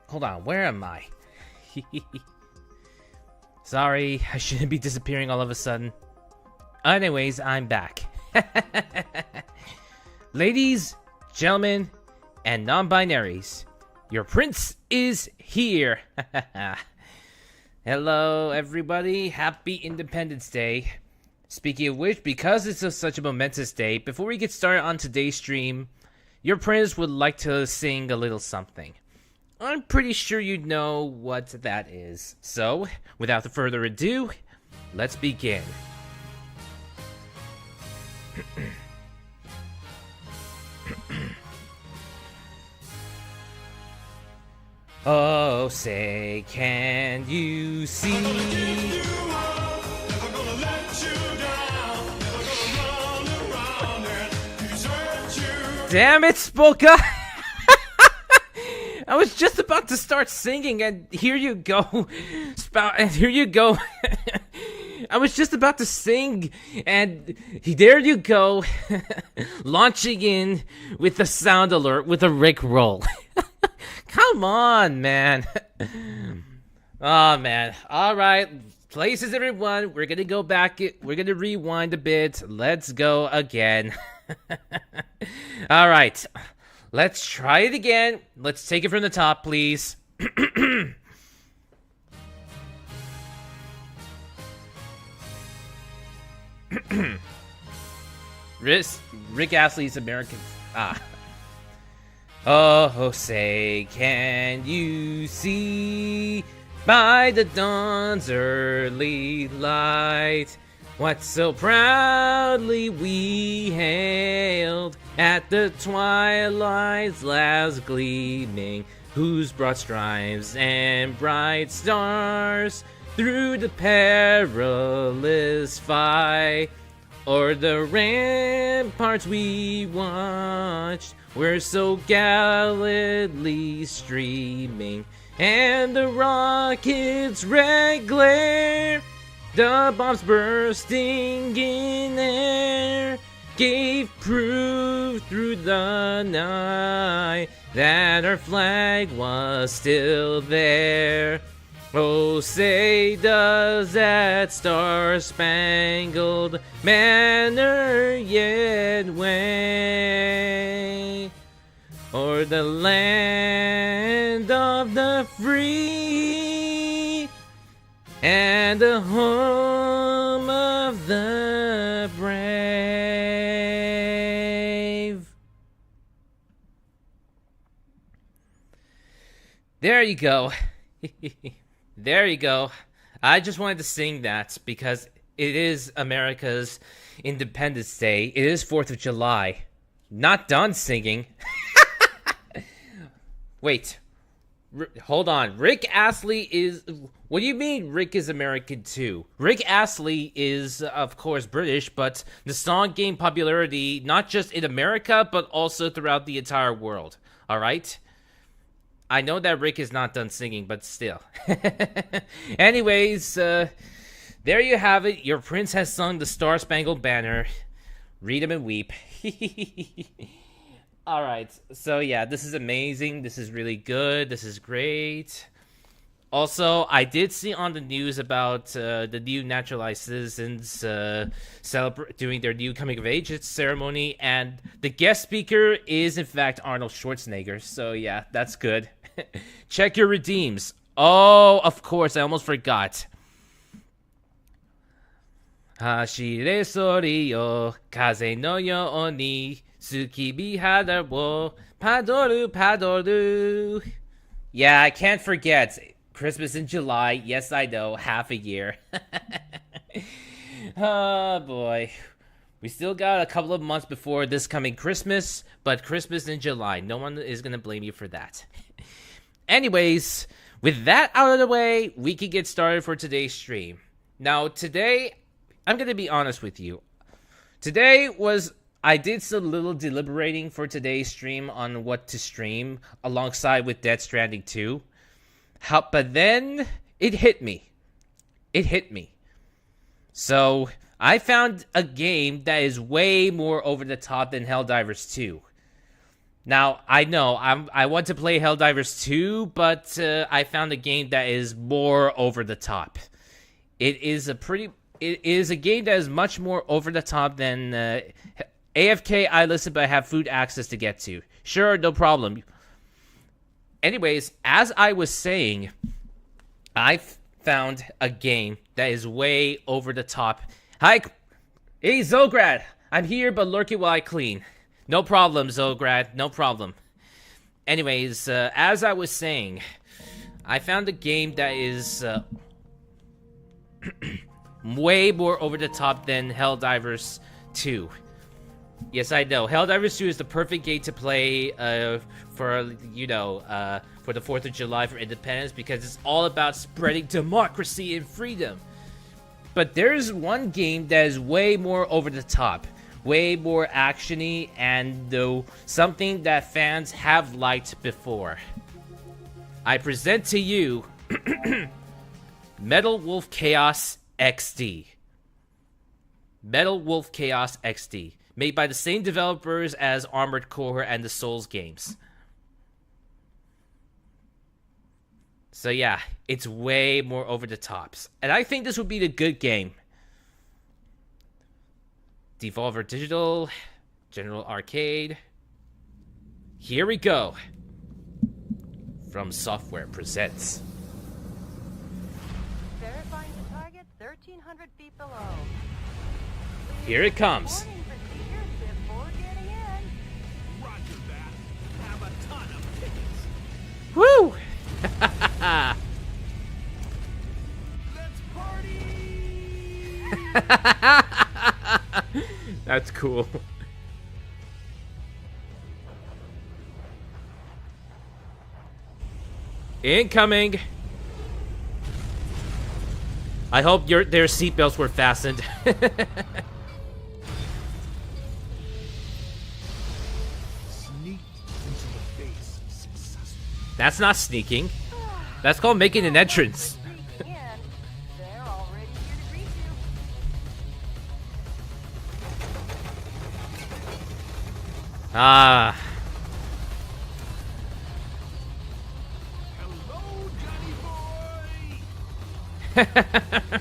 Hold on, where am I? Sorry, I shouldn't be disappearing all of a sudden. Anyways, I'm back. Ladies, gentlemen, and non-binaries, your prince is here. Hello, everybody. Happy Independence Day. Speaking of which, because it's such a momentous day, before we get started on today's stream, your prince would like to sing a little something. I'm pretty sure you know what that is. So, without further ado, let's begin. Oh, say, can you see? Damn it, Spolka! I was just about to start singing, and here you go. Here you go. I was just about to sing, and there you go. Launching in with the sound alert with a Rick roll. Come on, man. Oh, man. All right. Places, everyone. We're going to go back. We're going to rewind a bit. Let's go again. All right. Let's try it again. Let's take it from the top, please. Rick Astley's American. Oh, say, can you see by the dawn's early light what so proudly we hailed at the twilight's last gleaming, whose broad stripes and bright stars through the perilous fight o'er the ramparts we watched were so gallantly streaming, and the rocket's red glare, the bombs bursting in air, gave proof through the night that our flag was still there. Oh, say does that star-spangled banner yet wave o'er the land of the free and the home of the brave? There you go. There you go. I just wanted to sing that because it is America's Independence Day. It is 4th of July. Not done singing. Wait. Hold on. Rick Astley is... What do you mean Rick is American too? Rick Astley is, of course, British, but the song gained popularity not just in America, but also throughout the entire world. Alright? I know that Rick is not done singing, but still. Anyways, there you have it. Your prince has sung the Star-Spangled Banner. Read him and weep. Alright, so yeah, this is amazing. This is really good. This is great. Also, I did see on the news about the new naturalized citizens doing their new coming of age ceremony, and the guest speaker is in fact Arnold Schwarzenegger. So yeah, that's good. Check your redeems. Oh, of course, I almost forgot. Hashire sori yo, kaze no yo ni, tsukibi hada wo, padoru padoru. Yeah, I can't forget. Christmas in July. Yes, I know. Half a year. Oh, boy. We still got a couple of months before this coming Christmas, but Christmas in July. No one is going to blame you for that. Anyways, with that out of the way, we can get started for today's stream. Now, today, I'm going to be honest with you. I did some little deliberating for today's stream on what to stream alongside with Dead Stranding 2. But then it hit me. So I found a game that is way more over the top than Helldivers 2. Now, I know I want to play Helldivers 2, but I found a game that is more over the top. It is a game that is much more over the top than AFK. I listen, but I have food access to get to. Sure, no problem. Anyways, as I was saying, I found a game that is way over the top. Hey, Zograd! I'm here, but lurking while I clean. No problem, Zograd. No problem. Anyways, as I was saying, I found a game that is way more over the top than Helldivers 2. Yes, I know. Helldivers 2 is the perfect game to play for the 4th of July for Independence, because it's all about spreading democracy and freedom. But there's one game that is way more over the top, way more actiony, and something that fans have liked before. I present to you Metal Wolf Chaos XD. Metal Wolf Chaos XD. Made by the same developers as Armored Core and the Souls games. So yeah, it's way more over the tops. And I think this would be the good game. Devolver Digital, General Arcade. Here we go. From Software presents. Verifying the target 1,300 feet below. Here it comes. Warning procedure before getting in. Roger that. Have a ton of tickets. Woo! Let's party! That's cool. Incoming. I hope their seatbelts were fastened. Sneaked into the base successfully. That's not sneaking. That's called making an entrance. Sneaking in. They're already here to greet you. Ah. Hello, Johnny boy!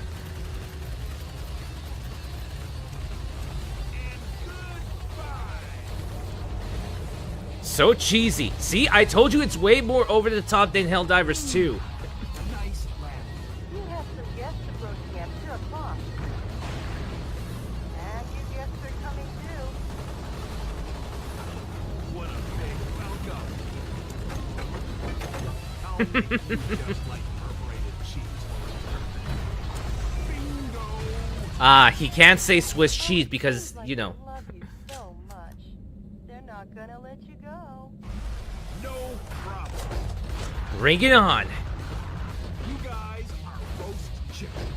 So cheesy. See, I told you it's way more over the top than Helldivers 2. Nice landing. We have some guests approaching at 2 o'clock. And you guests are coming too. What a big welcome. I'll make you just like perforated cheese. Bingo! Ah, he can't say Swiss cheese because, Seems like you know. they love you so much. They're not gonna let you go. No problem. Bring it on. You guys are roast chicken.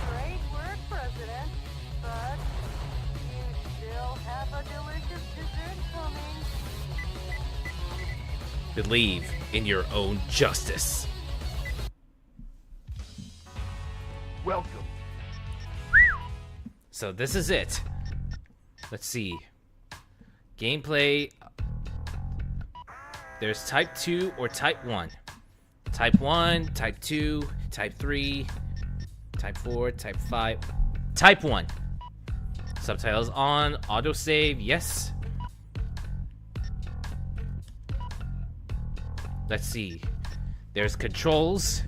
Great work, President. But you still have a delicious dessert coming. Believe in your own justice. Welcome. So this is it. Let's see. Gameplay. There's type 2 or type 1. Type 1, type 2, type 3, type 4, type 5. Type 1. Subtitles on, autosave, yes. Let's see. There's controls.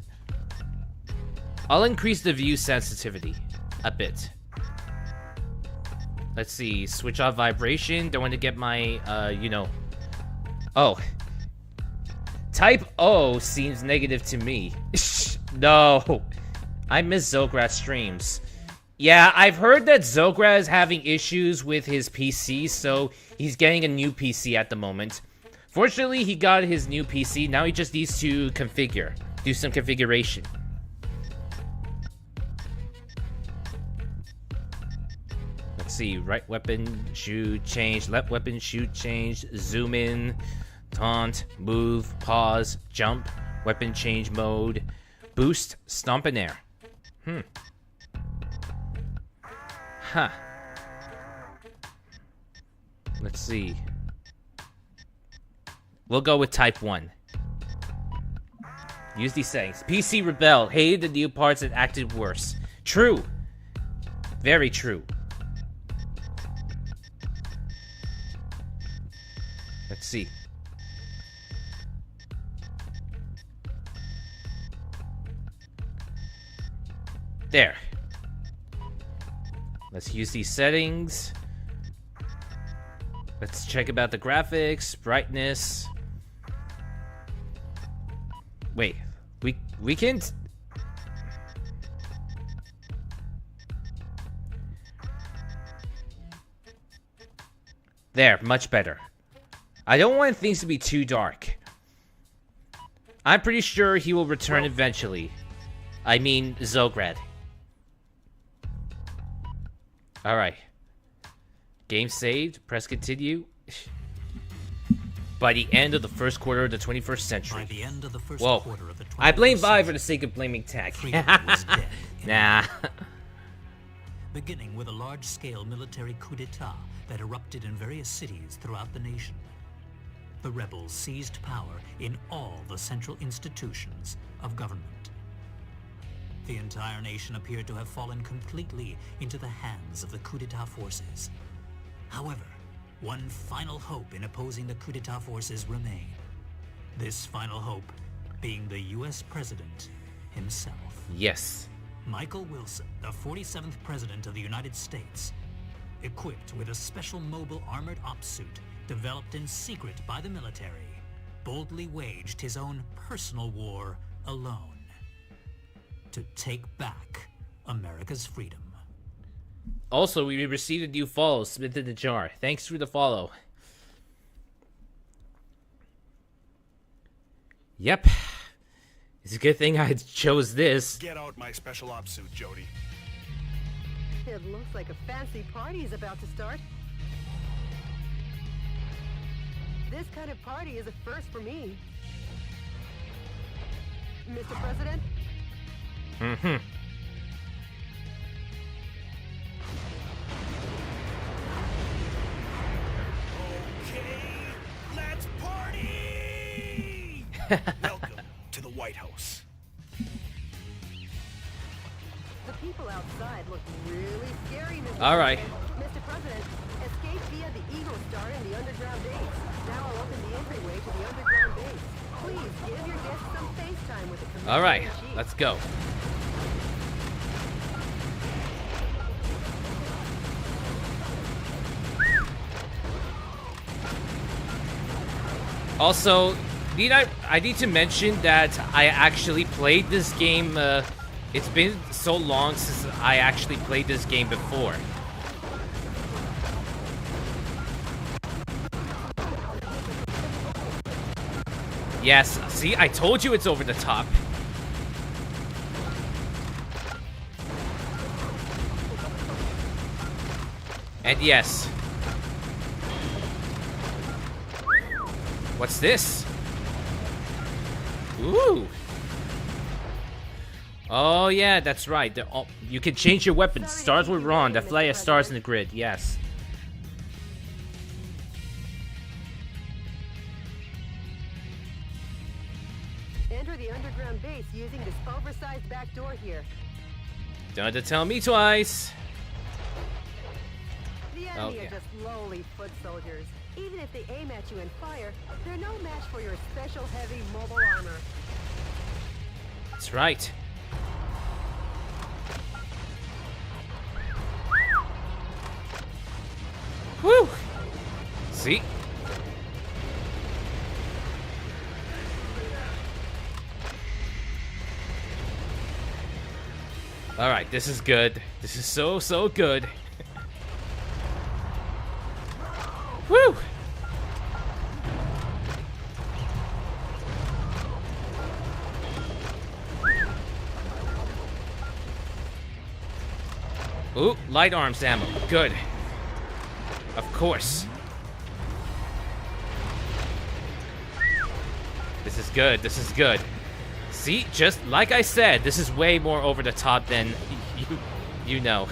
I'll increase the view sensitivity a bit. Let's see. Switch off vibration. Don't want to get my, you know. Oh. Type O seems negative to me. No. I miss Zograt streams. Yeah, I've heard that Zograt is having issues with his PC, so he's getting a new PC at the moment. Fortunately, he got his new PC. Now he just needs to do some configuration. Let's see. Right weapon, shoot, change. Left weapon, shoot, change. Zoom in. Taunt, move, pause, jump. Weapon change mode. Boost, stomp in air. Huh. Let's see. We'll go with type 1. Use these settings. PC rebelled. Hated the new parts and acted worse. True. Very true. Let's see. There. Let's use these settings. Let's check about the graphics, brightness. Wait, we can. There, much better. I don't want things to be too dark. I'm pretty sure he will return eventually. I mean, Zograd. Alright. Game saved. Press continue. By the end of the first quarter of the 21st century. By the end of the first Whoa. quarter of the 21st I blame Vi for century, the sake of blaming Tech. freedom was dead in Nah. beginning with a large-scale military coup d'etat that erupted in various cities throughout the nation. The rebels seized power in all the central institutions of government. The entire nation appeared to have fallen completely into the hands of the coup d'etat forces. However, one final hope in opposing the coup d'etat forces remained. This final hope being the U.S. President himself. Yes. Michael Wilson, the 47th President of the United States, equipped with a special mobile armored ops suit developed in secret by the military, boldly waged his own personal war alone to take back America's freedom. Also, we received a new follow, Smith in the Jar. Thanks for the follow. Yep. It's a good thing I chose this. Get out my special ops suit, Jody. It looks like a fancy party is about to start. This kind of party is a first for me. Mr. President? Mm-hmm. Okay, let's party! Welcome to the White House. The people outside look really scary, Mr. All right. President. Mr. President, escape via the Eagle Star in the underground base. Now I'll open the entryway to the underground base. Please give your guests some face time with the commander All right, in chief. let's go. Also, I need to mention that I actually played this game. It's been so long since I actually played this game before. Yes, see, I told you it's over the top. And yes. What's this? Ooh. Oh yeah, that's right. You can change your weapons. Stars with Ron that fly as stars in the grid. Yes. Enter the underground base using this oversized back door here. Don't have to tell me twice. The enemy Okay. are just lowly foot soldiers. Even if they aim at you and fire, they're no match for your special heavy mobile armor. That's right. Woo! See? Alright, this is good. This is so good. Woo! Ooh, light arms ammo. Good. Of course. This is good. This is good. See, just like I said, this is way more over the top than you know.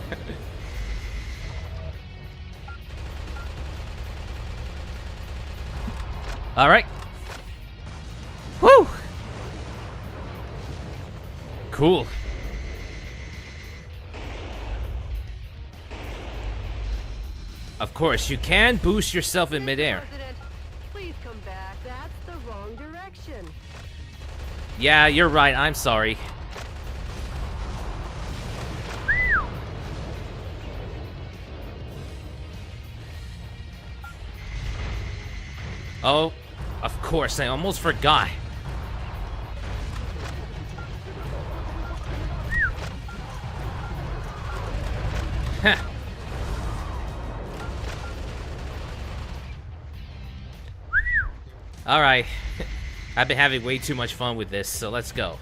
All right. Woo! Cool. Of course, you can boost yourself in Mr. midair. President, please come back. That's the wrong direction. Yeah, you're right. I'm sorry. Oh, of course. I almost forgot. Heh. Alright. I've been having way too much fun with this, so let's go.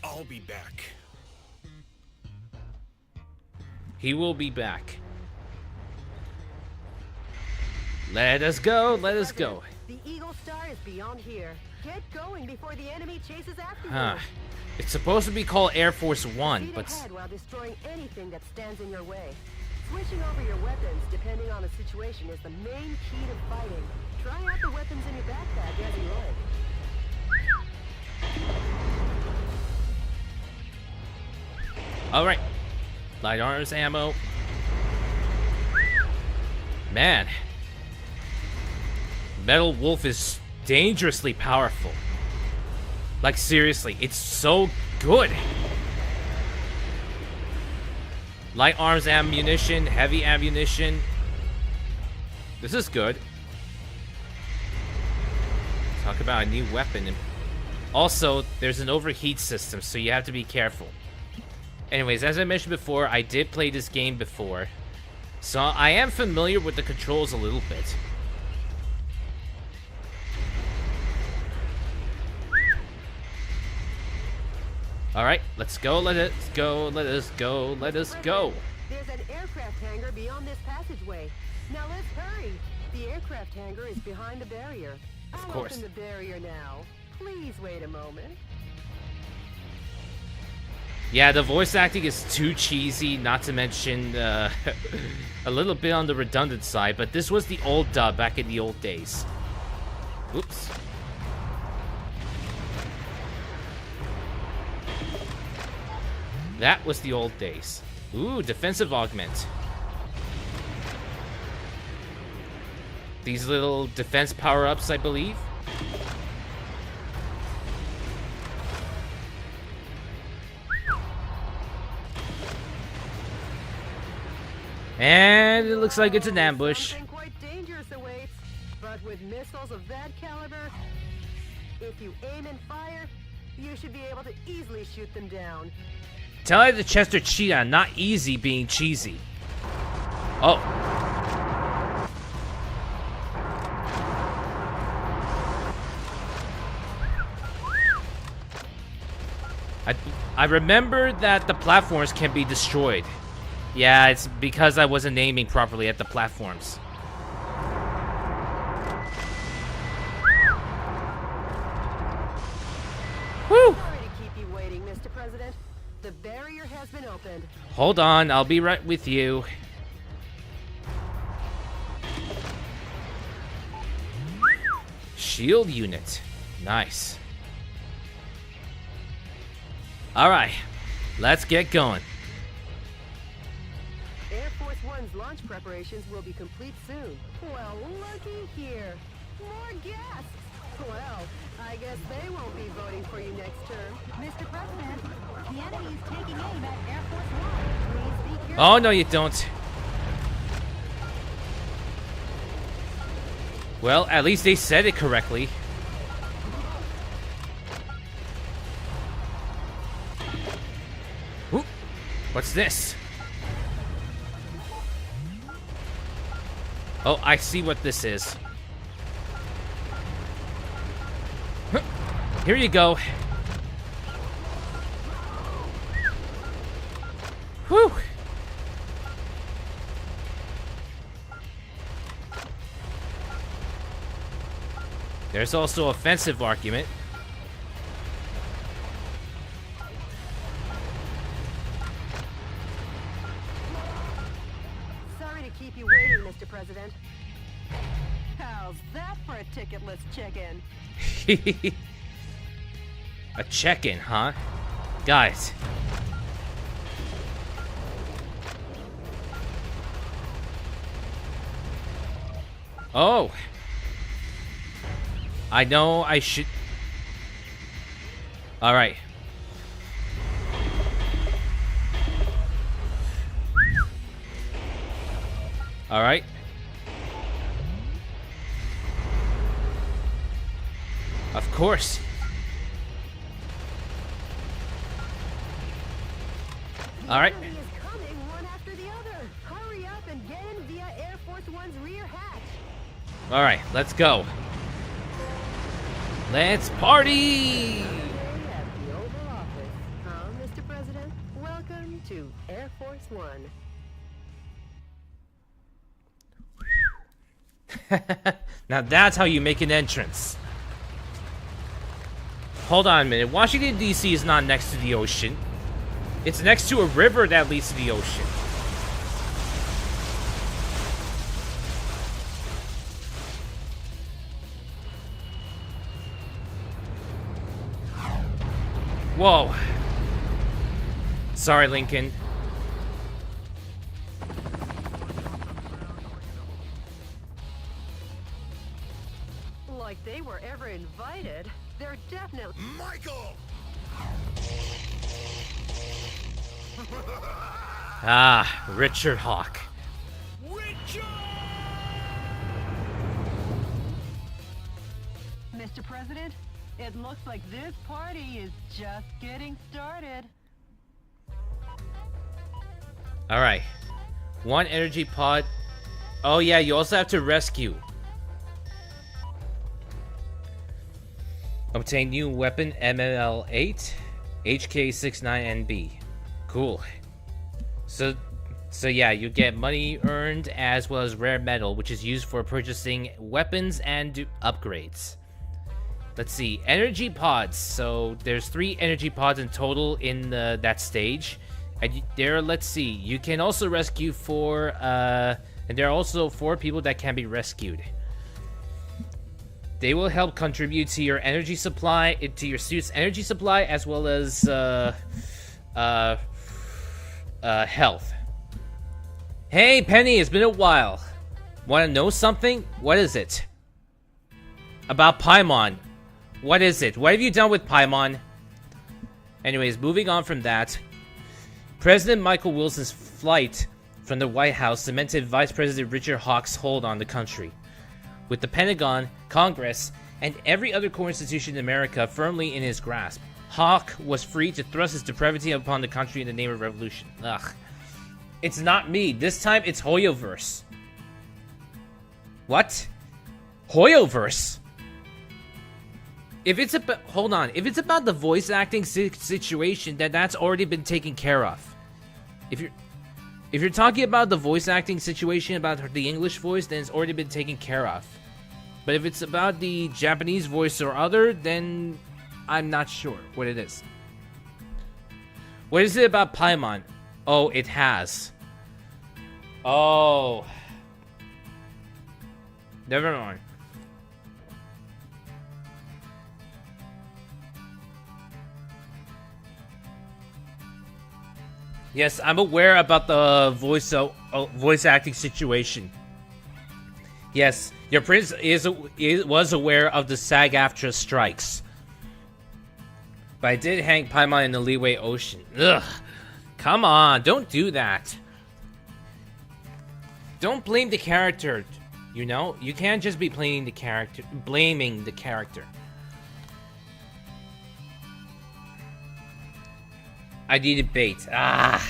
I'll be back. He will be back. Let us go, let us go. The Eagle Star is beyond here. Get going before the enemy chases after Huh. you. It's supposed to be called Air Force One, Proceed but ahead while destroying anything that stands in your way. Switching over your weapons, depending on the situation, is the main key to fighting. Try out the weapons in your backpack as you like. alright. Light arms ammo. Man. Metal Wolf is dangerously powerful. Like, seriously, it's so good. Light arms ammunition, heavy ammunition. This is good. Talk about a new weapon. Also, there's an overheat system, so you have to be careful. Anyways, as I mentioned before, I did play this game before. So I am familiar with the controls a little bit. Alright, let's go, let us go, let us go, let us go. There's an aircraft hangar beyond this passageway. Now let's hurry. The aircraft hangar is behind the barrier. Of I'll course. open the barrier now. Please wait a moment. Yeah, the voice acting is too cheesy, not to mention a little bit on the redundant side, but this was the old dub back in the old days. Oops. That was the old days. Ooh, defensive augment. These little defense power-ups, I believe. And it looks like it's an ambush. Something quite dangerous awaits, but with missiles of that caliber, if you aim and fire, you should be able to easily shoot them down. Tell her the Chester Cheetah, not easy being cheesy. Oh. I remember that the platforms can be destroyed. Yeah, it's because I wasn't aiming properly at the platforms. Whew! Sorry to keep you waiting, Mr. President. The barrier has been opened. Hold on, I'll be right with you. Shield unit. Nice. Alright, let's get going. Air Force One's launch preparations will be complete soon. Well, looky here. More guests. Well, I guess they won't be voting for you next term. Mr. President, the enemy is taking aim at Air Force One. Please be careful. Oh, no, you don't. Well, at least they said it correctly. Ooh, what's this? Oh, I see what this is. Huh. Here you go. Whew. There's also offensive argument. Sorry to keep you waiting, Mr. President. How's that for a ticketless check-in? A check-in, huh? Guys. Oh. I know I should... Alright. Alright. Of course. Alright. The enemy is coming one after the other. Hurry up and get in via Air Force One's rear hatch. Alright, let's go. Let's party! Today at the Oval Office. Huh, Mr. President? Welcome to Air Force One. Now that's how you make an entrance. Hold on a minute. Washington, D.C. is not next to the ocean. It's next to a river that leads to the ocean. Whoa. Sorry, Lincoln. Like they were ever invited. They're definitely... Michael! Ah, Richard Hawk. Mr. President, it looks like this party is just getting started. Alright. One energy pod. Oh yeah, you also have to rescue. Obtain new weapon ML8 HK69NB. Cool. So yeah, you get money earned as well as rare metal, which is used for purchasing weapons and upgrades. Let's see, energy pods. So there's 3 energy pods in total in that stage. And there, let's see, you can also rescue 4, and there are also 4 people that can be rescued. They will help contribute to your energy supply, to your suit's energy supply, as well as health. Hey, Penny, it's been a while. Want to know something? What is it? About Paimon. What is it? What have you done with Paimon? Anyways, moving on from that. President Michael Wilson's flight from the White House cemented Vice President Richard Hawk's hold on the country. With the Pentagon, Congress, and every other core institution in America firmly in his grasp, Hawk was free to thrust his depravity upon the country in the name of revolution. Ugh. It's not me. This time it's Hoyoverse. What? Hoyoverse? If it's about... Hold on. If it's about the voice acting situation, then that's already been taken care of. If you're talking about the voice acting situation, about the English voice, then it's already been taken care of. But if it's about the Japanese voice or other, then I'm not sure what it is. What is it about Paimon? Oh, it has. Oh. Never mind. Yes, I'm aware about the voice acting situation. Yes, your prince was aware of the SAG-AFTRA strikes. But I did hang Paimon in the Leeway Ocean. Ugh. Come on, don't do that. Don't blame the character, you know? You can't just be blaming the character. I needed bait. Ah!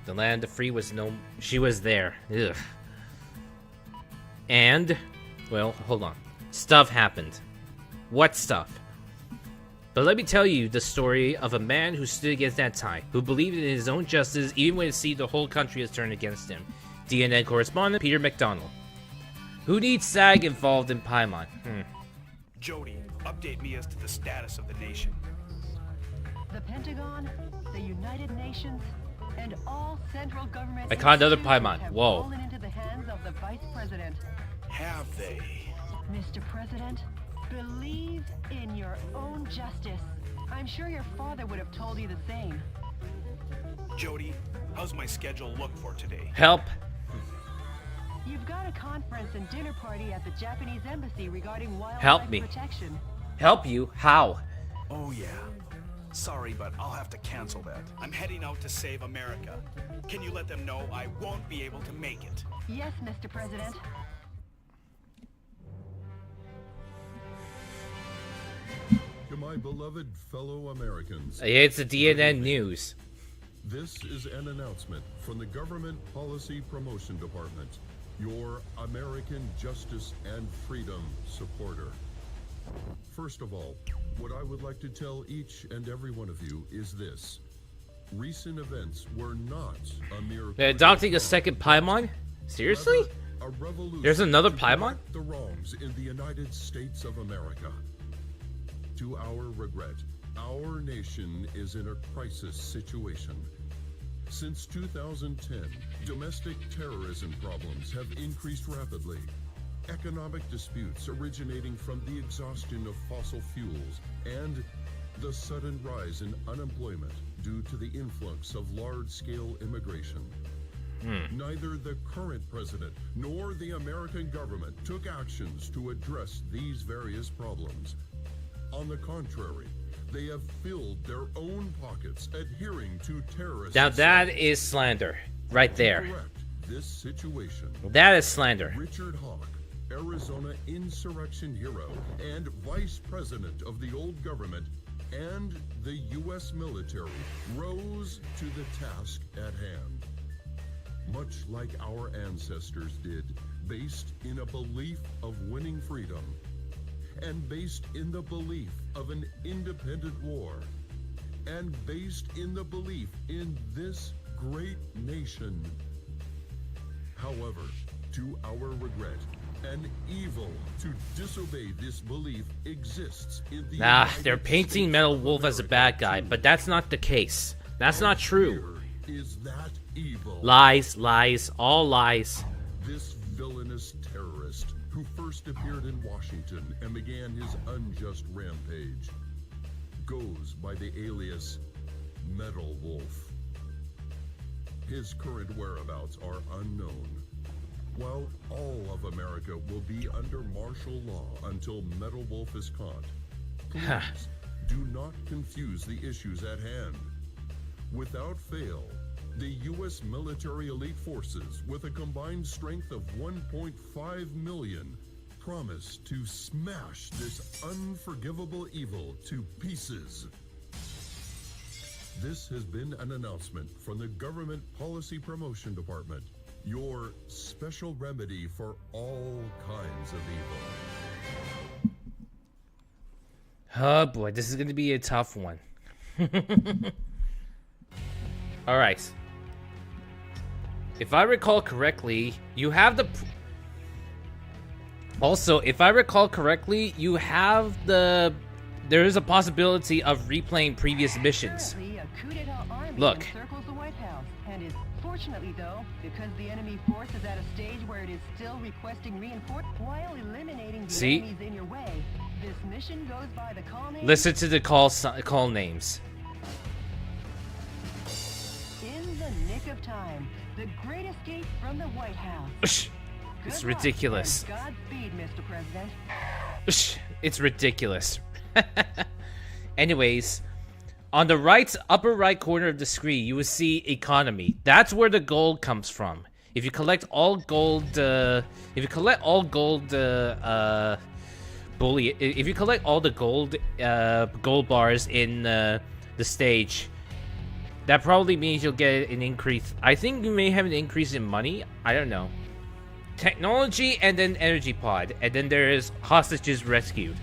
The land of free was no... She was there. Ugh. And... Well, hold on. Stuff happened. What stuff? But let me tell you the story of a man who stood against that tide, who believed in his own justice even when it seemed the whole country has turned against him. DNN correspondent Peter McDonald. Who needs SAG involved in Paimon? Jody, update me as to the status of the nation. The Pentagon, the United Nations, and all central government... I caught another institutions Paimon. have Whoa. fallen into the hands of the Vice President. Have they? Mr. President, believe in your own justice. I'm sure your father would have told you the same. Jody, how's my schedule look for today? Help. You've got a conference and dinner party at the Japanese embassy regarding wildlife Help me. protection. Help you? How? Oh yeah. Sorry, but I'll have to cancel that. I'm heading out to save America. Can you let them know I won't be able to make it? Yes, Mr. President. To my beloved fellow Americans, It's the DNN news. this is an announcement from the Government Policy Promotion Department, your American justice and freedom supporter. First of all, what I would like to tell each and every one of you is this. Recent events were not a mere... They're adopting a second Paimon? Seriously? a revolution. There's another to Paimon? correct the wrongs in the United States of America. To our regret, our nation is in a crisis situation. Since 2010, domestic terrorism problems have increased rapidly. Economic disputes originating from the exhaustion of fossil fuels and the sudden rise in unemployment due to the influx of large-scale immigration. Neither the current president nor the American government took actions to address these various problems. On the contrary, they have filled their own pockets adhering to terrorist. Now that is slander, right there. Correct this situation. That is slander. Richard Hawk, Arizona insurrection hero and vice president of the old government and the U.S. military, rose to the task at hand. Much like our ancestors did, based in a belief of winning freedom, and based in the belief of an independent war, and based in the belief in this great nation. However, to our regret, an evil to disobey this belief exists in the Nah, United they're painting States Metal of Wolf as a America, bad guy, too. but that's not the case. That's not true. Here is that evil. Lies, lies, all lies. This villainous terrorist who first appeared in Washington and began his unjust rampage goes by the alias Metal Wolf. His current whereabouts are unknown. While all of America will be under martial law until Metal Wolf is caught, please do not confuse the issues at hand. Without fail, the U.S. military elite forces, with a combined strength of 1.5 million, promise to smash this unforgivable evil to pieces. This has been an announcement from the Government Policy Promotion Department, your special remedy for all kinds of evil. Oh boy, this is going to be a tough one. Alright. If I recall correctly, you have the... Also, if I recall correctly, you have the... There is a possibility of replaying previous missions. Currently, a coup d'etat army Look. encircles the White House and is fortunately though, because the enemy force is at a stage where it is still requesting reinforcements while eliminating the See? enemies in your way. This mission goes by the call name Listen to the call names. In the Nick of Time. The Great Escape from the White House. It's Good luck ridiculous. and Godspeed, Mr. President. It's ridiculous. Anyways, on the right upper right corner of the screen, you will see economy. That's where the gold comes from. If you collect all gold, if you collect all the gold bars in the stage, that probably means you'll get an increase. I think you may have an increase in money. I don't know. Technology and then energy pod, and then there is hostages rescued.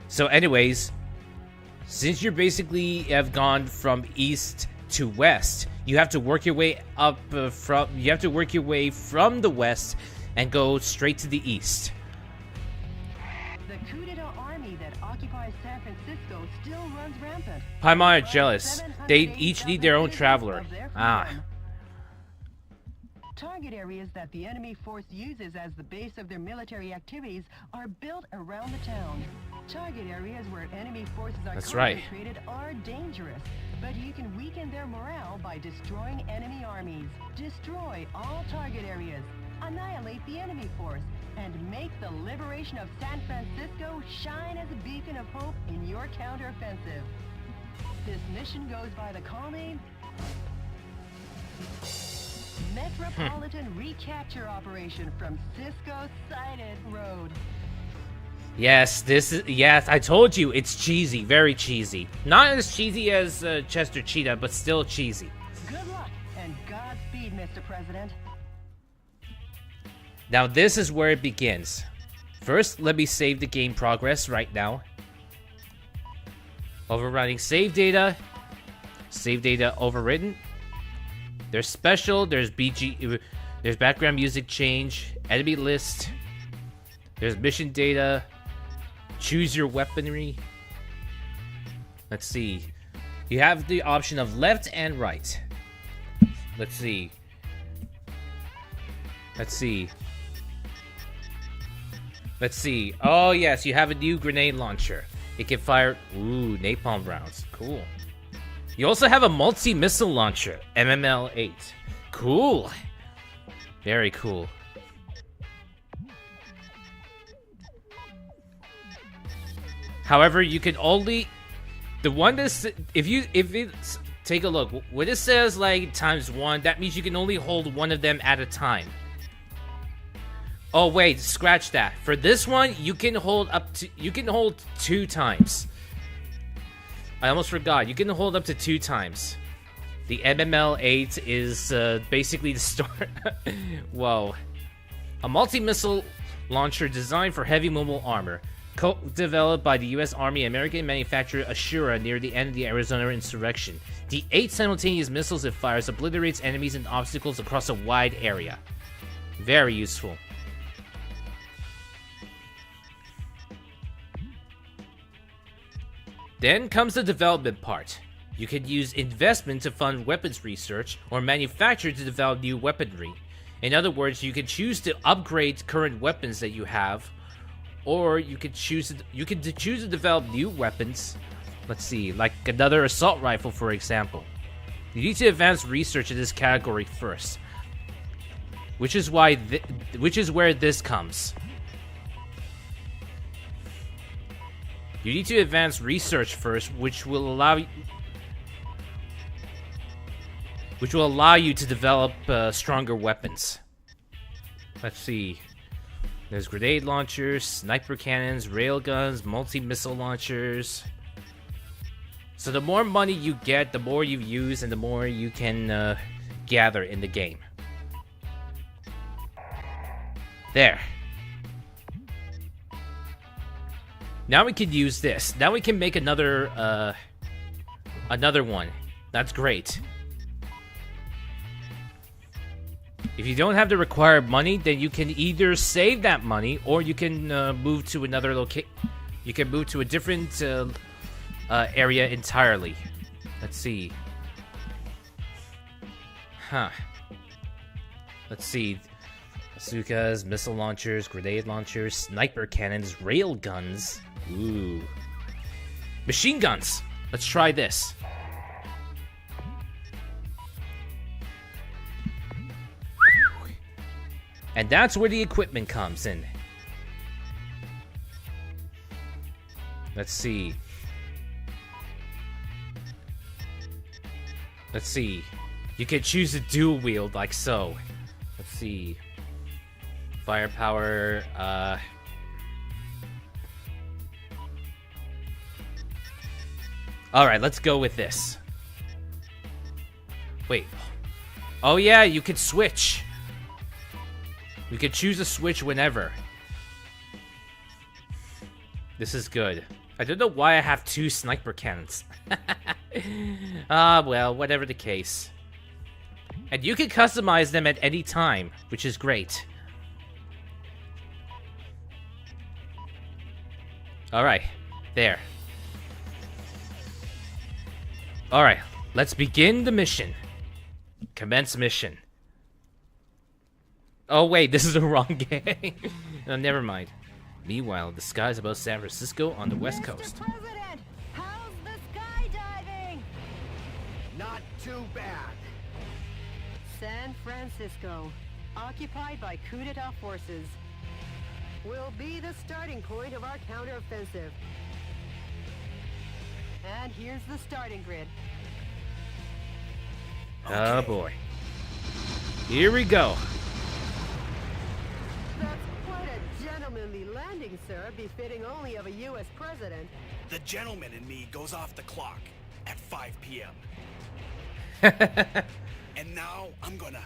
So anyways, since you basically have gone from east to west, you have to work your way up from the west and go straight to the east. The coup d'etat army that occupies San Francisco still runs rampant. Paimon are jealous. They each need their own traveler. Target areas that the enemy force uses as the base of their military activities are built around the town. Target areas where enemy forces are That's right. concentrated are dangerous, but you can weaken their morale by destroying enemy armies. Destroy all target areas, annihilate the enemy force, and make the liberation of San Francisco shine as a beacon of hope in your counteroffensive. This mission goes by the call name Metropolitan Recapture Operation from Cisco Sighted Road. Yes, yes, I told you, it's cheesy, very cheesy. Not as cheesy as Chester Cheetah, but still cheesy. Good luck and Godspeed, Mr. President. Now this is where it begins. First, let me save the game progress right now. Overriding save data. Save data overwritten. There's special, there's There's background music change, enemy list. There's mission data. Choose your weaponry. Let's see. You have the option of left and right. Let's see. Let's see. Let's see. Oh, yes, you have a new grenade launcher. It can fire... Ooh, napalm rounds. Cool. You also have a multi-missile launcher. MML-8. Cool. Very cool. However, you can only... The one that's... If it's... Take a look. When it says, like, ×1, that means you can only hold one of them at a time. Oh, wait. Scratch that. For this one, you can hold up to... You can hold 2 times. I almost forgot. You can hold up to 2 times. The MML-8 is basically the start. Whoa. A multi-missile launcher designed for heavy mobile armor. Co-developed by the U.S. Army and American manufacturer Ashura near the end of the Arizona insurrection. The 8 simultaneous missiles it fires obliterates enemies and obstacles across a wide area. Very useful. Then comes the development part. You can use investment to fund weapons research or manufacture to develop new weaponry. In other words, you can choose to upgrade current weapons that you have, or you can choose to develop new weapons. Let's see, like another assault rifle, for example. You need to advance research in this category first, which is where this comes. You need to advance research first, which will allow you to develop stronger weapons. Let's see. There's grenade launchers, sniper cannons, railguns, multi-missile launchers. So the more money you get, the more you use, and the more you can gather in the game. There. Now we can use this. Now we can make another one. That's great. If you don't have the required money, then you can either save that money, or you can move to another location. You can move to a different area entirely. Let's see. Huh. Let's see. Bazookas, missile launchers, grenade launchers, sniper cannons, rail guns. Ooh. Machine guns. Let's try this. And that's where the equipment comes in. Let's see. Let's see. You can choose a dual wield like so. Let's see. Firepower, Alright, let's go with this. Wait. Oh yeah, you could switch. You can choose a switch whenever. This is good. I don't know why I have 2 sniper cannons. Well, whatever the case. And you can customize them at any time, which is great. Alright, there. Alright, let's begin the mission. Commence mission. Oh wait, this is the wrong game. No, never mind. Meanwhile, the skies above San Francisco on the west coast. Mr. President, how's the skydiving? Not too bad. San Francisco, occupied by coup d'etat forces, will be the starting point of our counteroffensive. And here's the starting grid. Oh boy. Here we go. That's quite a gentlemanly landing, sir, befitting only of a U.S. president. The gentleman in me goes off the clock at 5 p.m. And now I'm gonna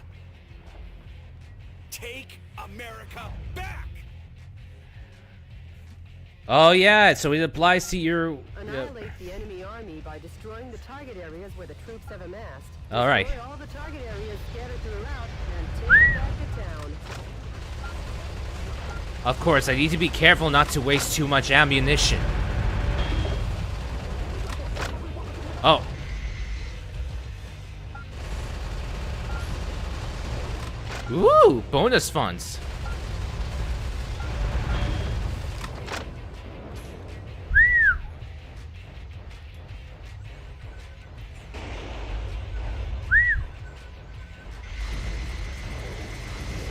take America back. Oh yeah, so it applies to your. Annihilate the enemy army by destroying the target areas where the troops have amassed. All right. Destroy all the target areas scattered throughout and take back the town. Of course, I need to be careful not to waste too much ammunition. Oh. Ooh, bonus funds.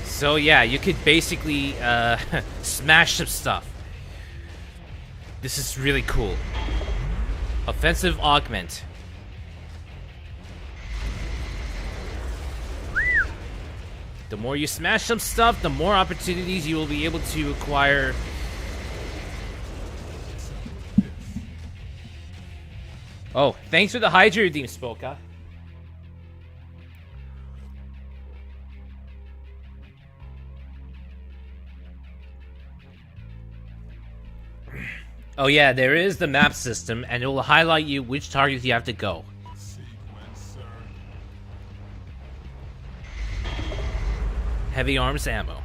So yeah, you could basically smash some stuff. This is really cool. Offensive augment. The more you smash some stuff, the more opportunities you will be able to acquire. Oh, thanks for the Hydra redeem, Spoka. Oh yeah, there is the map system, and it will highlight you which targets you have to go. Heavy arms ammo.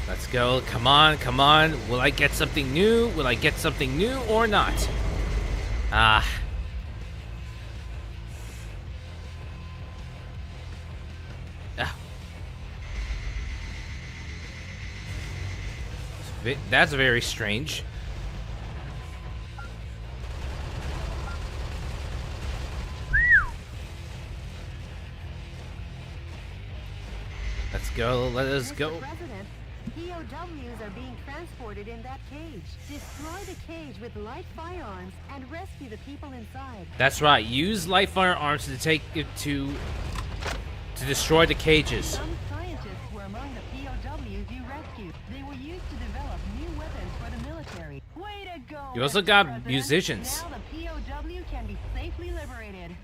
Let's go. Come on, come on. Will I get something new? Will I get something new or not? Ah. That's very strange. Let's go. Let us Mr. go. President, POWs are being transported in that cage. Destroy the cage with light firearms and rescue the people inside. That's right. Use light firearms to take it to destroy the cages. Some scientists were among the POWs you rescued. They were used to develop new weapons for the military. Way to go! You also Mr. got President. musicians. Now the POW can be safely liberated.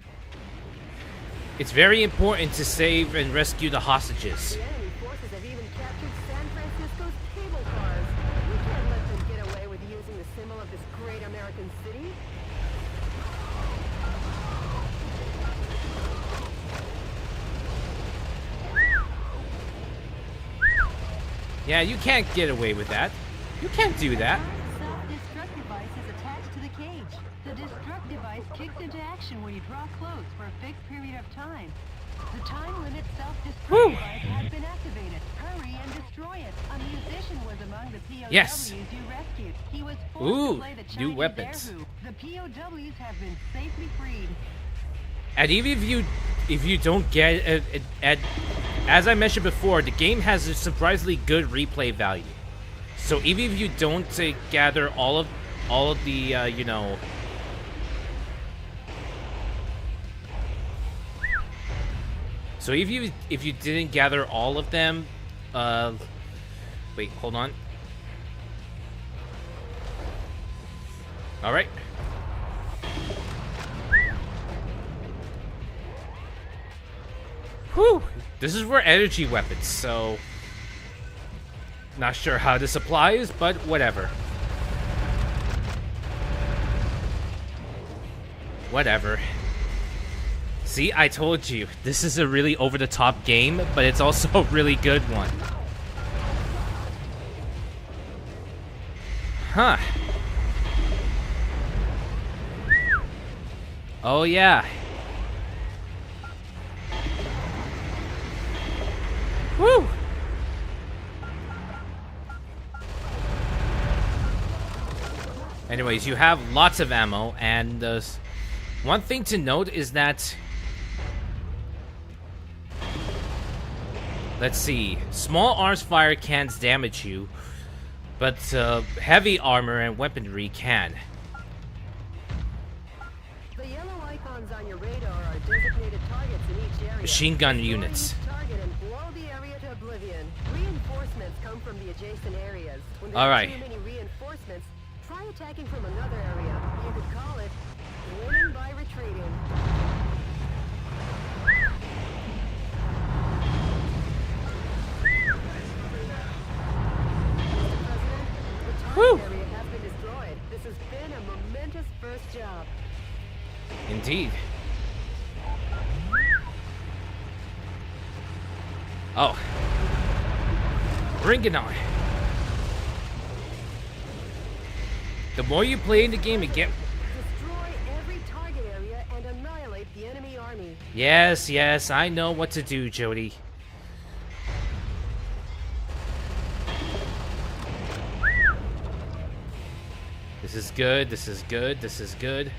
It's very important to save and rescue the hostages. The enemy forces have even captured San Francisco's cable cars. We can't let them get away with using the symbol of this great American city. Yeah, you can't get away with that. You can't do that. Self-destruct device is attached to the cage. The destruct device kicks into action when you draw close for a fixed period of time. The time limit self-destruct Whew. device has been activated. Hurry and destroy it. A musician was among the POWs Yes. you rescued. He was forced Ooh, to play the new Chinese weapons. air hoop. The POWs have been safely freed. And even if you don't get as I mentioned before, the game has a surprisingly good replay value. So even if you don't gather all of the you know. So if you didn't gather all of them, wait, hold on. All right. Whew. This is for energy weapons, so not sure how this applies, but whatever. Whatever. See, I told you, this is a really over-the-top game, but it's also a really good one. Huh. Oh, yeah. Woo! Anyways, you have lots of ammo, and one thing to note is that... Let's see. Small arms fire can't damage you, but heavy armor and weaponry can. The yellow icons on your radar are designated targets in each area. Machine gun Destroy units. each target and blow the area to oblivion. Reinforcements come from the adjacent areas. When there All are right. too many reinforcements, try attacking from another area. You could call it winning by retreating. job. Indeed. Oh. Bring it on. The more you play in the game, it get... Destroy every target area and annihilate the enemy army. Yes, yes, I know what to do, Jody. This is good, this is good, this is good.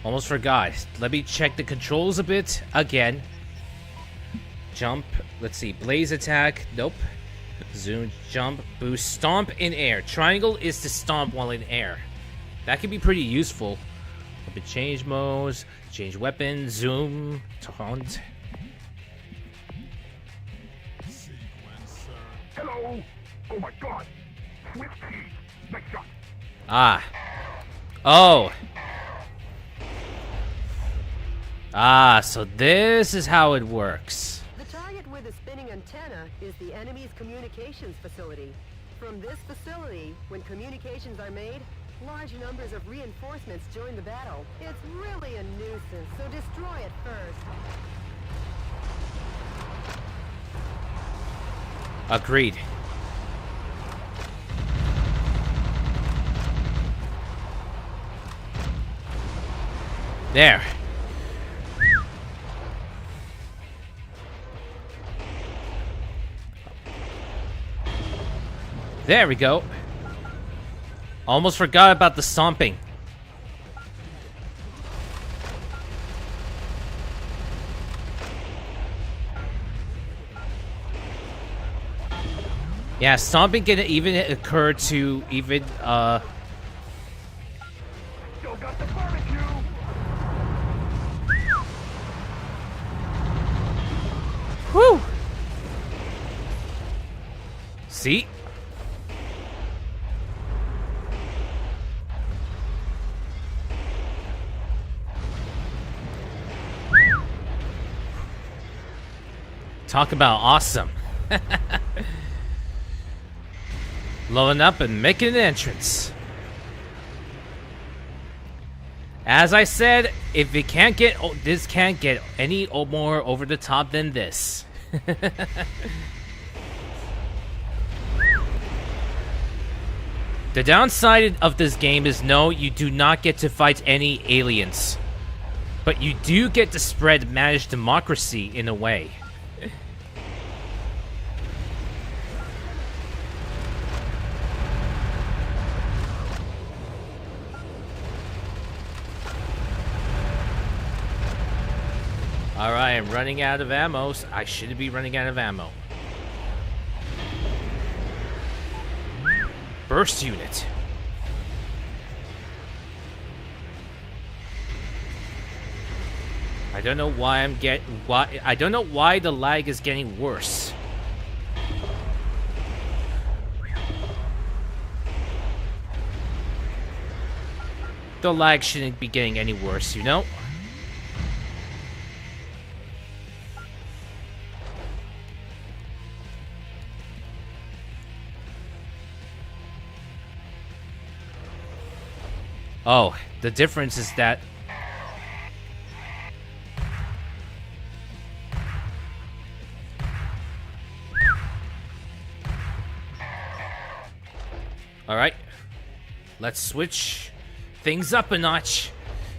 Almost forgot. Let me check the controls a bit again. Jump. Let's see. Blaze attack. Nope. Zoom, jump, boost, stomp in air. Triangle is to stomp while in air. That can be pretty useful. Open change modes, change weapon, zoom, taunt. Hello! Oh my god! Swift key! Nice shot! Ah. Oh. Ah, so this is how it works. The target with the spinning antenna is the enemy's communications facility. From this facility, when communications are made, large numbers of reinforcements join the battle. It's really a nuisance, so destroy it first. Agreed. There. There we go. Almost forgot about the stomping. Yeah, stomping can even occur to even, Still got the barbecue! Whew! See? Talk about awesome. Blowing up and making an entrance. As I said, if it can't get, this can't get any more over the top than this. The downside of this game is no, you do not get to fight any aliens. But you do get to spread managed democracy in a way. Alright, I'm running out of ammo. I shouldn't be running out of ammo. Burst unit. I don't know why I don't know why the lag is getting worse. The lag shouldn't be getting any worse, you know? Oh, the difference is that alright. Let's switch things up a notch.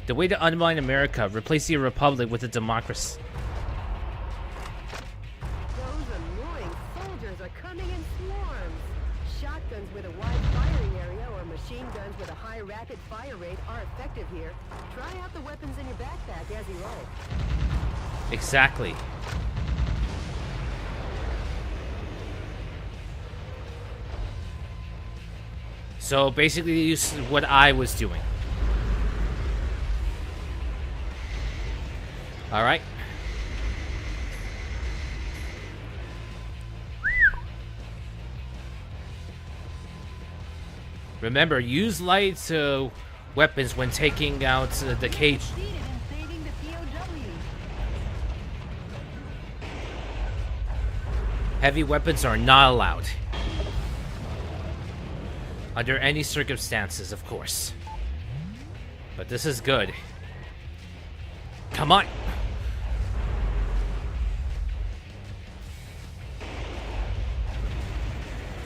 The way to undermine America, replace the Republic with a democracy. Those annoying soldiers are coming in swarms. Shotguns with a wide firing area or machine guns with a high rapid fire rate are effective here. Try out the weapons in your backpack as you roll. Exactly. So basically, this is what I was doing. All right. Remember, use light weapons when taking out the cage. Succeeded in saving the POWs. Heavy weapons are not allowed. Under any circumstances, of course. But this is good. Come on!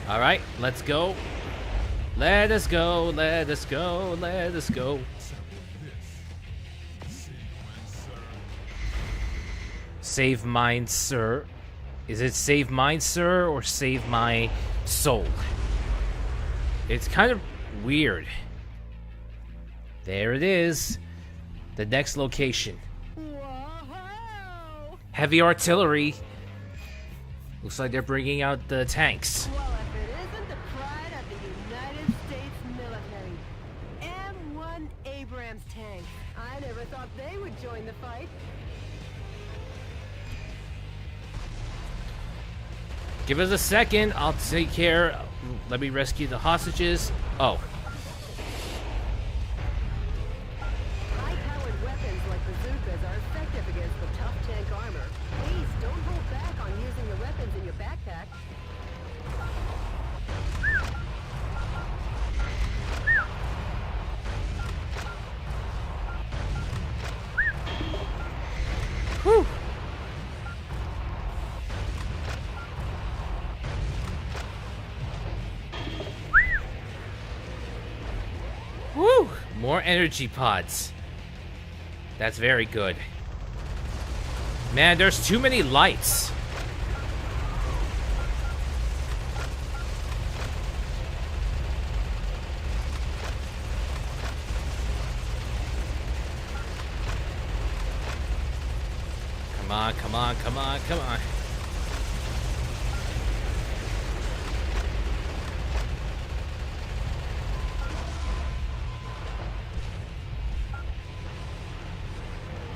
Alright, let's go. Let us go, let us go, let us go. Save mine, sir. Is it save mine, sir, or save my soul? It's kind of weird. There it is. The next location. Whoa! Heavy artillery. Looks like they're bringing out the tanks. Well, if it isn't the pride of the United States military. M1 Abrams tanks. I never thought they would join the fight. Give us a second. I'll take care. Let me rescue the hostages. Oh. High-powered weapons like bazookas are effective against the tough tank armor. Please don't hold back on using the weapons in your backpack. Whew. Woo! More energy pods. That's very good. Man, there's too many lights. Come on, come on, come on, come on.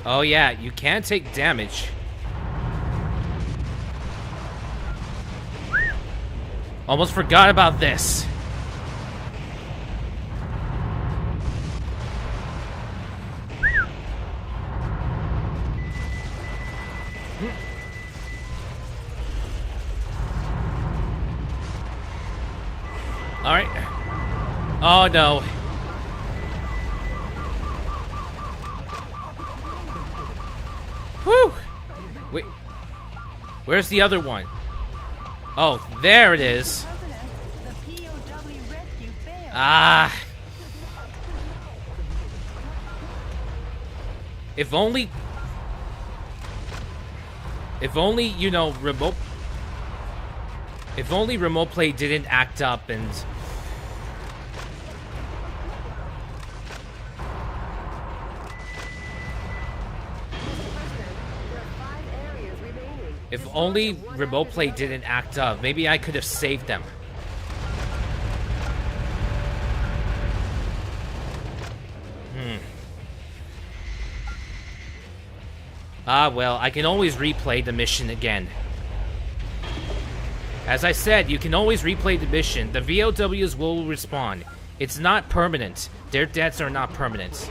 Oh yeah, you can take damage. Almost forgot about this. All right. Oh no. Whew! Wait. Where's the other one? Oh, there it is. The POW rescue failed. Ah. If only, you know, remote play didn't act up and if only remote play didn't act up, maybe I could have saved them. Ah, well, I can always replay the mission again. As I said, you can always replay the mission. The VOWs will respawn. It's not permanent. Their deaths are not permanent.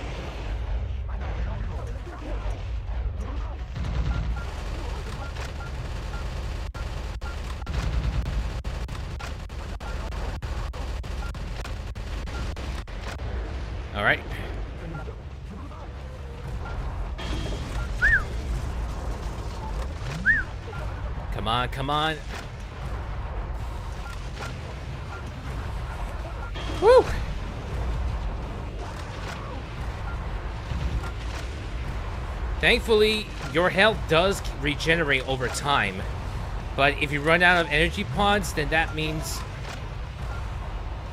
All right. Come on, come on. Woo! Thankfully, your health does regenerate over time. But if you run out of energy pods, then that means...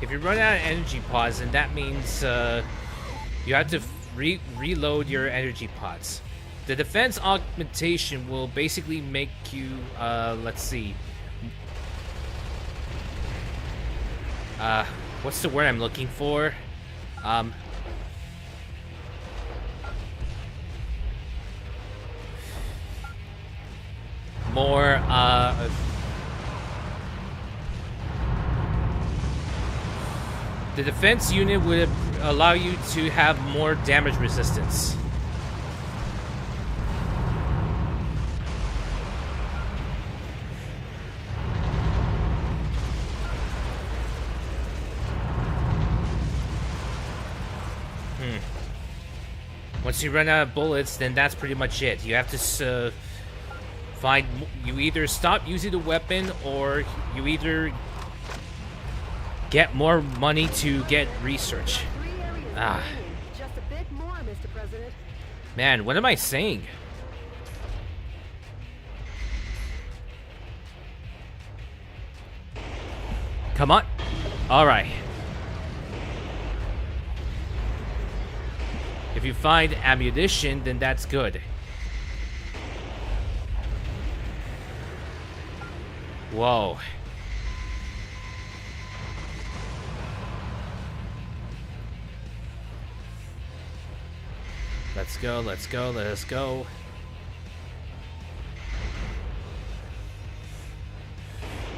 If you run out of energy pods, then that means you have to reload your energy pods. The defense augmentation will basically make you, let's see. What's the word I'm looking for? More, the defense unit would allow you to have more damage resistance. Once you run out of bullets, then that's pretty much it. You have to you either stop using the weapon, or you either get more money to get research. Ah. Just a bit more, Mr. President. Man, what am I saying? Come on. All right. If you find ammunition, then that's good. Whoa. Let's go, let's go, let's go.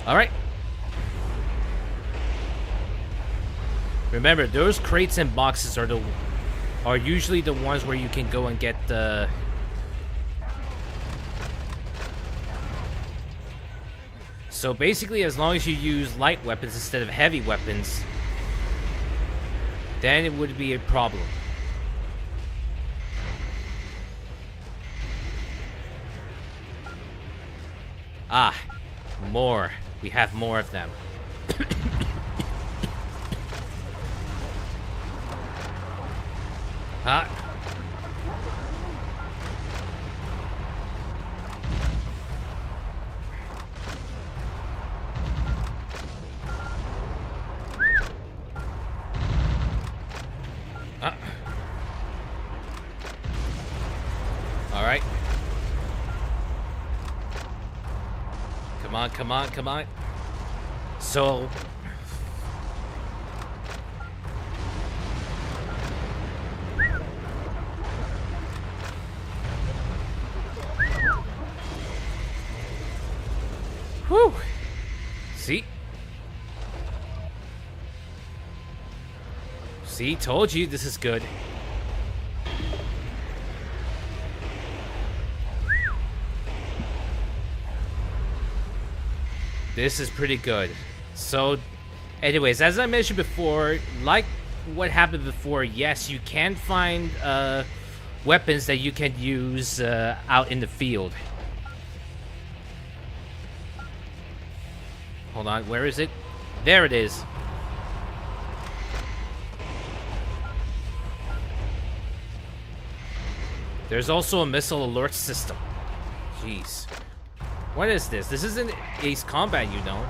All right. Remember, those crates and boxes are usually the ones where you can go and get the... So basically, as long as you use light weapons instead of heavy weapons, then it would be a problem. Ah, more. We have more of them. Ah. Ah. All right. Come on, come on, come on. So... Whew. See? See? Told you this is good. This is pretty good. So, anyways, as I mentioned before, like what happened before, yes, you can find weapons that you can use out in the field. Hold on, where is it? There it is. There's also a missile alert system. Jeez. What is this? This isn't Ace Combat, you know.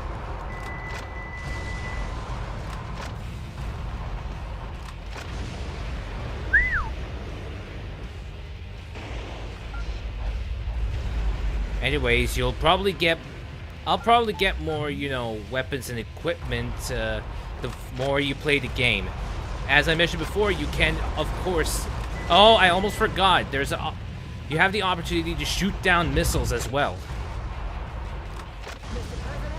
Anyways, I'll probably get more, you know, weapons and equipment the more you play the game. As I mentioned before, you can, of course... Oh, I almost forgot. You have the opportunity to shoot down missiles as well. Mr. President,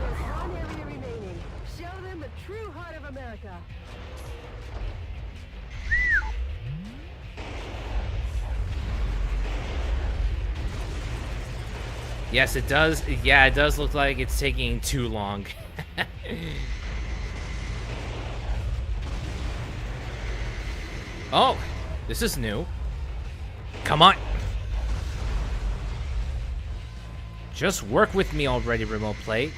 there's one area remaining. Show them the true heart of America. Yes, it does. Yeah, it does look like it's taking too long. Oh, this is new. Come on. Just work with me already, Remote Play.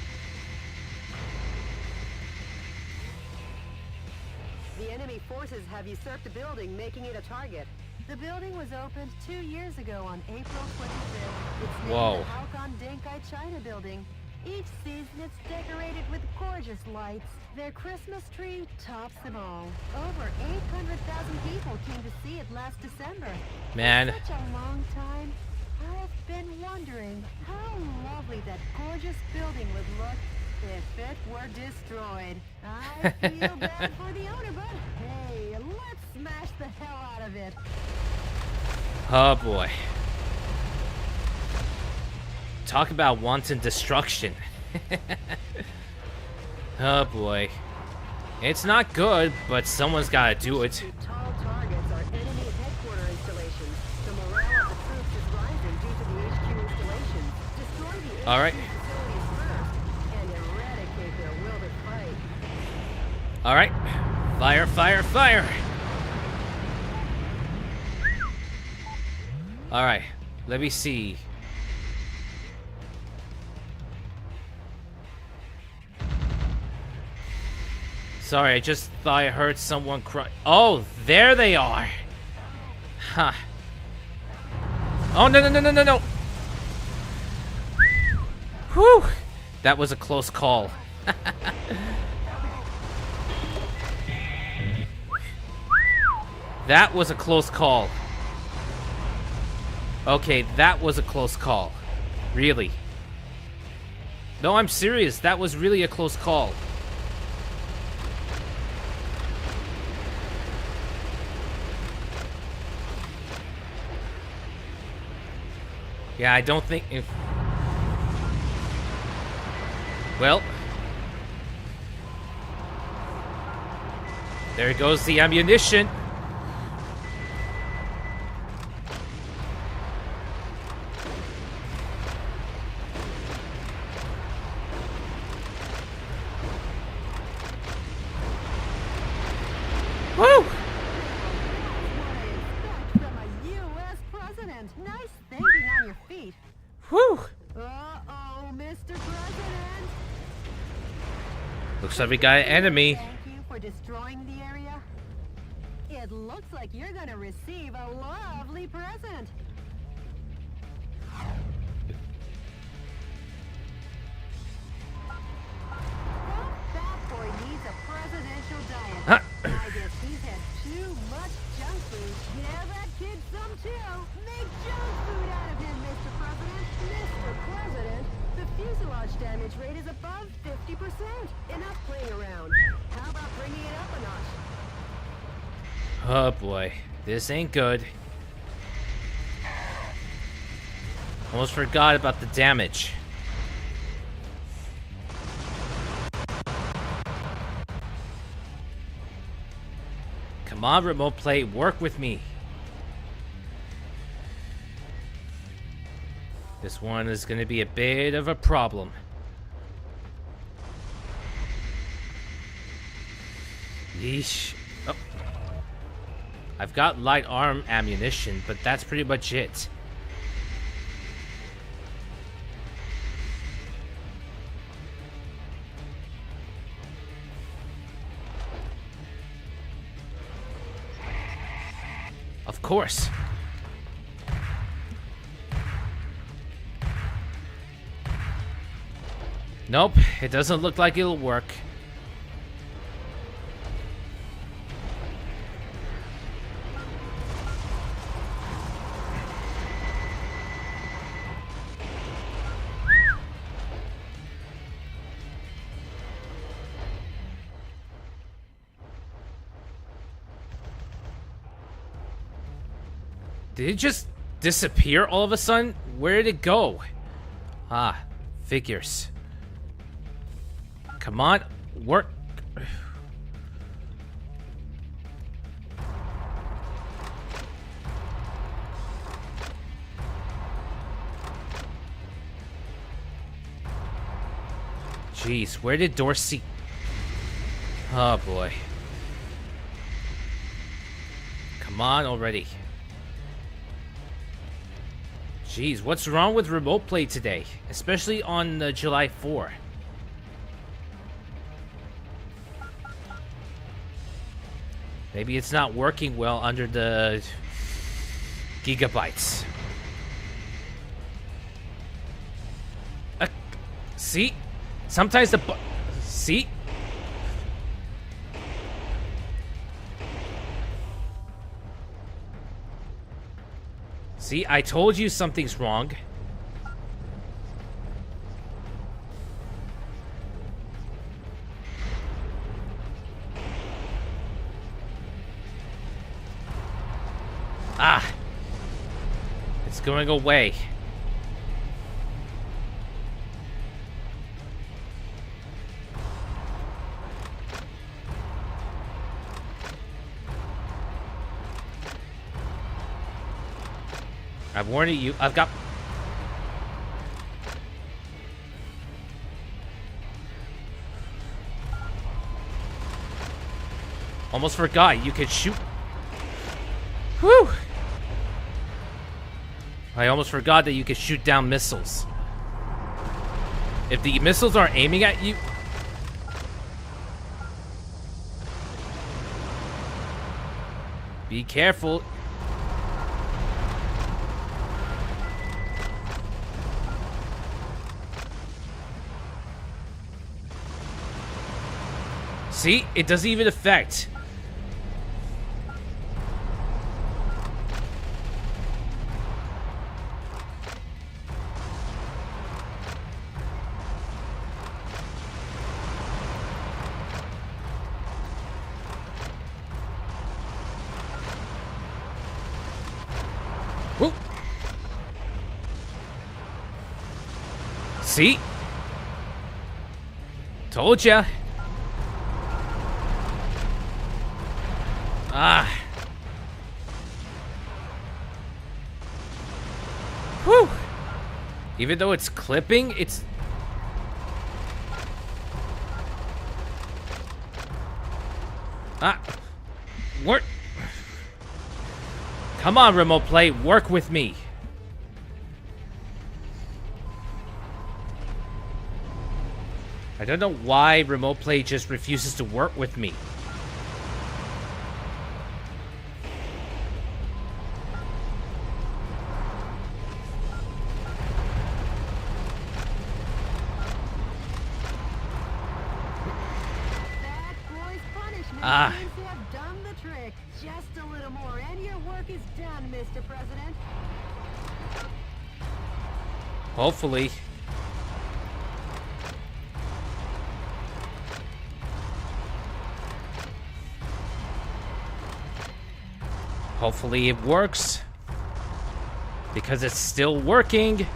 The enemy forces have usurped the building, making it a target. The building was opened 2 years ago on April 25th. It's named Whoa. the Halcon Denkai China Building. Each season it's decorated with gorgeous lights. Their Christmas tree tops them all. Over 800,000 people came to see it last December. Man. For such a long time, I've been wondering how lovely that gorgeous building would look if it were destroyed. I feel bad for the owner, but hey, let's smash the hell out of it. Oh boy. Talk about wanton destruction. Oh boy. It's not good, but someone's gotta do it. Tall targets are enemy headquarter installations. The morale of the troops is rising due to the HQ installations. Destroy the HQ Alright. facilities first and eradicate their will to fight. Alright. Fire, fire, fire. Alright, let me see. Sorry, I just thought I heard someone cry. Oh, there they are! Huh. Oh, no, no, no, no, no, no! Whew! That was a close call. That was a close call. Okay, that was a close call. Really. No, I'm serious. That was really a close call. Yeah, I don't think if... Well... There goes the ammunition. Woo! From a U.S. president. Nice thinking on your feet. Whew! Uh-oh, Mr. President. Looks like we got an enemy. Thank you for destroying the area. It looks like you're gonna receive a lovely present. That boy needs a presidential diet. Huh. I guess he's had too much junk food. Yeah, that kid some too. Make junk food out of him, Mr. President. Mr. President, the fuselage damage rate is above 50%. Enough playing around. How about bringing it up a notch? Oh boy, this ain't good. Almost forgot about the damage. Come on, remote play, work with me. This one is going to be a bit of a problem. Yeesh. Oh. I've got light arm ammunition, but that's pretty much it. Of course. Nope, it doesn't look like it'll work. Did it just disappear all of a sudden? Where did it go? Ah, figures. Come on, work. Jeez, where did Dorsey... Oh boy. Come on already. Jeez, what's wrong with remote play today? Especially on July 4. Maybe it's not working well under the gigabytes. See? Sometimes the... See? See, I told you something's wrong. Ah! It's going away. I'm warning you, I've got... Almost forgot, you could shoot... Whew! I almost forgot that you could shoot down missiles. If the missiles aren't aiming at you... Be careful. See? It doesn't even affect. Whoop. See? Told ya. Ah. Whew. Even though it's clipping, it's... Ah. Work. Come on, remote play. Work with me. I don't know why remote play just refuses to work with me. Ah. Seems to have done the trick. Just a little more, and your work is done, Mr. President. Hopefully. Hopefully it works. Because it's still working.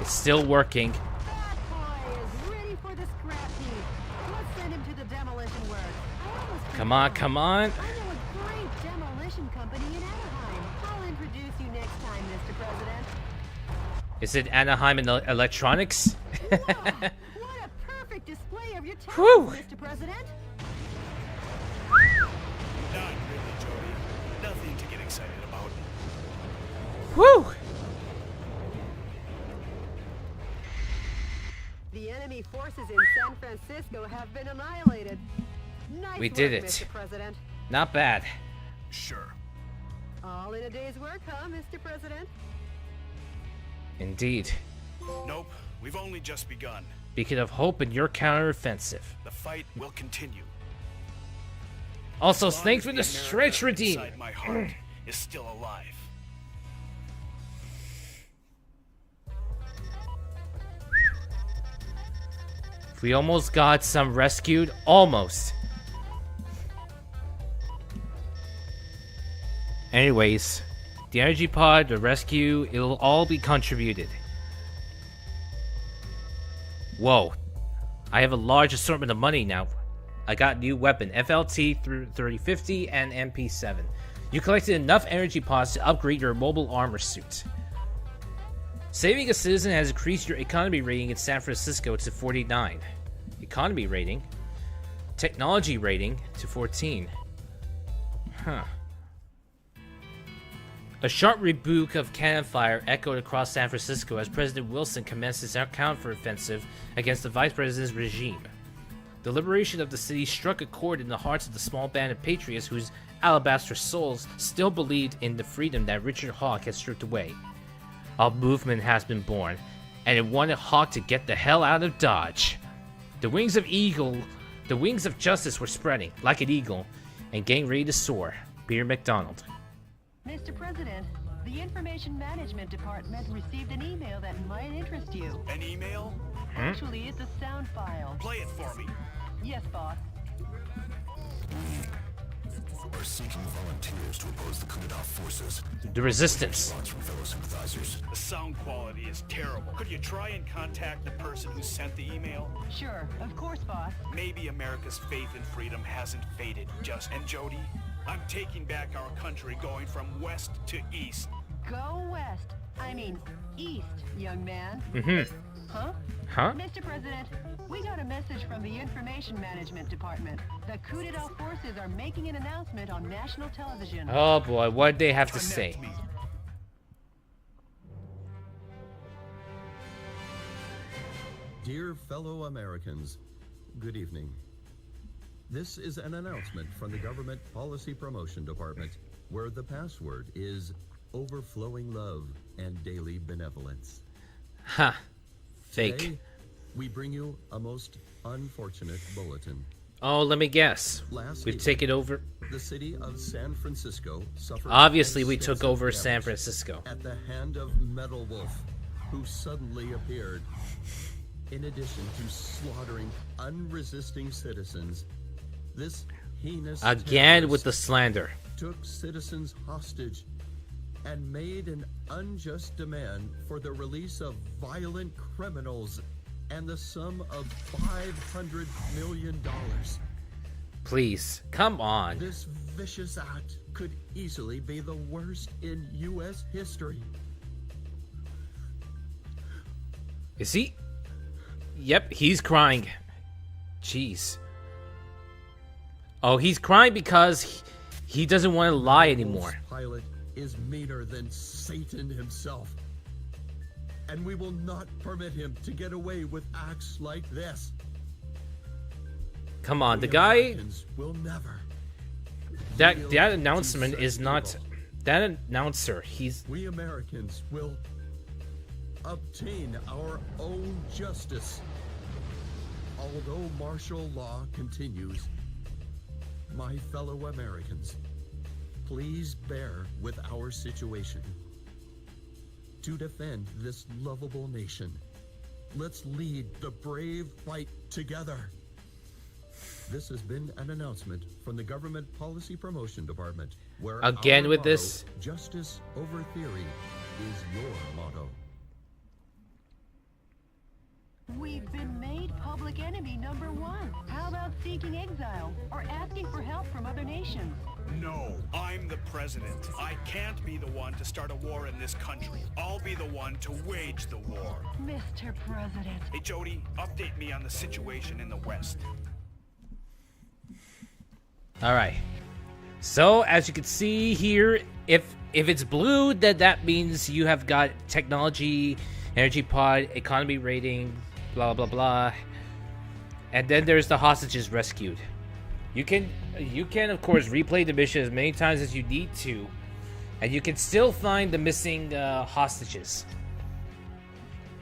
It's still working. That boy is ready for the scrap heap. Let's send him to the demolition works. I almost Come on, come on. I know a great demolition company in Anaheim. I'll introduce you next time, Mr. President. Is it Anaheim and Electronics? Wow, what a perfect display of your talents, Whew. Mr. President. Not really, Jody. Nothing to get excited about. Whew! The enemy forces in San Francisco have been annihilated. Nice We did work, it. Mr. President. Not bad. Sure. All in a day's work, huh, Mr. President? Indeed. Nope. We've only just begun. Beacon of hope in your counteroffensive. The fight will continue. Also, As long thanks as for the stretch America redeem. inside my heart is still alive. We almost got some rescued. Almost. Anyways, the energy pod, the rescue, it'll all be contributed. Whoa. I have a large assortment of money now. I got new weapon, FLT 3050 and MP7. You collected enough energy pods to upgrade your mobile armor suit. Saving a citizen has increased your economy rating in San Francisco to 49. Economy rating. Technology rating to 14. Huh. A sharp rebuke of cannon fire echoed across San Francisco as President Wilson commenced his counteroffensive against the vice president's regime. The liberation of the city struck a chord in the hearts of the small band of patriots whose alabaster souls still believed in the freedom that Richard Hawk had stripped away. A movement has been born, and it wanted Hawk to get the hell out of Dodge. The wings of justice were spreading, like an eagle, and getting ready to soar. Peter McDonald. Mr. President, the Information Management Department received an email that might interest you. An email? Actually, it's a sound file. Play it for me. Yes, boss. Are seeking volunteers to oppose the coup d'etat forces. The resistance. Response from fellow sympathizers. The sound quality is terrible. Could you try and contact the person who sent the email? Sure, of course, boss. Maybe America's faith in freedom hasn't faded just. And Jody, I'm taking back our country, going from west to east. Go west. I mean, east, young man. Huh? Huh? Mr. President, we got a message from the Information Management Department. The coup d'etat forces are making an announcement on national television. Oh boy, what did they have to Connect say? me. Dear fellow Americans, good evening. This is an announcement from the Government Policy Promotion Department, where the password is overflowing love and daily benevolence. Ha. Fake. Today, we bring you a most unfortunate bulletin. Oh, let me guess. Last We've evening, taken over. The city of San Francisco suffered Obviously, we took extensive over damage San Francisco. at the hand of Metal Wolf, who suddenly appeared. In addition to slaughtering unresisting citizens, this heinous Again with the terrorist slander. took citizens hostage and made an unjust demand for the release of violent criminals and the sum of $500 million. Please, come on. This vicious act could easily be the worst in U.S. history. Is he? Yep, he's crying. Jeez. Oh, he's crying because he doesn't want to lie anymore. Pilot is meaner than Satan himself. And we will not permit him to get away with acts like this. Come on, the We guy. Americans will never. That yield announcement to is such not. evil. That announcer. He's. We Americans will obtain our own justice. Although martial law continues, my fellow Americans, please bear with our situation. To defend this lovable nation, let's lead the brave fight together. This has been an announcement from the Government Policy Promotion Department, where Again our with motto, this. Justice over theory, is your motto. We've been made public enemy number one. How about seeking exile or asking for help from other nations? No, I'm the president. I can't be the one to start a war in this country. I'll be the one to wage the war. Mr. President. Hey, Jody, update me on the situation in the West. All right. So as you can see here, if it's blue, then that means you have got technology, energy pod, economy rating, blah blah blah. And then there's the hostages rescued. You can of course replay the mission as many times as you need to, and you can still find the missing hostages.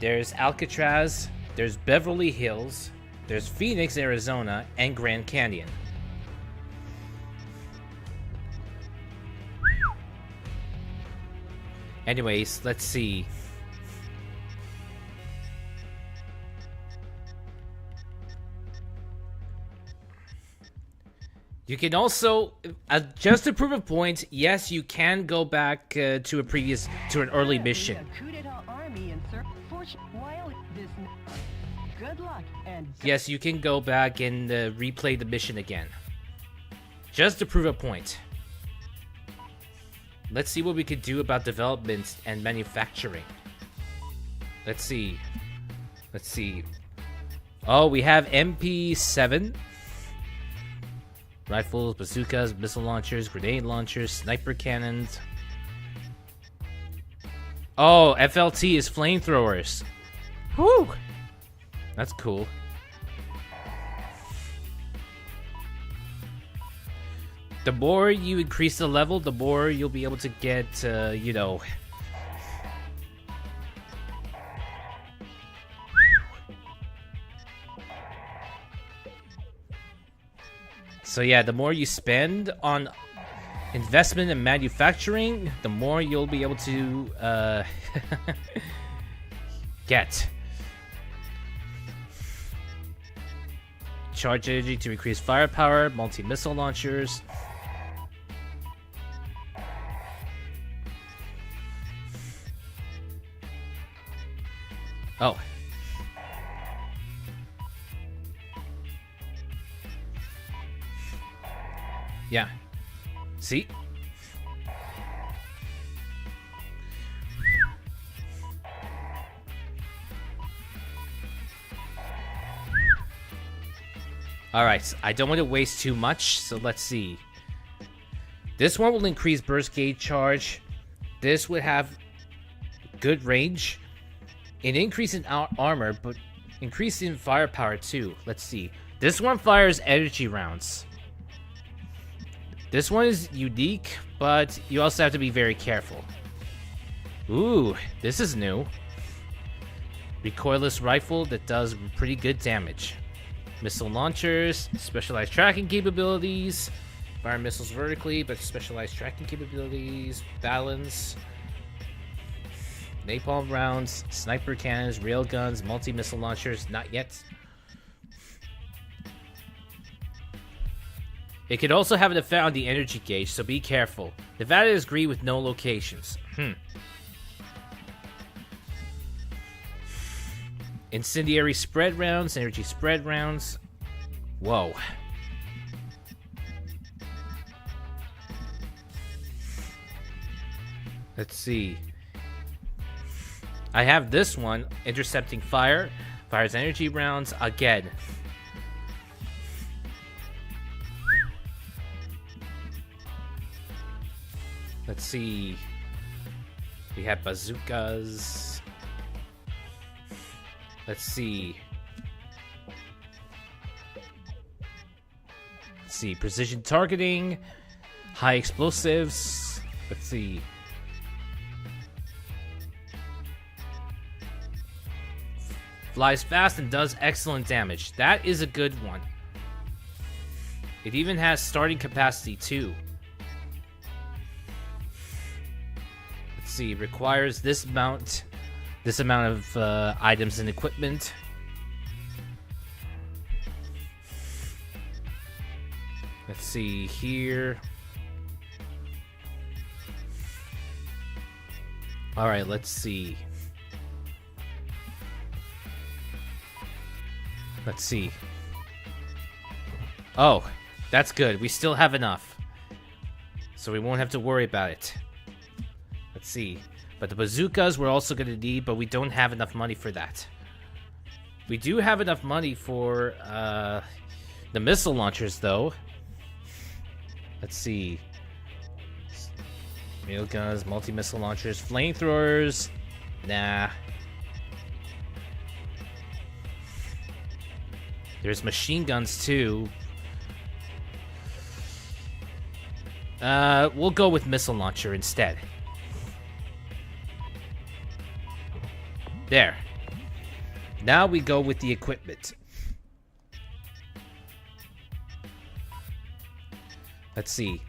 There's Alcatraz, there's Beverly Hills, there's Phoenix, Arizona, and Grand Canyon. Anyways, let's see. You can also, just to prove a point, yes, you can go back to an early mission. A coup d'etat army in while this. Good luck and Yes, you can go back and replay the mission again. Just to prove a point. Let's see what we could do about development and manufacturing. Let's see. Oh, we have MP7. Rifles, bazookas, missile launchers, grenade launchers, sniper cannons. Oh, FLT is flamethrowers. Whew! That's cool. The more you increase the level, the more you'll be able to get, So yeah, the more you spend on investment and manufacturing, the more you'll be able to get. Charge energy to increase firepower, multi-missile launchers. Oh. Yeah. See? Alright, I don't want to waste too much, so let's see. This one will increase burst gauge charge. This would have good range. An increase in armor, but Increase in firepower too. Let's see. This one fires energy rounds. This one is unique, but you also have to be very careful. Ooh, this is new. Recoilless rifle that does pretty good damage. Missile launchers, specialized tracking capabilities. Fire missiles vertically, but specialized tracking capabilities. Balance. Napalm rounds, sniper cannons, railguns, multi-missile launchers. Not yet. It could also have an effect on the energy gauge, so be careful. Nevada is green with no locations. Incendiary spread rounds, energy spread rounds. Whoa. Let's see. I have this one, intercepting fire. Fires energy rounds again. Let's see. We have bazookas. Let's see. Let's see. Precision targeting. High explosives. Let's see. Flies fast and does excellent damage. That is a good one. It even has starting capacity too. Let's see. Requires this amount of items and equipment. Let's see here. All right, let's see. Let's see. Oh, that's good. We still have enough. So we won't have to worry about it. Let's see. But the bazookas we're also going to need, but we don't have enough money for that. We do have enough money for the missile launchers, though. Let's see. Railguns, multi-missile launchers, flamethrowers. Nah. There's machine guns, too. We'll go with missile launcher instead. There. Now we go with the equipment. Let's see.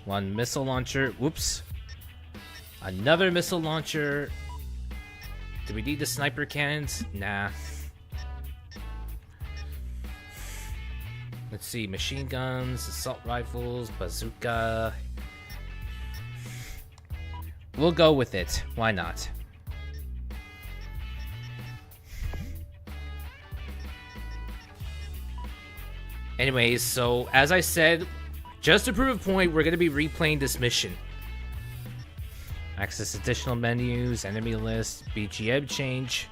One missile launcher. Whoops. Another missile launcher. Do we need the sniper cannons? Nah. Let's see. Machine guns, assault rifles, bazooka. We'll go with it. Why not? Anyways, so as I said, just to prove a point, we're going to be replaying this mission. Access additional menus, enemy list, BGM change.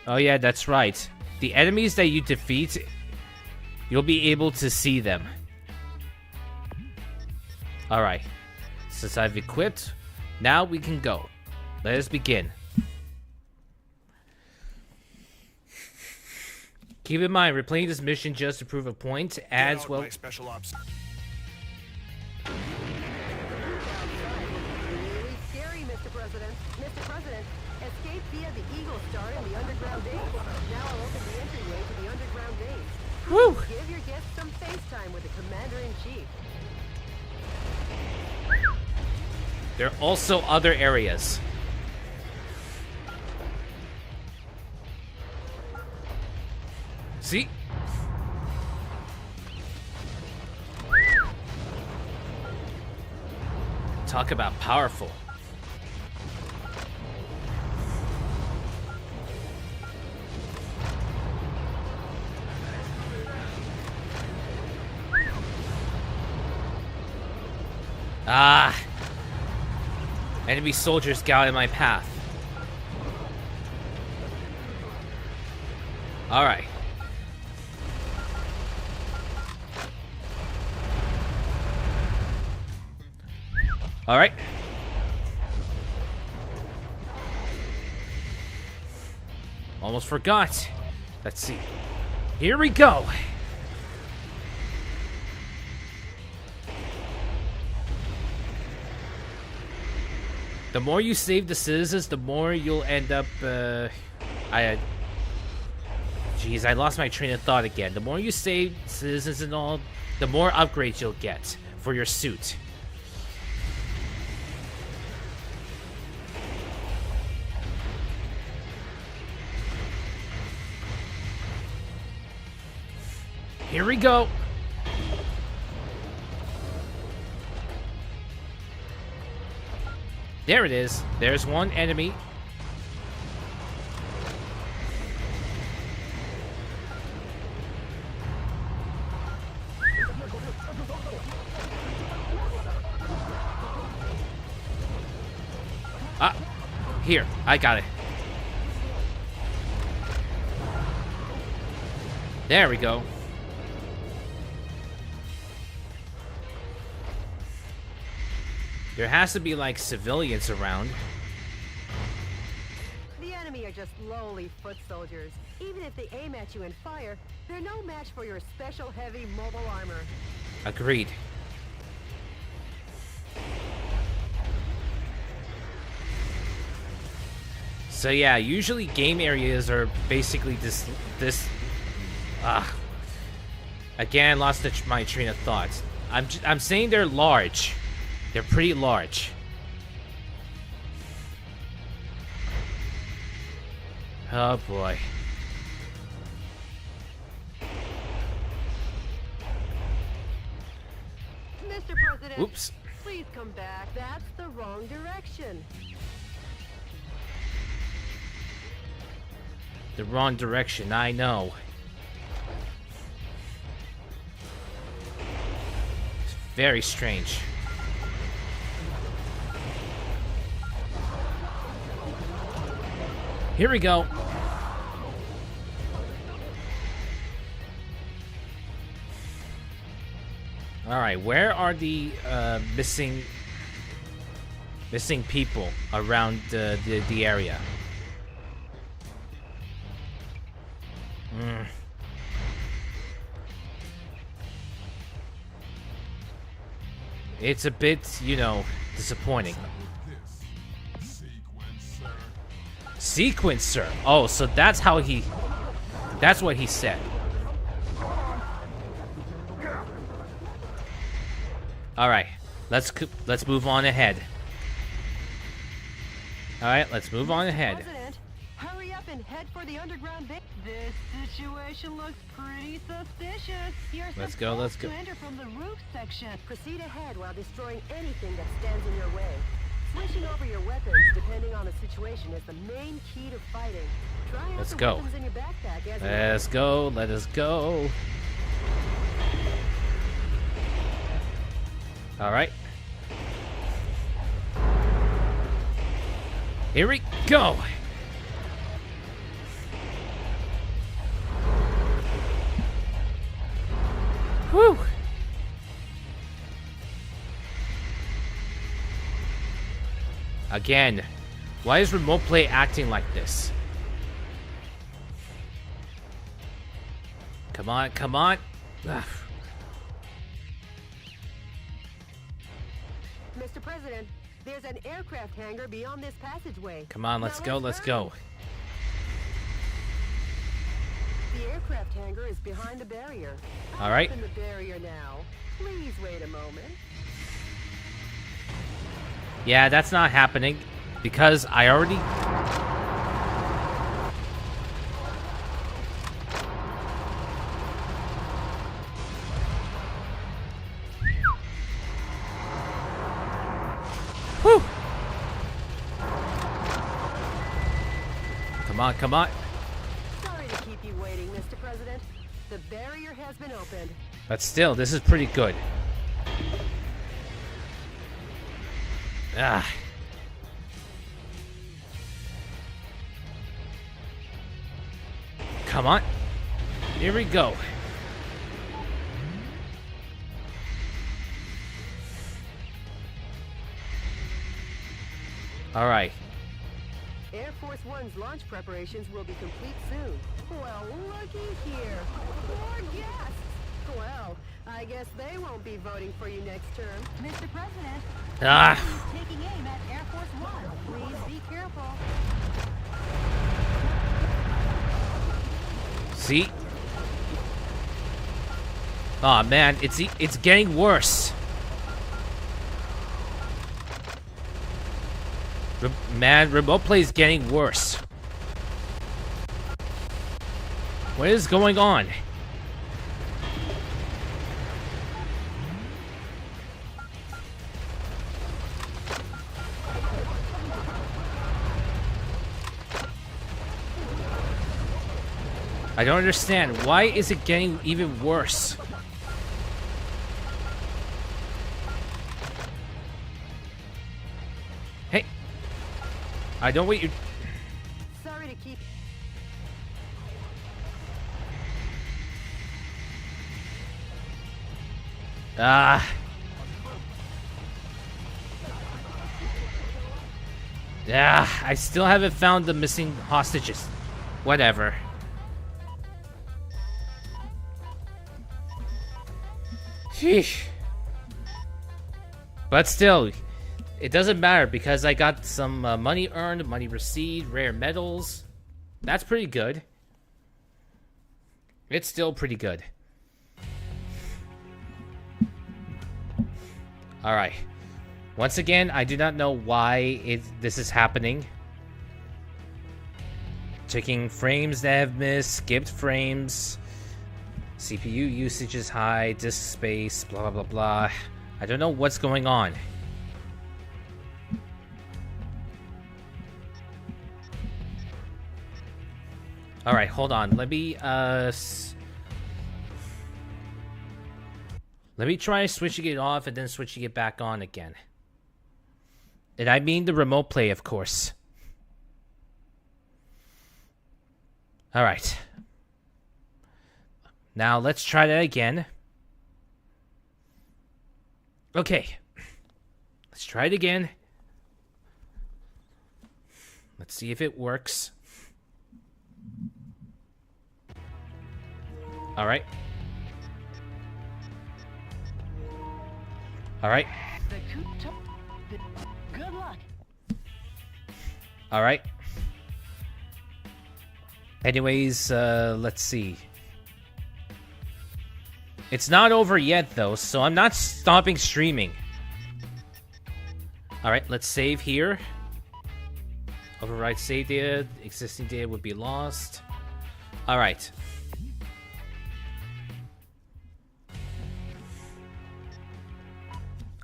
Oh yeah, that's right. The enemies that you defeat, you'll be able to see them. Alright. Since I've equipped, now we can go. Let us begin. Keep in mind, we're playing this mission just to prove a point, as well. Special ops. Really scary, Mr. President. Mr. President, escape via the Eagle Star in the underground base. Now I'll open the entryway to the underground base. Woo! Give your guests some FaceTime with the Commander-in-Chief. There are also other areas. See? Talk about powerful. Ah! Enemy soldiers got in my path. Alright. Alright. Almost forgot. Let's see. Here we go. The more you save the citizens, the more you'll end up, Jeez, I lost my train of thought again. The more you save citizens and all, the more upgrades you'll get for your suit. Here we go. There it is. There's one enemy. Ah, here. I got it. There we go. There has to be, like, civilians around. The enemy are just lowly foot soldiers. Even if they aim at you and fire, they're no match for your special heavy mobile armor. Agreed. So yeah, usually game areas are basically this. Again, lost my train of thought. I'm saying they're large. They're pretty large. Oh boy. Mr. President, Oops. please come back. That's the wrong direction. The wrong direction, I know. It's very strange. Here we go. All right, where are the missing people around the area? It's a bit, you know, disappointing. Sequencer. Oh, so that's how he... That's what he said. Alright. Let's move on ahead. Alright, let's move on ahead. President, hurry up and head for the underground base. This situation looks pretty suspicious. You're Let's go. to enter from the roof section. Proceed ahead while destroying anything that stands in your way. Switching over your weapons, depending on the situation, is the main key to fighting. Try out Let's the go. weapons in your backpack as Let's go. Let us go. All right. Here we go. Whew. Again, why is remote play acting like this? Come on, come on. Ugh. Mr. President, there's an aircraft hangar beyond this passageway. Come on, let's go, let's hurry. go. The aircraft hangar is behind the barrier. All right. Open the barrier now. Please wait a moment. Yeah, that's not happening because I already... Whew. Come on, come on. Sorry to keep you waiting, Mr. President. The barrier has been opened. But still, this is pretty good. Ah. Come on. Here we go. Alright. Air Force One's launch preparations will be complete soon. Well, looky here. More guests! Well, I guess they won't be voting for you next term. Mr. President, Ah! taking aim at Air Force One. Please be careful. See? Aw, man, it's getting worse. Man, remote play is getting worse. What is going on? I don't understand. Why is it getting even worse? Hey. I don't wait you. Sorry to keep... Ah. Yeah, I still haven't found the missing hostages. Whatever. Sheesh. But still, it doesn't matter because I got some money earned, money received, rare medals. That's pretty good. It's still pretty good. Alright. Once again, I do not know why this is happening. Checking frames that have missed, skipped frames. CPU usage is high, disk space, blah blah blah blah. I don't know what's going on. Alright, hold on. Let me try switching it off and then switching it back on again. And I mean the remote play, of course. Alright. Now let's try that again. Okay. Let's try it again. Let's see if it works. Alright. Alright. Good luck. Alright. Anyways, let's see. It's not over yet, though, so I'm not stopping streaming. Alright, let's save here. Override save data. Existing data would be lost. Alright.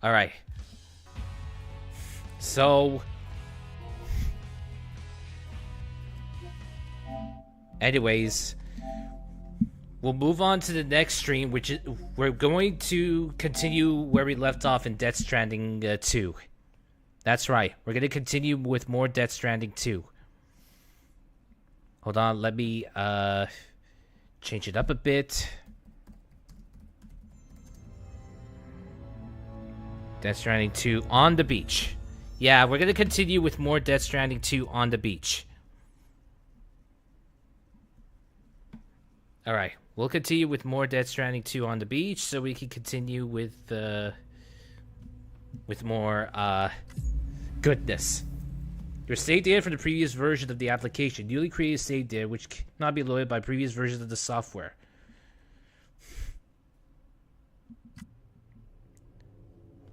Alright. So... anyways... we'll move on to the next stream, which is... we're going to continue where we left off in Death Stranding 2. That's right. We're going to continue with more Death Stranding 2. Hold on, let me change it up a bit. Death Stranding 2 on the beach. Yeah, we're going to continue with more Death Stranding 2 on the beach. Alright, we'll continue with more Death Stranding 2 on the beach so we can continue with more goodness. Your save data from the previous version of the application. Newly created save data which cannot be loaded by previous versions of the software.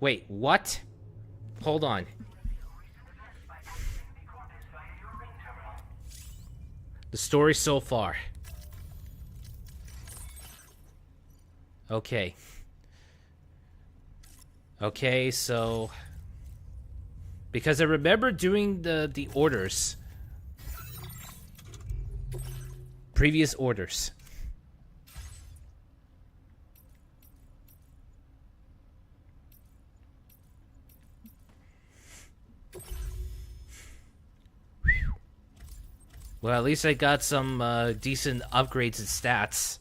Wait, what? Hold on. The story so far. Okay. Okay, so... because I remember doing the orders. Previous orders. Well, at least I got some decent upgrades and stats.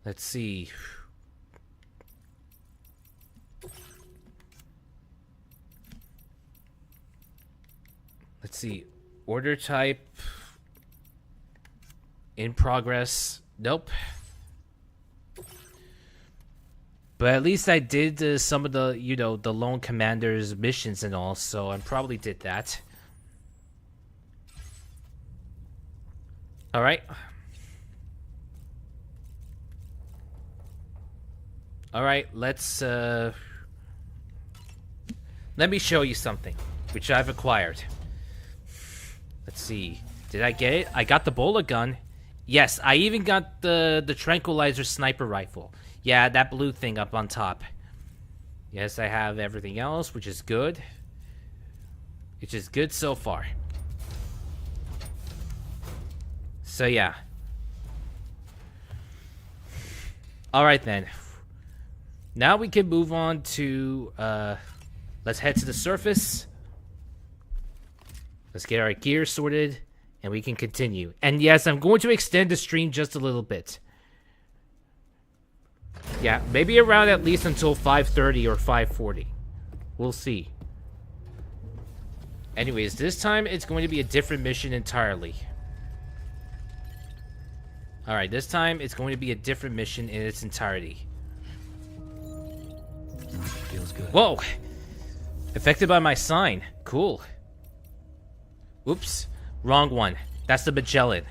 Let's see. see. Order type. In progress. Nope. But at least I did some of the, you know, the lone commander's missions and all, so I probably did that. Alright. Alright, let's, let me show you something, which I've acquired. Let's see. Did I get it? I got the bowler gun. Yes, I even got the tranquilizer sniper rifle. Yeah, that blue thing up on top. Yes, I have everything else, which is good. Which is good so far. So, yeah. Alright, then. Now we can move on to, let's head to the surface. Let's get our gear sorted, and we can continue. And yes, I'm going to extend the stream just a little bit. Yeah, maybe around at least until 5:30 or 5:40. We'll see. Anyways, this time it's going to be a different mission entirely. Alright, this time it's going to be a different mission in its entirety. Feels good. Whoa! Affected by my sign. Cool. Oops. Wrong one. That's the Magellan.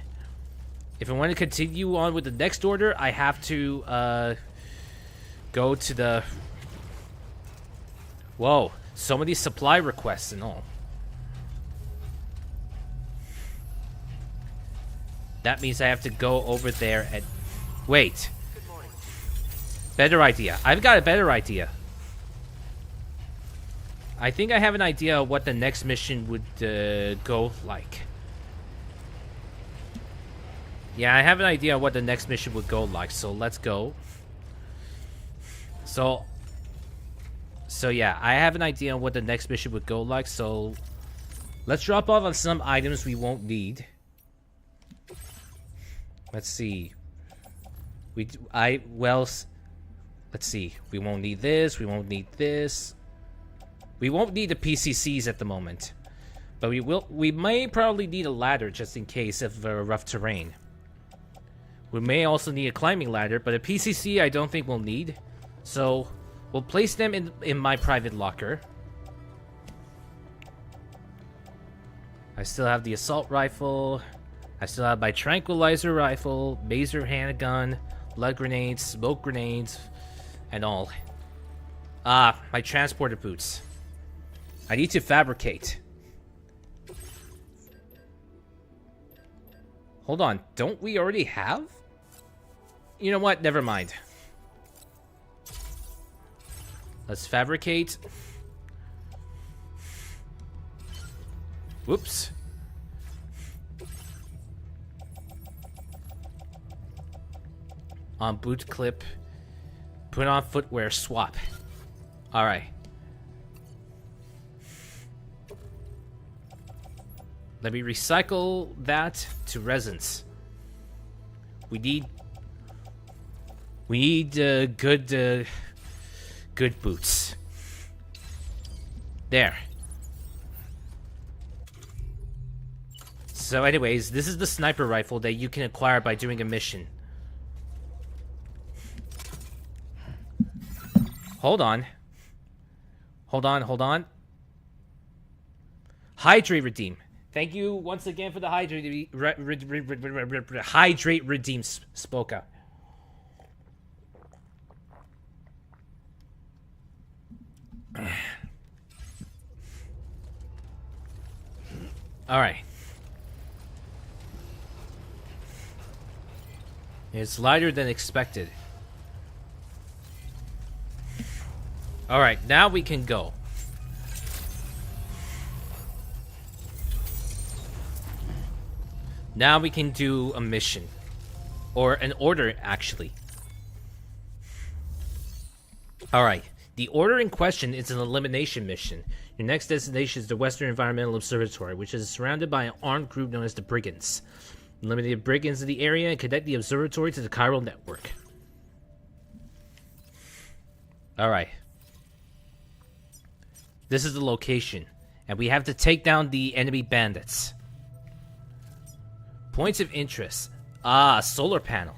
If I want to continue on with the next order, I have to, go to the... Whoa. So many supply requests and all. That means I have to go over there and... Wait. Better idea. I've got a better idea. I think I have an idea of what the next mission would go like. Yeah, I have an idea of what the next mission would go like, so let's go. So yeah, I have an idea of what the next mission would go like, so let's drop off on some items we won't need. Let's see. Let's see. We won't need this, we won't need this. We won't need the PCCs at the moment. But we may probably need a ladder just in case of rough terrain. We may also need a climbing ladder, but a PCC I don't think we'll need. So, we'll place them in my private locker. I still have the assault rifle. I still have my tranquilizer rifle, maser handgun, blood grenades, smoke grenades, and all. Ah, my transporter boots. I need to fabricate. Hold on, don't we already have? You know what? Never mind. Let's fabricate. Whoops. On boot clip. Put on footwear swap. Alright. Let me recycle that to resins. We need good boots. There. So anyways, this is the sniper rifle that you can acquire by doing a mission. Hold on. Hold on. Hydrate redeem. Thank you once again for the hydrate redeem, Spoka. All right. It's lighter than expected. All right, now we can go. Now we can do a mission. Or an order, actually. Alright. The order in question is an elimination mission. Your next destination is the Western Environmental Observatory, which is surrounded by an armed group known as the Brigands. Eliminate the Brigands in the area and connect the observatory to the chiral network. Alright. This is the location. And we have to take down the enemy bandits. Points of interest. Ah, solar panel.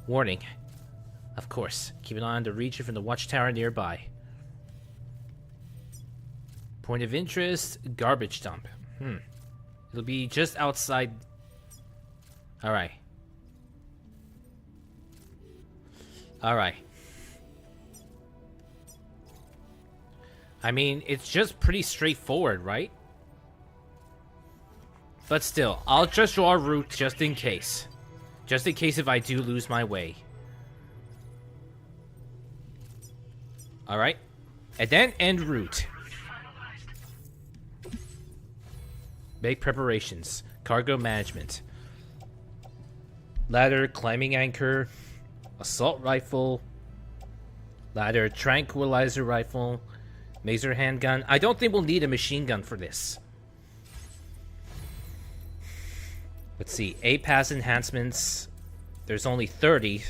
Warning. Of course. Keep an eye on the region from the watchtower nearby. Point of interest. Garbage dump. It'll be just outside. Alright. Alright. I mean, it's just pretty straightforward, right? But still, I'll just draw a route just in case. Just in case if I do lose my way. Alright. And then end route. Make preparations. Cargo management. Ladder, climbing anchor, assault rifle, ladder, tranquilizer rifle, maser handgun. I don't think we'll need a machine gun for this. Let's see, A-Pass enhancements. There's only 30.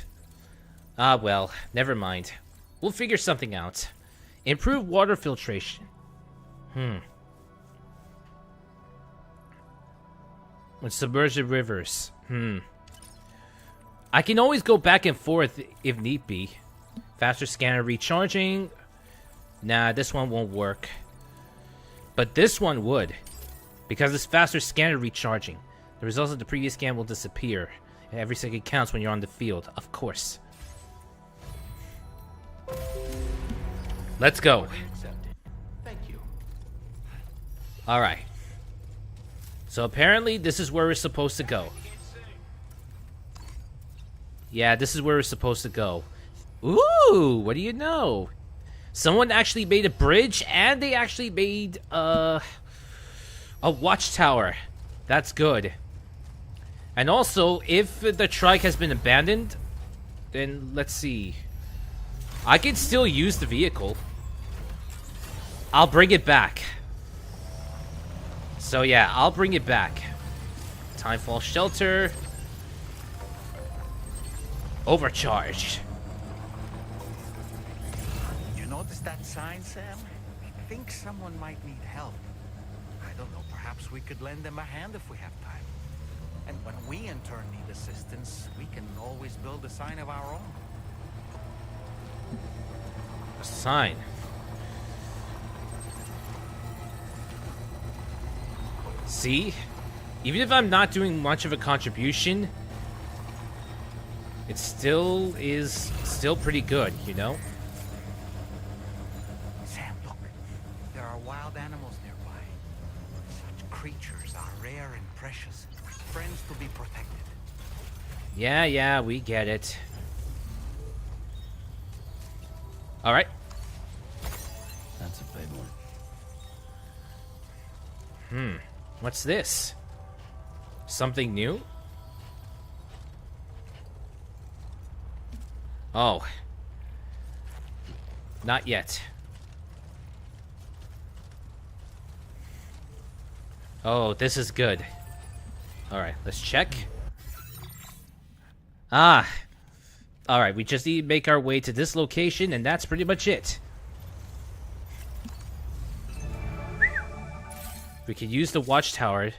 Ah, well, never mind. We'll figure something out. Improve water filtration. With submerged rivers. I can always go back and forth if need be. Faster scanner recharging. Nah, this one won't work. But this one would. Because it's faster scanner recharging. The results of the previous scan will disappear. And every second counts when you're on the field. Of course. Let's go. Thank you. Alright. So apparently this is where we're supposed to go. Yeah, this is where we're supposed to go. Ooh, what do you know? Someone actually made a bridge, and they actually made a watchtower. That's good. And also, if the trike has been abandoned, then let's see. I can still use the vehicle. I'll bring it back. So yeah, I'll bring it back. Timefall shelter. Overcharged. You notice that sign, Sam? I think someone might need help. I don't know, perhaps we could lend them a hand if we have time. And when we in turn need assistance, we can always build a sign of our own. A sign. See? Even if I'm not doing much of a contribution, it still is pretty good, you know? Sam, look. There are wild animals nearby. Such creatures are rare and precious. Friends to be protected. Yeah, we get it. Alright. That's a big one. What's this? Something new? Oh. Not yet. Oh, this is good. Alright, let's check. Ah. Alright, we just need to make our way to this location, and that's pretty much it. We can use the watchtower.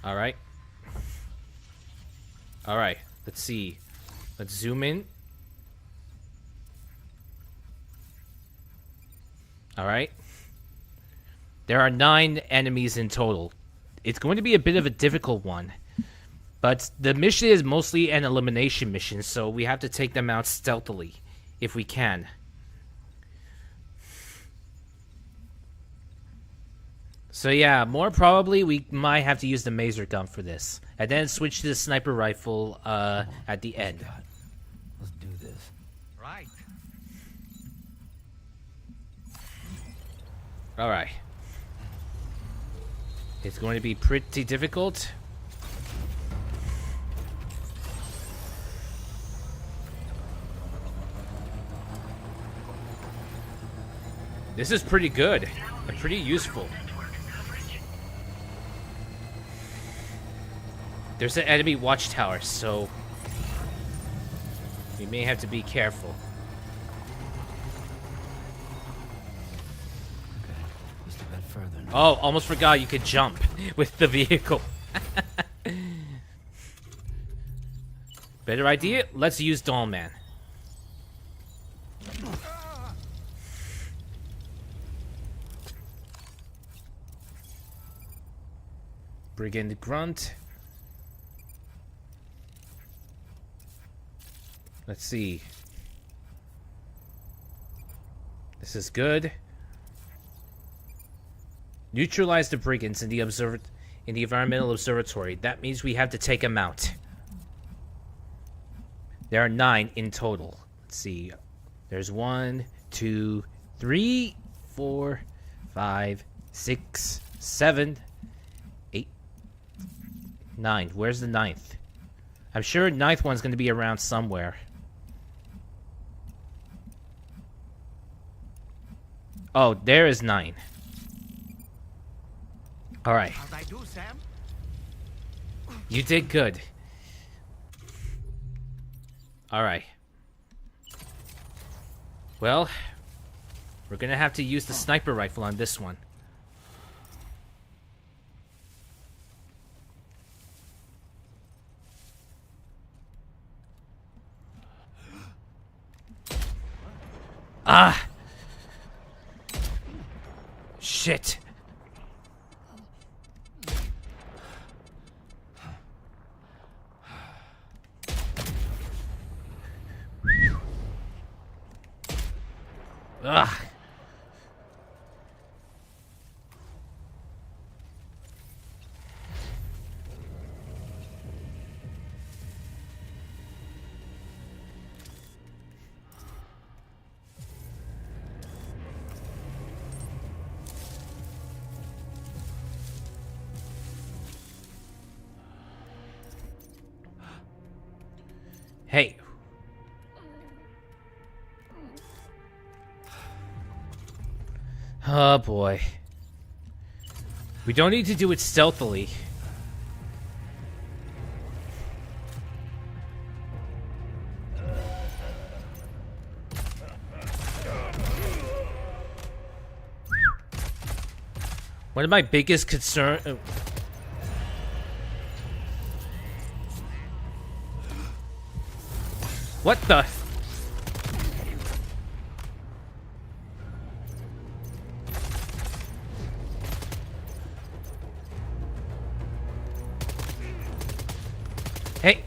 Alright. Alright, let's see. Let's zoom in. Alright. There are 9 enemies in total. It's going to be a bit of a difficult one. But the mission is mostly an elimination mission, so we have to take them out stealthily, if we can. So yeah, more probably we might have to use the maser gun for this. And then switch to the sniper rifle at the end. Let's do this. Right. Alright. It's going to be pretty difficult. This is pretty good and pretty useful. There's an enemy watchtower, so we may have to be careful. further now. Oh, almost forgot you could jump with the vehicle. Better idea? Let's use Dollman. Brigand Grunt. Let's see. This is good. Neutralize the brigands in the environmental observatory. That means we have to take them out. There are 9 in total. Let's see. There's 1, 2, 3, 4, 5, 6, 7, 8, 9. Where's the 9th? I'm sure 9th one's going to be around somewhere. Oh, there is 9. Alright. How'd I do, Sam? You did good. Alright. Well, we're gonna have to use the sniper rifle on this one. Ah! Shit. Ugh. Hey. Oh boy. We don't need to do it stealthily. One of my biggest concerns... What the... Hey.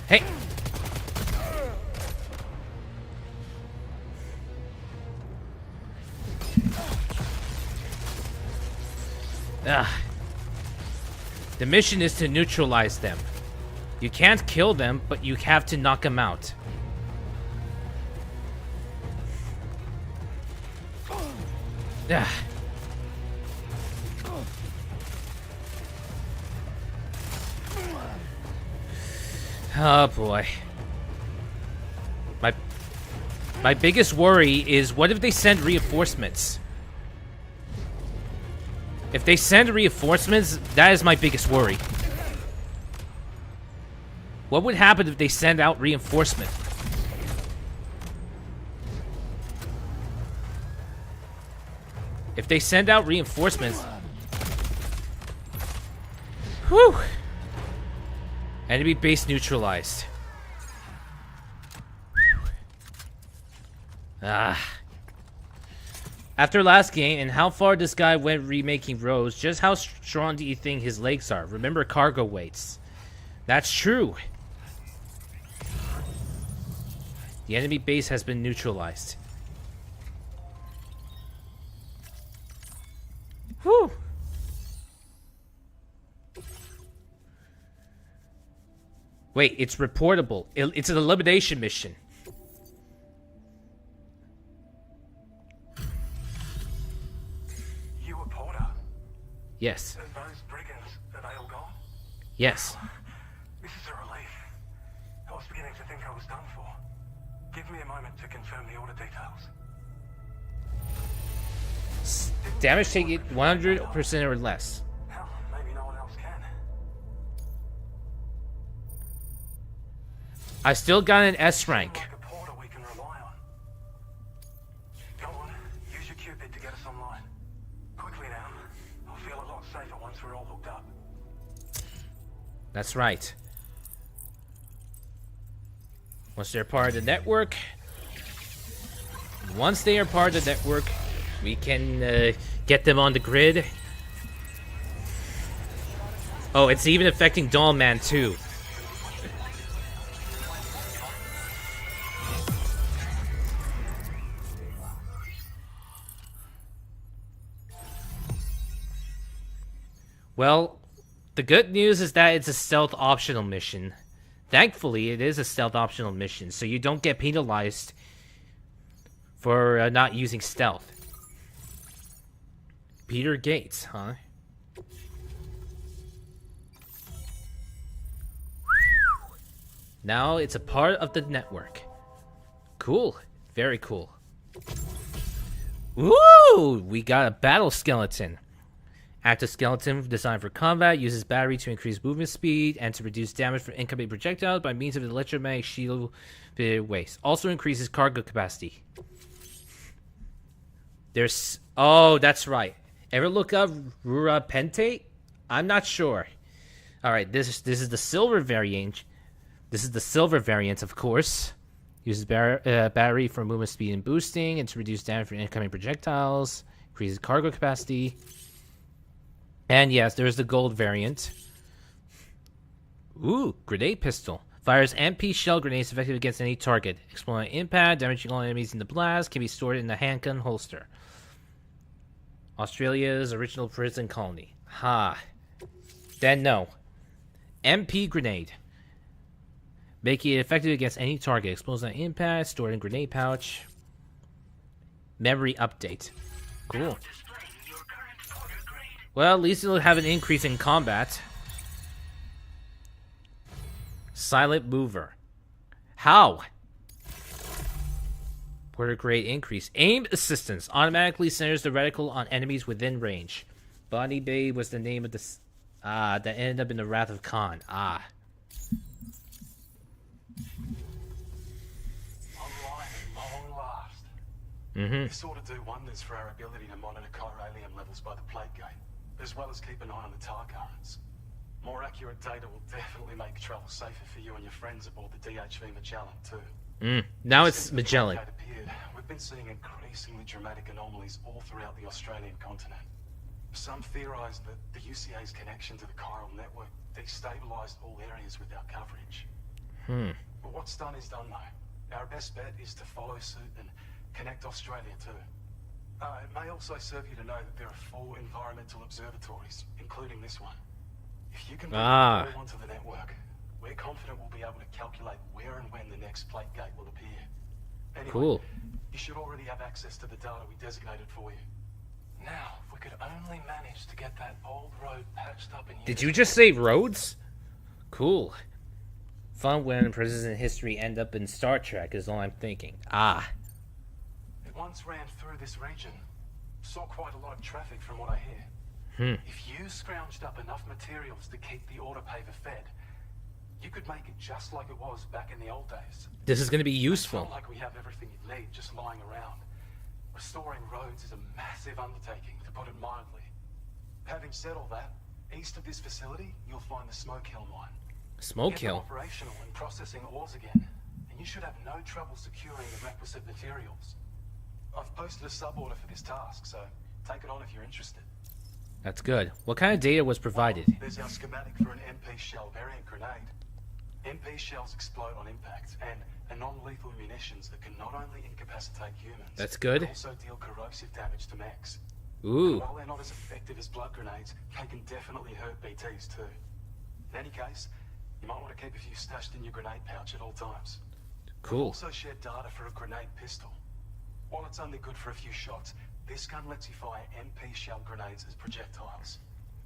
Hey. The mission is to neutralize them. You can't kill them, but you have to knock them out. Oh boy. My biggest worry is, what if they send reinforcements? If they send reinforcements, that is my biggest worry. What would happen if they send out reinforcement? If they send out reinforcements... Whew! Enemy base neutralized. After last game, and how far this guy went remaking roads, just how strong do you think his legs are? Remember cargo weights. That's true. The enemy base has been neutralized. Whew! Wait, it's reportable. It's an elimination mission. You a Porter? Yes. And those brigands, are they all gone? Yes. This is a relief. I was beginning to think I was done for. Give me a moment to confirm the order details. Damage taken 100% or less. Hell, maybe no one else can. I still got an S rank. Like a porter we can rely on. Go on, use your Cupid to get us online. Quickly now. I'll feel a lot safer once we're all hooked up. That's right. Once they're part of the network, we can get them on the grid. Oh, it's even affecting Dollman too. Well, the good news is that it's a stealth optional mission. Thankfully, it is a stealth optional mission, so you don't get penalized for not using stealth. Peter Gates, huh? Now it's a part of the network. Cool. Very cool. Woo! We got a battle skeleton. Active skeleton designed for combat, uses battery to increase movement speed and to reduce damage from incoming projectiles by means of an electromagnetic shield waste. Also increases cargo capacity. There's... Oh, that's right. Ever look up Rura Pentate? I'm not sure. Alright, this is the silver variant. This is the silver variant, of course. Uses battery for movement speed and boosting and to reduce damage from incoming projectiles. Increases cargo capacity. And yes, there's the gold variant. Ooh, grenade pistol. Fires MP shell grenades effective against any target. Exploding impact, damaging all enemies in the blast. Can be stored in a handgun holster. Australia's original prison colony. Ha. Then no. MP grenade. Making it effective against any target. Explodes on impact, stored in grenade pouch. Memory update. Cool. Well, at least it'll have an increase in combat. Silent mover. How? Porter grade increase. Aim assistance. Automatically centers the reticle on enemies within range. Bonnie Bay was the name of the... that ended up in the Wrath of Khan. Online, long last. This ought to do wonders for our ability to monitor chiralium levels by the plague gate, as well as keep an eye on the tar currents. More accurate data will definitely make travel safer for you and your friends aboard the DHV Magellan, too. Now it's Magellan. We've been seeing increasingly dramatic anomalies all throughout the Australian continent. Some theorise that the UCA's connection to the chiral network destabilised all areas with our coverage. But what's done is done, though. Our best bet is to follow suit and connect Australia, too. It may also serve you to know that there are 4 environmental observatories, including this one. If you can bring them all onto the network, we're confident we'll be able to calculate where and when the next plague gate will appear. Anyway, cool. You should already have access to the data we designated for you. Now, if we could only manage to get that old road patched up and used. Did you just say roads? Cool. Fun when prisons in history end up in Star Trek is all I'm thinking. It once ran through this region. Saw quite a lot of traffic from what I hear. If you scrounged up enough materials to keep the autopaver fed, you could make it just like it was back in the old days. This is going to be useful. It's not like we have everything you need just lying around. Restoring roads is a massive undertaking, to put it mildly. Having said all that, east of this facility, you'll find the Smoke Hill mine. Smoke Get them Hill? operational and processing ores again, and you should have no trouble securing the requisite materials. I've posted a sub-order for this task, so take it on if you're interested. That's good. What kind of data was provided? There's our schematic for an MP shell variant grenade. MP shells explode on impact, and are non-lethal munitions that can not only incapacitate humans, that's good, but also deal corrosive damage to mechs. Ooh. And while they're not as effective as blood grenades, they can definitely hurt BTs too. In any case, you might want to keep a few stashed in your grenade pouch at all times. Cool. We've also shared data for a grenade pistol. While it's only good for a few shots, this gun lets you fire MP shell grenades as projectiles.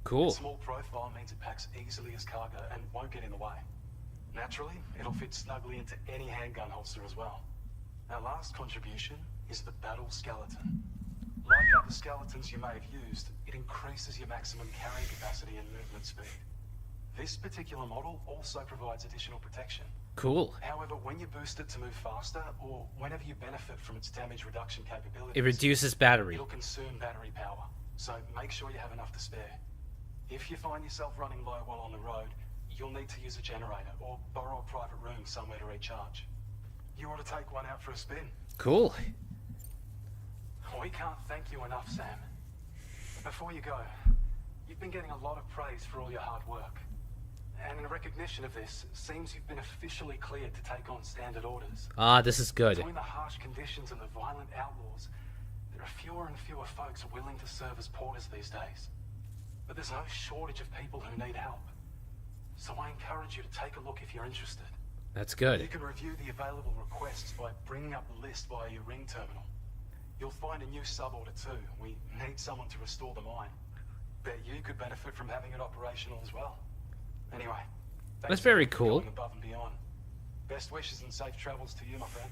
Cool. Its small profile means it packs easily as cargo and won't get in the way. Naturally, it'll fit snugly into any handgun holster as well. Our last contribution is the battle skeleton. Like other skeletons you may have used, it increases your maximum carrying capacity and movement speed. This particular model also provides additional protection. Cool. However, when you boost it to move faster, or whenever you benefit from its damage reduction capabilities, It reduces battery. it'll consume battery power. So make sure you have enough to spare. If you find yourself running low while on the road, you'll need to use a generator or borrow a private room somewhere to recharge. You ought to take one out for a spin. Cool. We can't thank you enough, Sam. Before you go, you've been getting a lot of praise for all your hard work. And in recognition of this, it seems you've been officially cleared to take on standard orders. Ah, this is good. Between the harsh conditions and the violent outlaws, there are fewer and fewer folks willing to serve as porters these days. But there's no shortage of people who need help. So I encourage you to take a look if you're interested. That's good. You can review the available requests by bringing up the list via your ring terminal. You'll find a new sub-order too. We need someone to restore the mine. Bet you could benefit from having it operational as well. Anyway, That's very cool. going above and beyond. Best wishes and safe travels to you, my friend.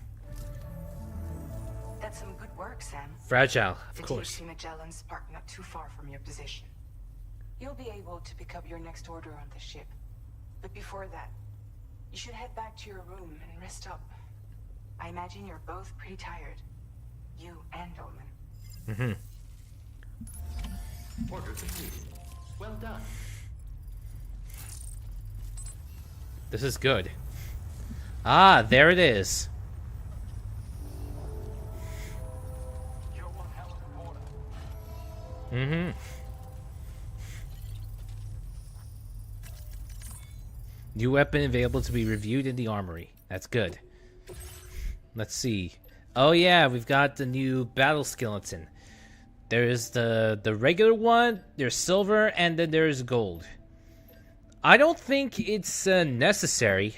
That's some good work, Sam. Fragile, of The course. THC Magellan's parked not too far from your position. You'll be able to pick up your next order on the ship. But before that, you should head back to your room and rest up. I imagine you're both pretty tired. You and Dolman. Order completed. Well done. This is good. Ah, there it is. You're one hell of a porter. New weapon available to be reviewed in the armory. That's good. Let's see. Oh yeah, we've got the new battle skeleton. There's the regular one, there's silver, and then there's gold. I don't think it's necessary.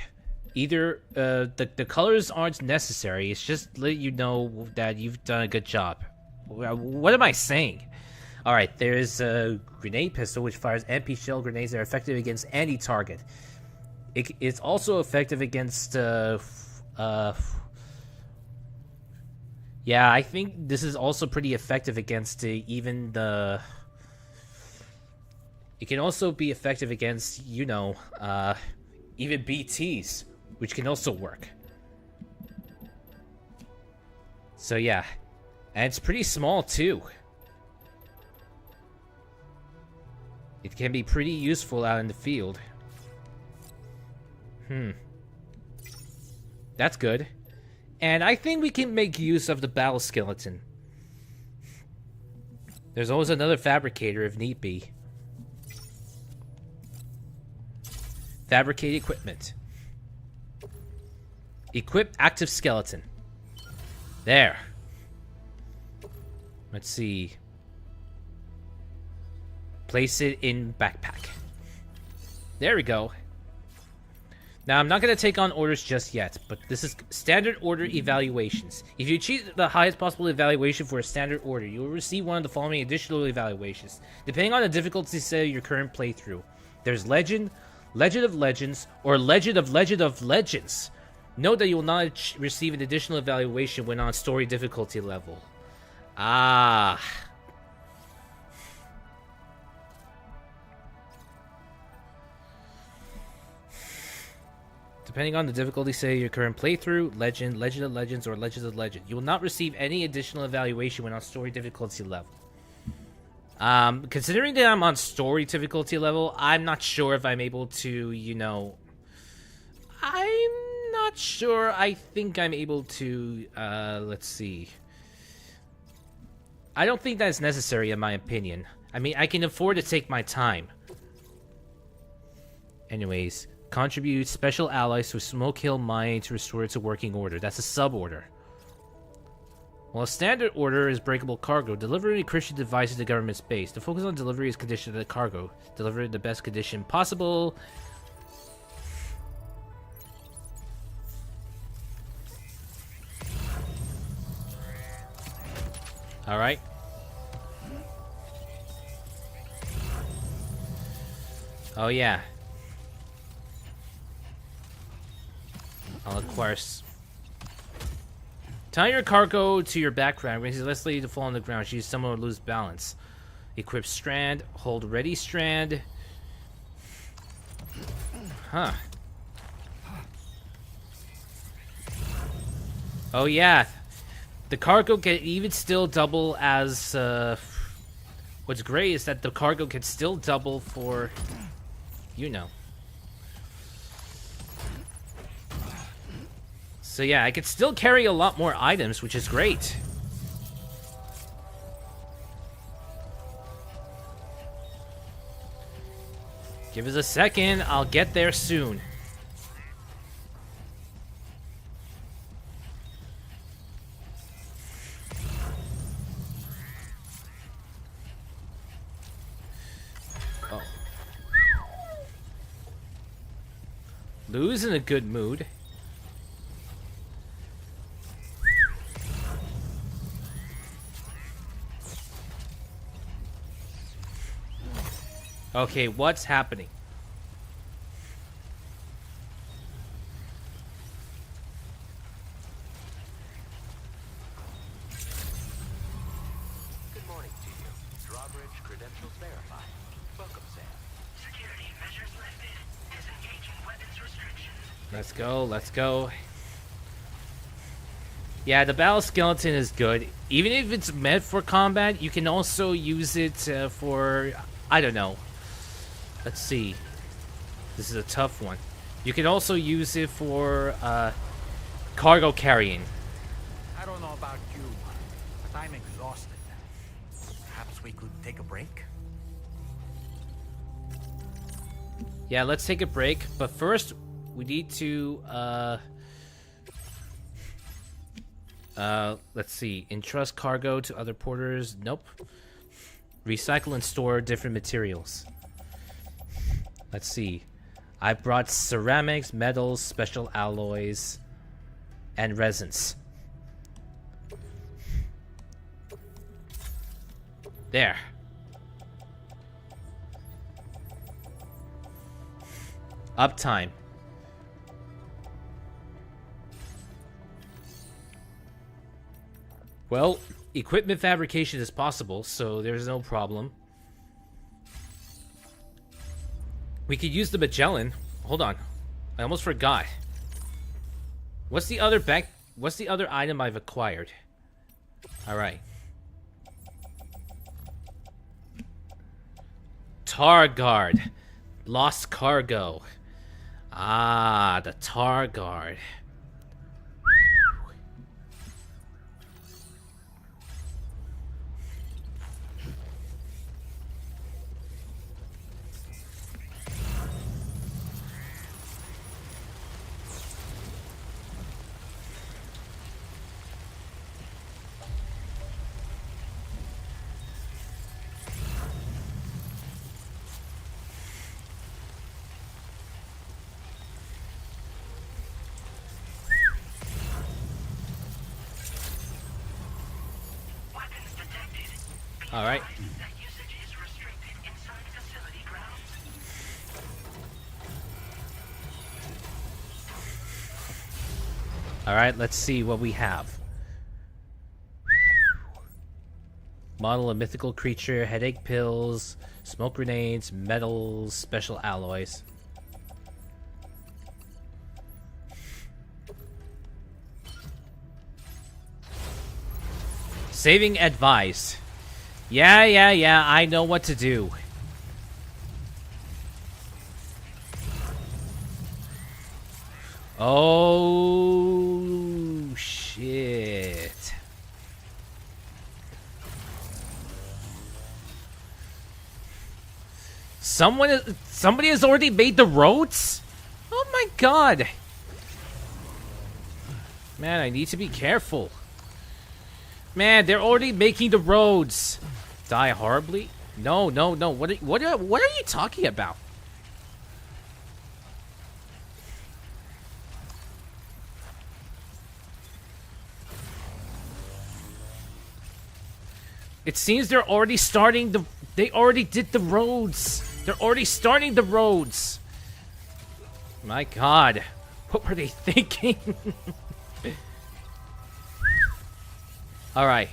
Either the colors aren't necessary. It's just to let you know that you've done a good job. What am I saying? All right, there's a grenade pistol which fires MP shell grenades that are effective against any target. It's also effective against yeah, I think this is also pretty effective against even the... It can also be effective against, you know, even BTs, which can also work. So yeah, and it's pretty small too. It can be pretty useful out in the field. That's good. And I think we can make use of the battle skeleton. There's always another fabricator if need be. Fabricate equipment. Equip active skeleton. There. Let's see. Place it in backpack. There we go. Now, I'm not going to take on orders just yet, but this is standard order evaluations. If you achieve the highest possible evaluation for a standard order, you will receive one of the following additional evaluations, depending on the difficulty set of your current playthrough. There's Legend, Legend of Legends, or Legend of Legends. Note that you will not receive an additional evaluation when on story difficulty level. Ah. Depending on the difficulty set of your current playthrough, Legend, Legend of Legends, or Legends of Legend, you will not receive any additional evaluation when on story difficulty level. Considering that I'm on story difficulty level, I'm not sure if I'm able to, you know... I'm not sure. I think I'm able to, let's see. I don't think that's necessary in my opinion. I mean, I can afford to take my time. Anyways, contribute special alloys to a Smoke Hill mine to restore it to working order. That's a sub-order. While a standard order is breakable cargo, delivering encryption devices to government space. The focus on delivery is conditioned to the cargo. Deliver it in the best condition possible. Alright. Oh yeah. I'll acquire... Tie your cargo to your background. When he's less likely to fall on the ground, she someone will lose balance. Equip strand. Hold ready strand. Huh. Oh yeah. The cargo can even still double as, what's great is that the cargo can still double for, you know. So yeah, I could still carry a lot more items, which is great. Give us a second, I'll get there soon. Oh. Lou's in a good mood. Okay, what's happening? Good morning to you. Drawbridge credentials verified. Welcome, Sam. Security measures lifted. Disengaging weapons restrictions. Let's go, let's go. Yeah, the battle skeleton is good. Even if it's meant for combat, you can also use it for, I don't know. Let's see. This is a tough one. You can also use it for cargo carrying. I don't know about you, but I'm exhausted. Perhaps we could take a break? Yeah, let's take a break. But first, we need to, let's see. Entrust cargo to other porters. Nope. Recycle and store different materials. Let's see. I brought ceramics, metals, special alloys, and resins. There. Uptime. Well, equipment fabrication is possible, so there's no problem. We could use the Magellan. Hold on. I almost forgot. What's the other item I've acquired? Alright. Tar Guard. Lost cargo. Ah, the Tar Guard. All right. All right, let's see what we have. Model a mythical creature, headache pills, smoke grenades, metals, special alloys. Saving advice. Yeah, I know what to do. Oh, shit. Somebody has already made the roads? Oh my god. Man, I need to be careful. Man, they're already making the roads. Die horribly? No. What are you talking about? It seems they're already starting the... They already did the roads. They're already starting the roads. My god. What were they thinking? Alright.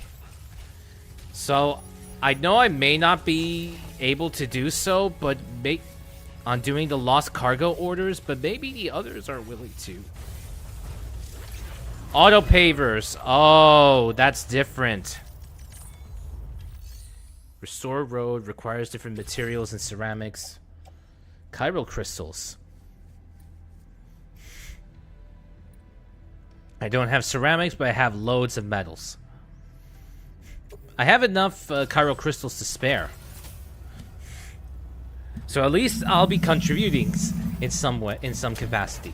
So, I know I may not be able to do so, but on doing the lost cargo orders, but maybe the others are willing to. Auto pavers. Oh, that's different. Restore road requires different materials and ceramics. Chiral crystals. I don't have ceramics, but I have loads of metals. I have enough chiral crystals to spare. So at least I'll be contributing in some way, in some capacity.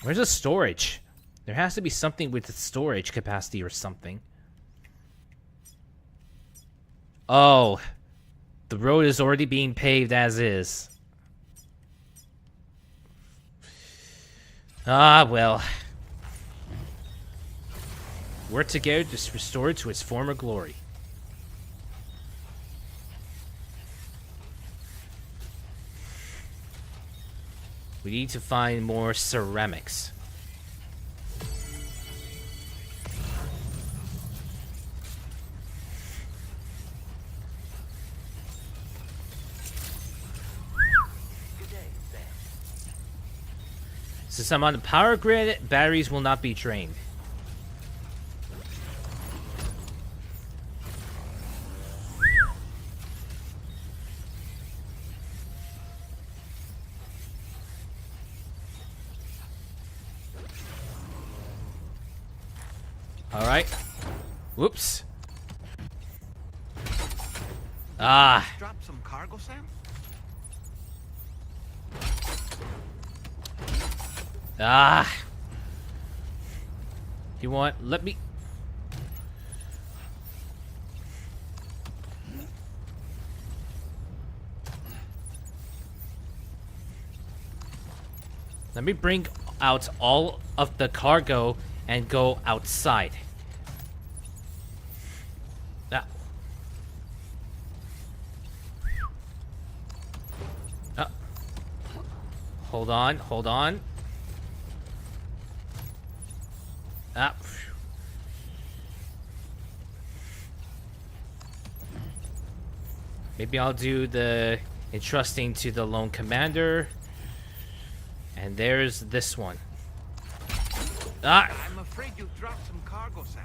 Where's the storage? There has to be something with the storage capacity or something. Oh, the road is already being paved as is. Ah, well. Work together to restore it to its former glory. We need to find more ceramics. Since I'm on the power grid, batteries will not be drained. Alright. Whoops. Ah. Drop some cargo, Sam? Ah. You want? Let me. Let me bring out all of the cargo and go outside. Ah. Ah. Hold on, hold on. Ah. Maybe I'll do the entrusting to the lone commander. And there's this one. Ah. I'm afraid you dropped some cargo, Sam.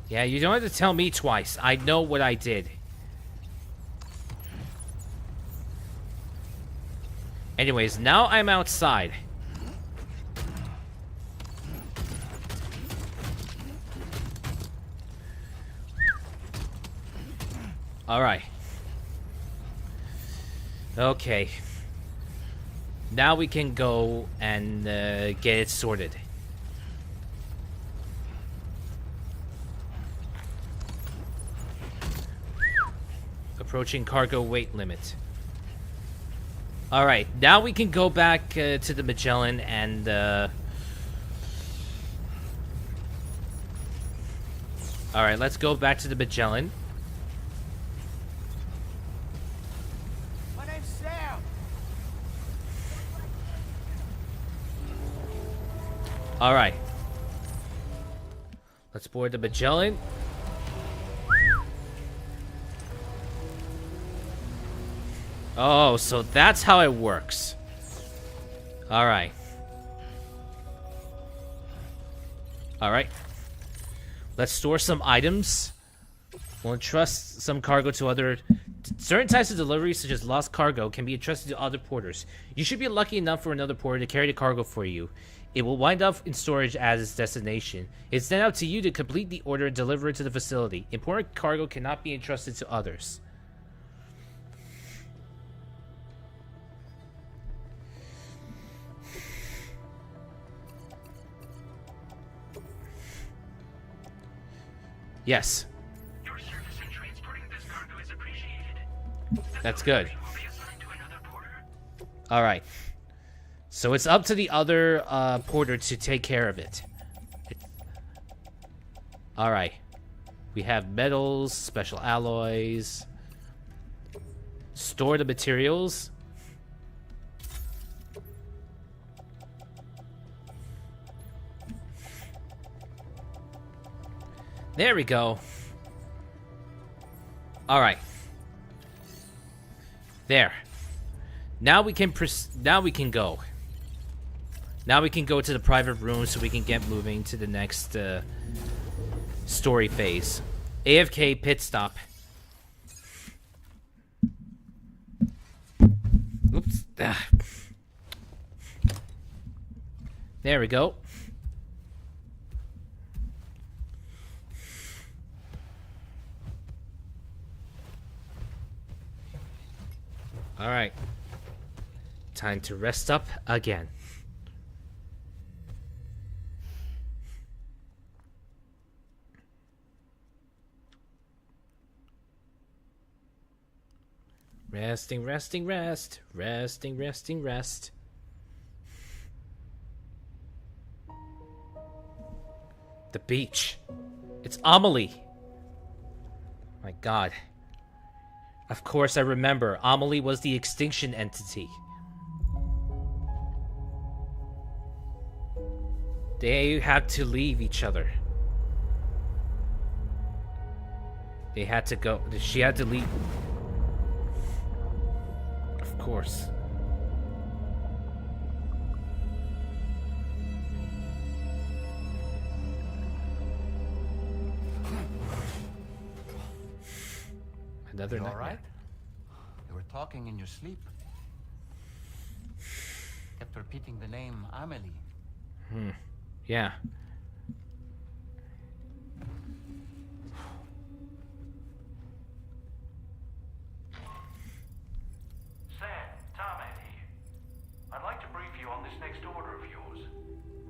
Yeah, you don't have to tell me twice. I know what I did. Anyways, now I'm outside. Alright. Okay. Now we can go and get it sorted. Approaching cargo weight limit. Alright, now we can go back to the Magellan and Alright, let's go back to the Magellan. My name's Sam. Alright. Let's board the Magellan. Oh, so that's how it works. Alright. Alright. Let's store some items. We'll entrust some cargo to other... Certain types of deliveries, such as lost cargo, can be entrusted to other porters. You should be lucky enough for another porter to carry the cargo for you. It will wind up in storage as its destination. It's then up to you to complete the order and deliver it to the facility. Important cargo cannot be entrusted to others. Yes. Your service in transporting this cargo is appreciated. That's good. Will be assigned to another porter. Alright. So it's up to the other porter to take care of it. Alright. We have metals, special alloys. Store the materials. There we go. All right. There. Now we can now we can go. Now we can go to the private room so we can get moving to the next story phase. AFK pit stop. Oops. There we go. All right. Time to rest up again. Resting, resting, rest. Resting, resting, rest. The beach. It's Amelie. My God. Of course I remember. Amelie was the extinction entity. They had to leave each other. They had to go. She had to leave. Of course. Another You all nightmare. right? You were talking in your sleep. Kept repeating the name Amelie. Yeah. Sam, Tarman here. I'd like to brief you on this next order of yours.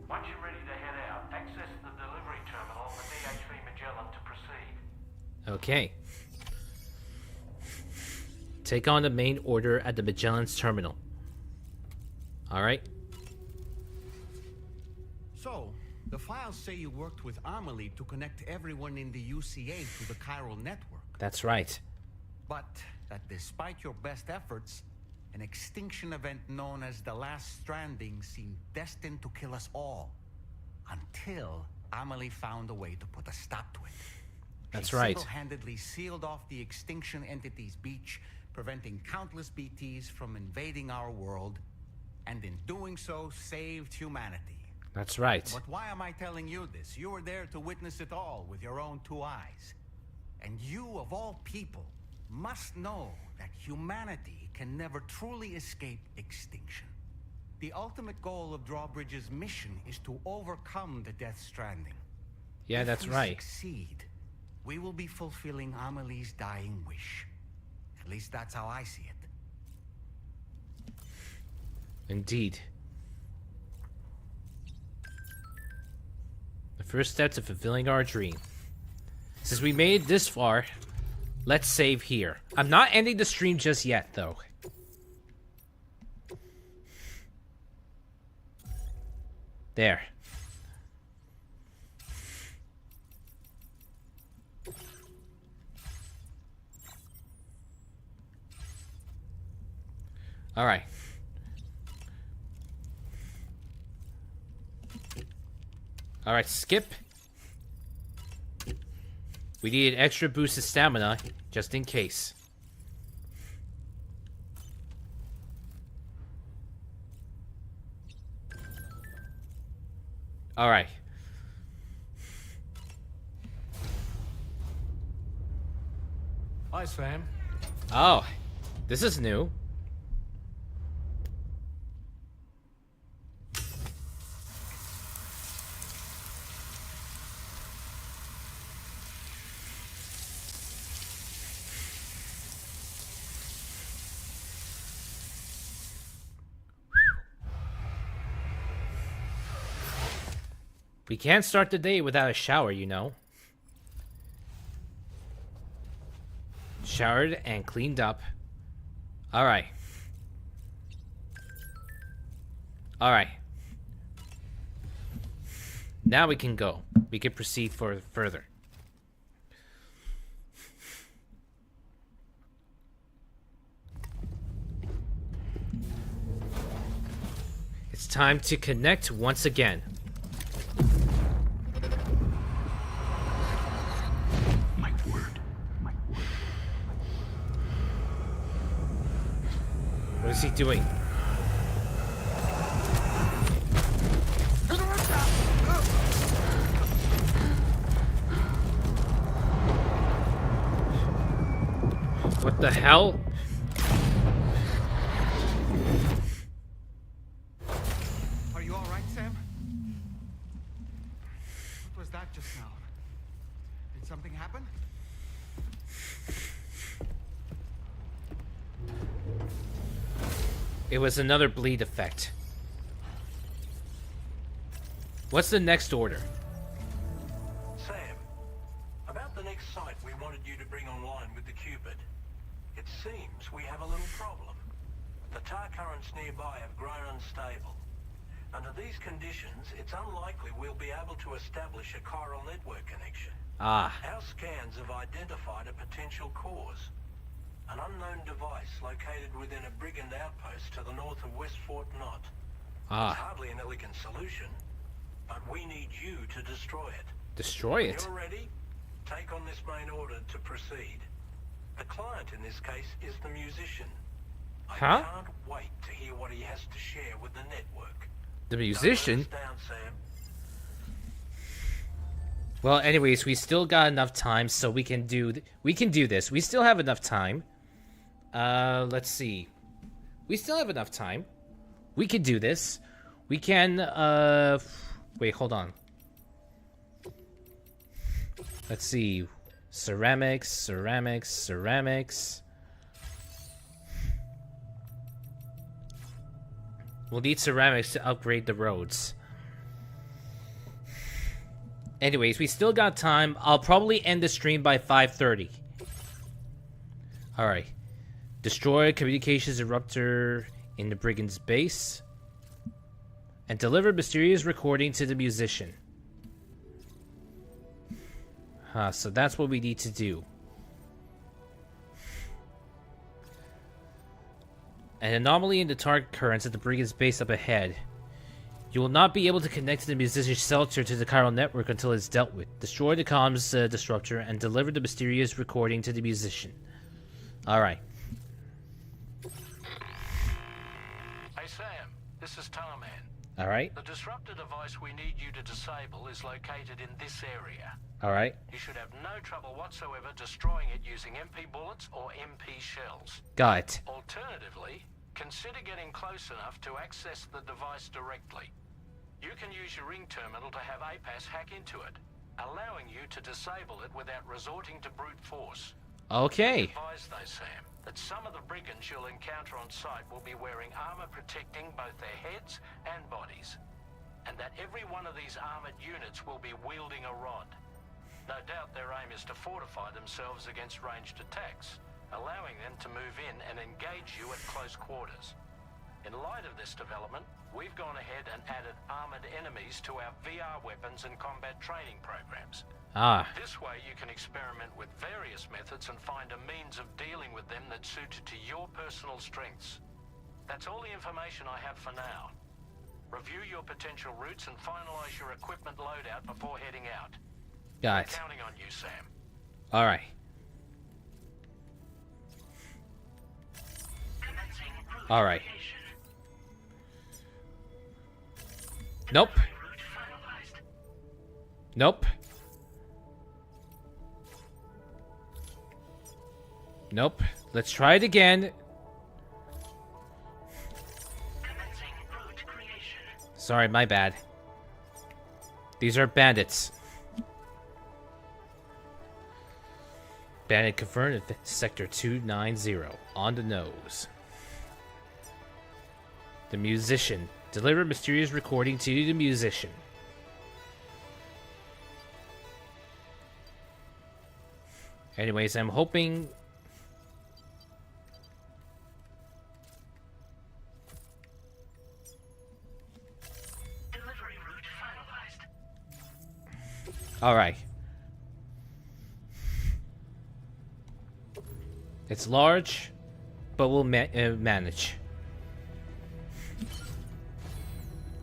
Once you're ready to head out, access the delivery terminal on the DHV Magellan to proceed. Okay. Take on the main order at the Magellan's terminal. Alright. So, the files say you worked with Amelie to connect everyone in the UCA to the chiral network. That's right. But that despite your best efforts, an extinction event known as the Last Stranding seemed destined to kill us all. Until Amelie found a way to put a stop to it. That's She right. single-handedly sealed off the extinction entity's beach, preventing countless BTs from invading our world, and in doing so, saved humanity. That's right. But why am I telling you this? You were there to witness it all with your own two eyes. And you, of all people, must know that humanity can never truly escape extinction. The ultimate goal of Drawbridge's mission is to overcome the Death Stranding. Yeah, that's right. If we succeed, we will be fulfilling Amelie's dying wish. At least that's how I see it. Indeed. The first step to fulfilling our dream. Since we made it this far, let's save here. I'm not ending the stream just yet, though. There. All right. All right, skip. We need an extra boost of stamina, just in case. All right. Hi, Sam. Oh, this is new. We can't start the day without a shower, you know. Showered and cleaned up. Alright. Alright. Now we can go. We can proceed further. It's time to connect once again. My word. My word. What is he doing? What the hell? Are you all right, Sam? What was that just now? Did something happen? It was another bleed effect. What's the next order? Sam, about the next site we wanted you to bring online with the Cupid. It seems we have a little problem. The tar currents nearby have grown unstable. Under these conditions, it's unlikely we'll be able to establish a chiral network connection. Ah. Our scans have identified a potential cause. An unknown device located within a brigand outpost to the north of West Fort Knott. Ah. It's hardly an elegant solution, but we need you to destroy it. Destroy it? When you're ready, take on this main order to proceed. The client in this case is the musician. I can't wait to hear what he has to share with the network. The musician? Don't let us down, Sam. Well, anyways, we still got enough time, so we can do this. We still have enough time. Let's see. We still have enough time. We can do this. We can, wait, hold on. Let's see. Ceramics, ceramics, ceramics. We'll need ceramics to upgrade the roads. Anyways, we still got time. I'll probably end the stream by 5:30. Alright. Destroy communications eruptor in the brigand's base. And deliver mysterious recording to the musician. So that's what we need to do. An anomaly in the target currents at the brigand's base up ahead. You will not be able to connect the musician's shelter to the chiral network until it's dealt with. Destroy the comms disruptor and deliver the mysterious recording to the musician. Alright. Hey Sam, this is Tarman. Alright. The disruptor device we need you to disable is located in this area. Alright. You should have no trouble whatsoever destroying it using MP bullets or MP shells. Got it. Alternatively, consider getting close enough to access the device directly. You can use your ring terminal to have APAS hack into it, allowing you to disable it without resorting to brute force. Okay. Advise though, Sam, that some of the brigands you'll encounter on site will be wearing armor protecting both their heads and bodies, and that every one of these armored units will be wielding a rod. No doubt their aim is to fortify themselves against ranged attacks, allowing them to move in and engage you at close quarters. In light of this development, we've gone ahead and added armored enemies to our VR weapons and combat training programs. This way you can experiment with various methods and find a means of dealing with them that's suited to your personal strengths. That's all the information I have for now. Review your potential routes and finalize your equipment loadout before heading out. Got it. Counting on you, Sam. Alright. Alright. Nope. Nope. Nope. Let's try it again. Sorry, my bad. These are bandits. Bandit confirmed at Sector 290. On the nose. The musician. Deliver mysterious recording to the musician. Anyways, I'm hoping... Alright. It's large, but we'll manage.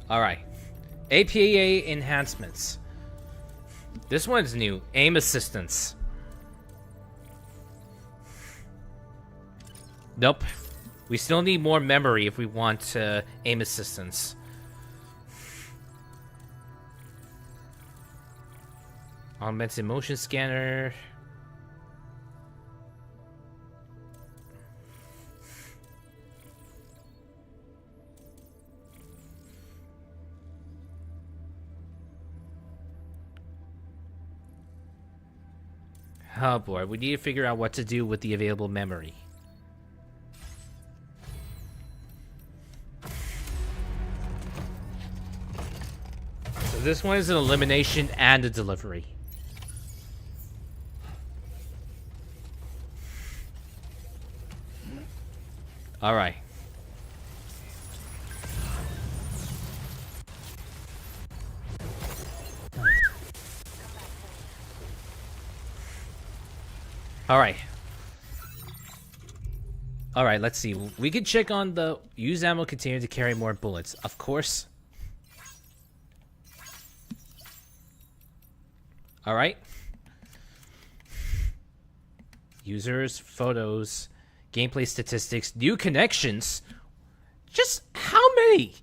Alright. APA enhancements. This one's new. Aim assistance. Nope. We still need more memory if we want aim assistance. Augmented motion scanner. Oh boy, we need to figure out what to do with the available memory. So this one is an elimination and a delivery. Alright. Alright. Alright, let's see. We can check on the use ammo container to carry more bullets. Of course. Alright. Users, photos, gameplay statistics, new connections. Just how many?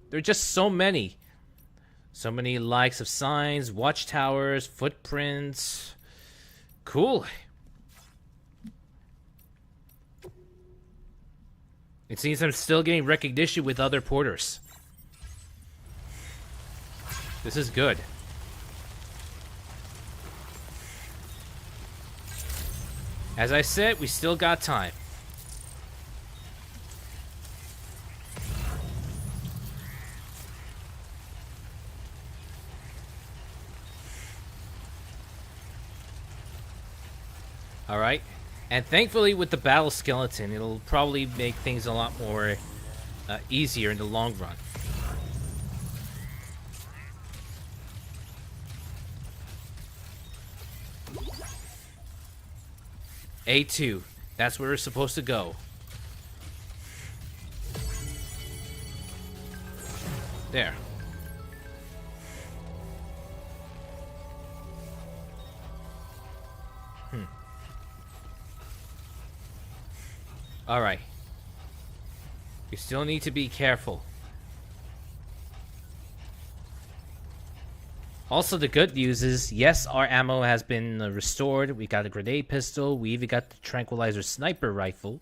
There are just so many. So many likes of signs, watchtowers, footprints. Cool. It seems I'm still getting recognition with other porters. This is good. As I said, we still got time. Alright. And thankfully with the battle skeleton, it'll probably make things a lot more easier in the long run. A2. That's where we're supposed to go. There. Alright. We still need to be careful. Also, the good news is, yes, our ammo has been restored. We got a grenade pistol. We even got the tranquilizer sniper rifle.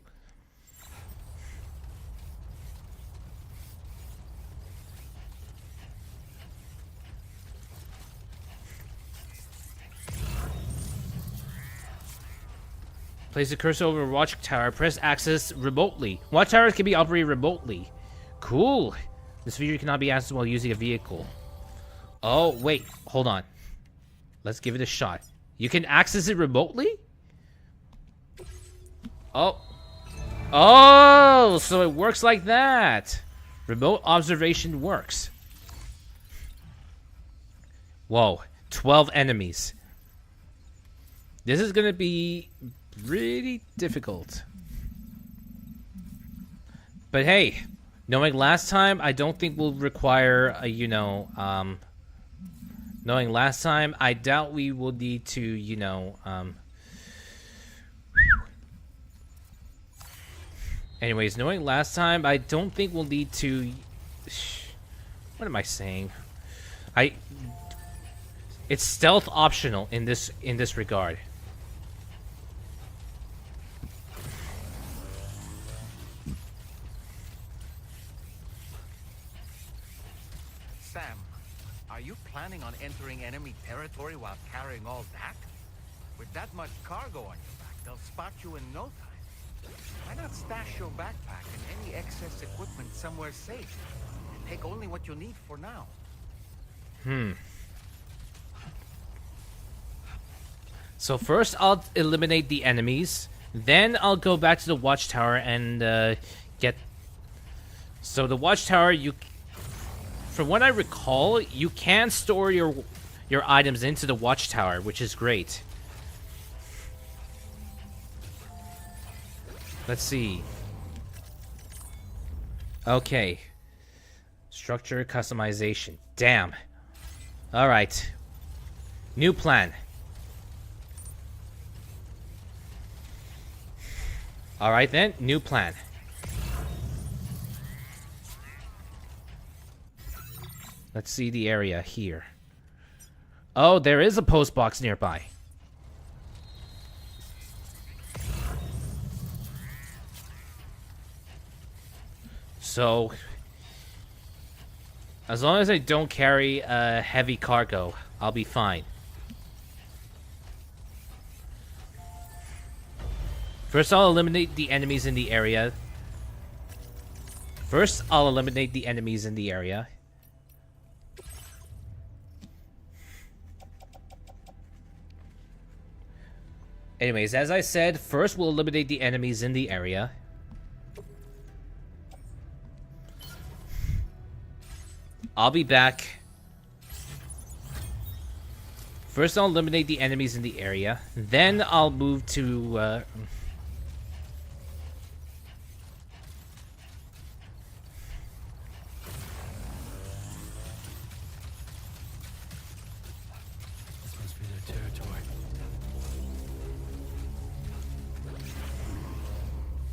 Place the cursor over a watchtower. Press access remotely. Watchtowers can be operated remotely. Cool. This feature cannot be accessed while using a vehicle. Oh, wait. Hold on. Let's give it a shot. You can access it remotely? Oh. Oh, so it works like that. Remote observation works. Whoa. 12 enemies. This is going to be really difficult. But hey, knowing last time, I don't think we'll require a, knowing last time, I doubt we will need to, anyways, knowing last time, I don't think we'll need to, what am I saying? It's stealth optional in this regard. Sam, are you planning on entering enemy territory while carrying all that? With that much cargo on your back, they'll spot you in no time. Why not stash your backpack and any excess equipment somewhere safe? And take only what you need for now. So first I'll eliminate the enemies. Then I'll go back to the watchtower and get... So the watchtower, from what I recall, you can store your items into the watchtower, which is great. Let's see. Okay. Structure customization. Damn. Alright. New plan. Alright then, new plan. Let's see the area here. Oh, there is a post box nearby. So, as long as I don't carry a heavy cargo, I'll be fine. First, I'll eliminate the enemies in the area. Anyways, as I said, first we'll eliminate the enemies in the area. I'll be back. First, I'll eliminate the enemies in the area. Then I'll move to... This must be their territory.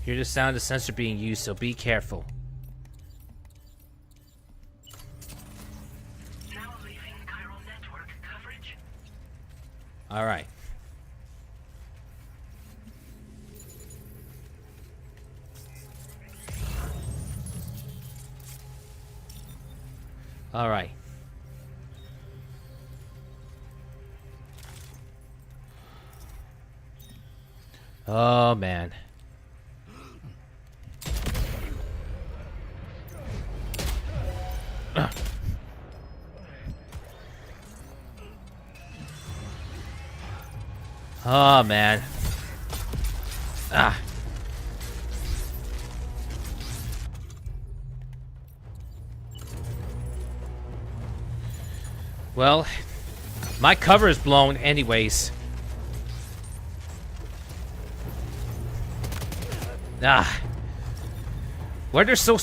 Hear the sound of sensor being used, so be careful. Alright. Alright. Oh, man. Oh, man. Ah. Well, my cover is blown anyways. Ah. Why they're so...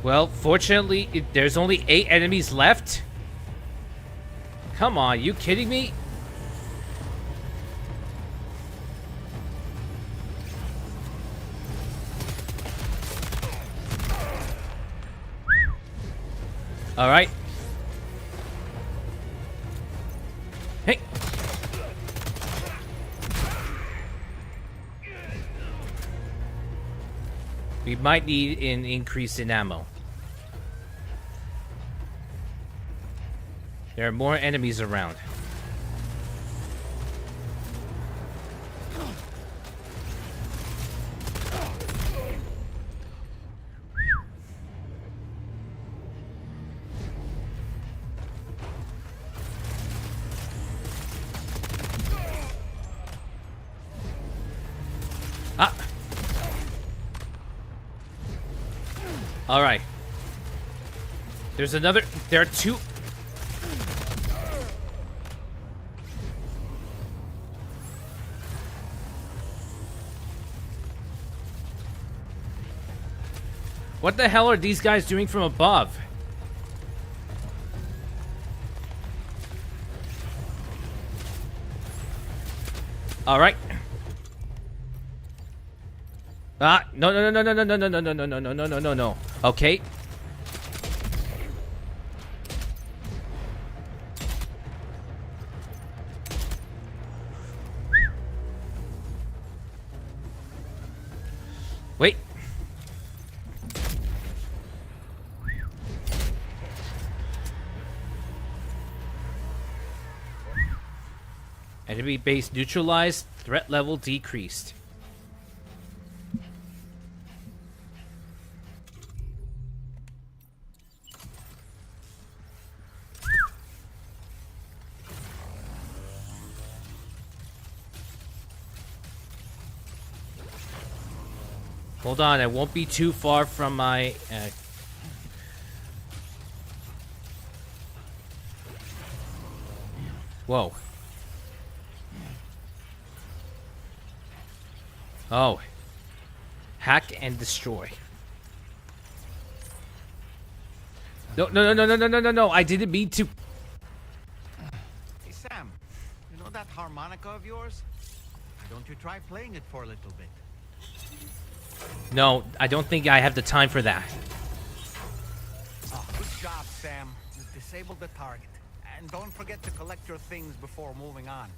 Well, fortunately, there's only 8 enemies left. Come on, you kidding me? All right. Hey. We might need an increase in ammo. There are more enemies around. Ah! All right. There's another... There are 2... What the hell are these guys doing from above? All right. Ah, no, no, no, no, no, no, no, no, no, no, no, no, no, no, no, no. Okay. Wait. Enemy base neutralized, threat level decreased. Hold on, I won't be too far from my... Whoa. Oh. Hack and destroy. No, I didn't mean to... Hey, Sam, you know that harmonica of yours? Why don't you try playing it for a little bit? No, I don't think I have the time for that. Oh, good job, Sam. You disabled the target. And don't forget to collect your things before moving on.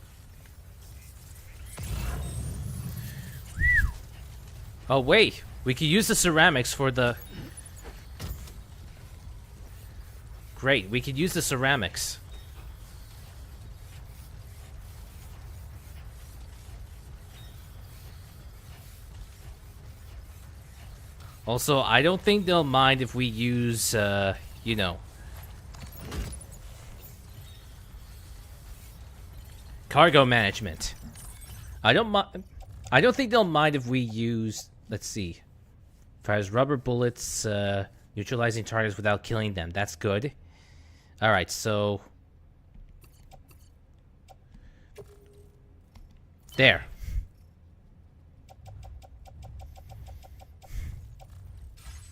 Oh, wait. We could use the ceramics for the... Great, we could use the ceramics. Also, I don't think they'll mind if we use, you know... cargo management. I don't think they'll mind if we use... Let's see. Fires rubber bullets, neutralizing targets without killing them. That's good. Alright, so... There.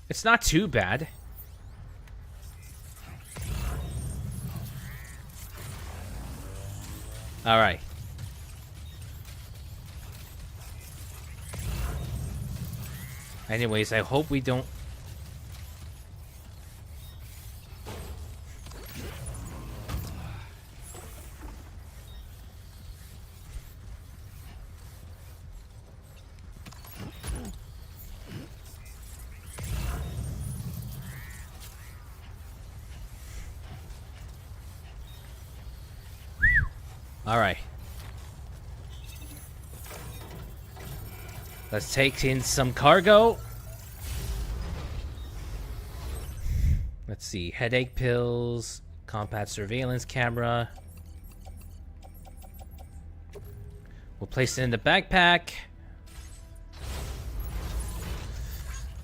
It's not too bad. Alright. Anyways, I hope we don't... Alright. Let's take in some cargo. Let's see. Headache pills. Compact surveillance camera. We'll place it in the backpack.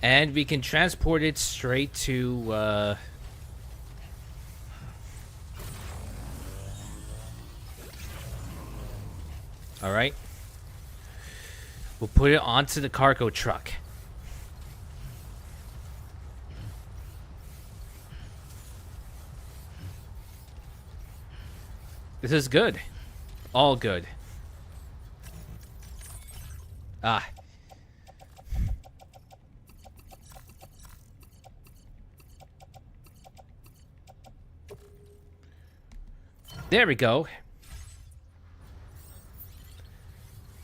And we can transport it straight to, Alright. We'll put it onto the cargo truck. This is good. All good. Ah. There we go.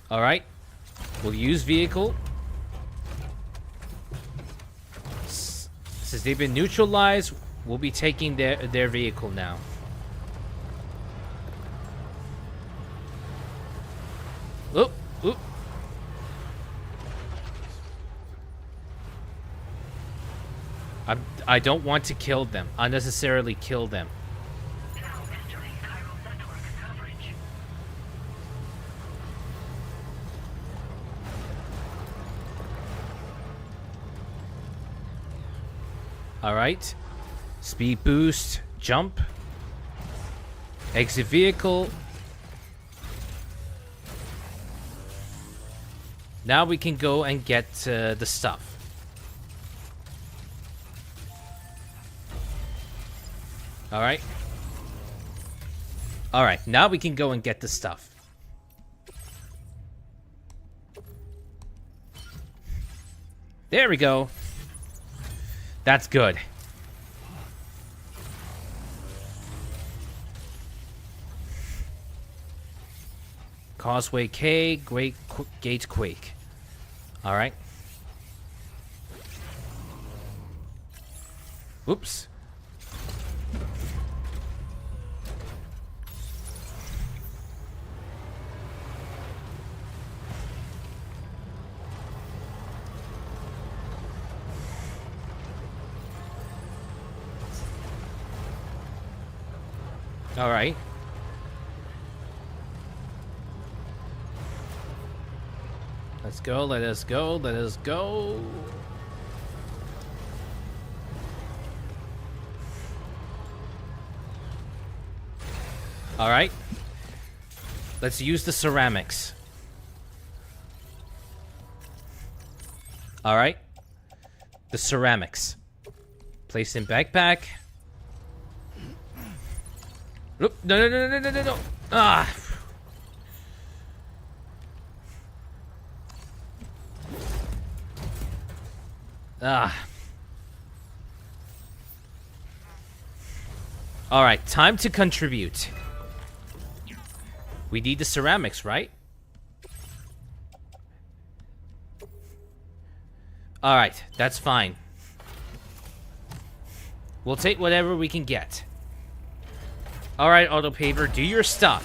Alright. We'll use vehicle. Since they've been neutralized, we'll be taking their vehicle now. Oop, oop. I don't want to kill them. Unnecessarily kill them. Alright. Speed boost. Jump. Exit vehicle. Now we can go and get the stuff. Alright. Alright, now we can go and get the stuff. There we go. That's good. Causeway K, Great Gate Quake. Alright. Whoops. Alright. Let's go, let us go, let us go. Alright. Let's use the ceramics. Alright. The ceramics. Place in backpack. Oop, no. Ah. Ah. Alright, time to contribute. We need the ceramics, right? Alright, that's fine. We'll take whatever we can get. Alright, autopaver, do your stuff.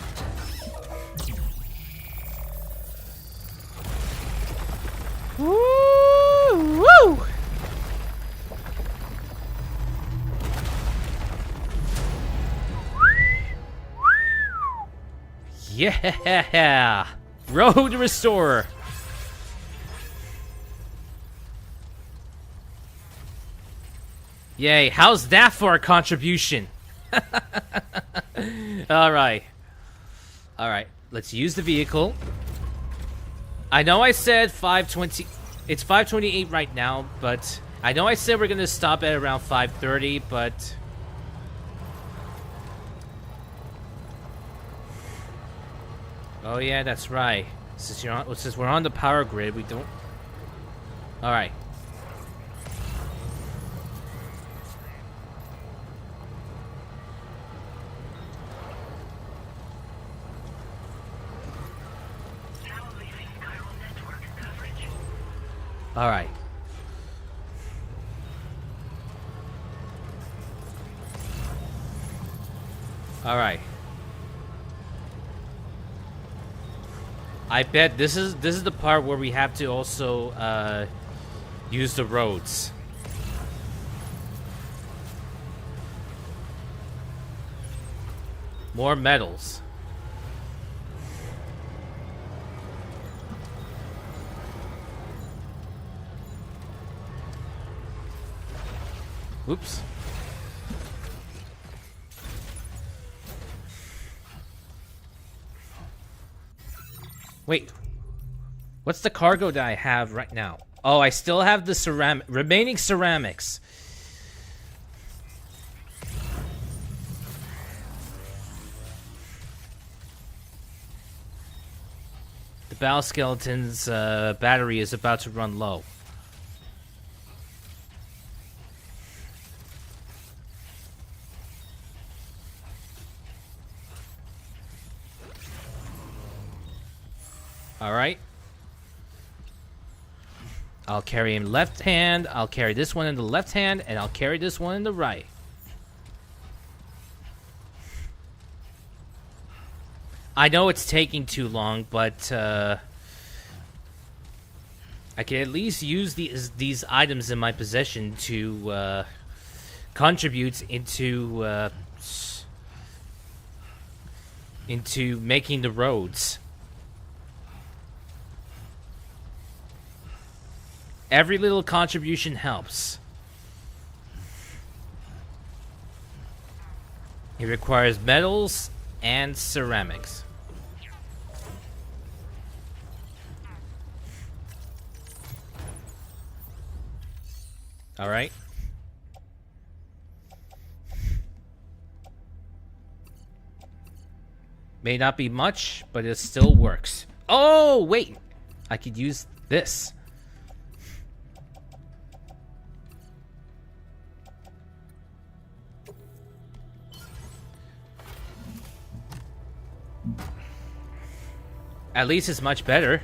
Woo! Woo! Yeah! Road Restorer! Yay, how's that for a contribution? Alright. Alright, let's use the vehicle. I know I said 5:20... It's 5:28 right now, but... I know I said we're gonna stop at around 5:30, but... Oh yeah, that's right. Since we're on the power grid, we don't... Alright. Alright. Alright. I bet this is the part where we have to also use the roads. More metals. Whoops. Wait. What's the cargo that I have right now? Oh, I still have the remaining ceramics. The battle skeleton's battery is about to run low. Alright. I'll carry him left hand, I'll carry this one in the left hand, and I'll carry this one in the right. I know it's taking too long, but I can at least use these items in my possession to contribute into making the roads. Every little contribution helps. It requires metals and ceramics. All right. May not be much, but it still works. Oh, wait. I could use this. At least it's much better.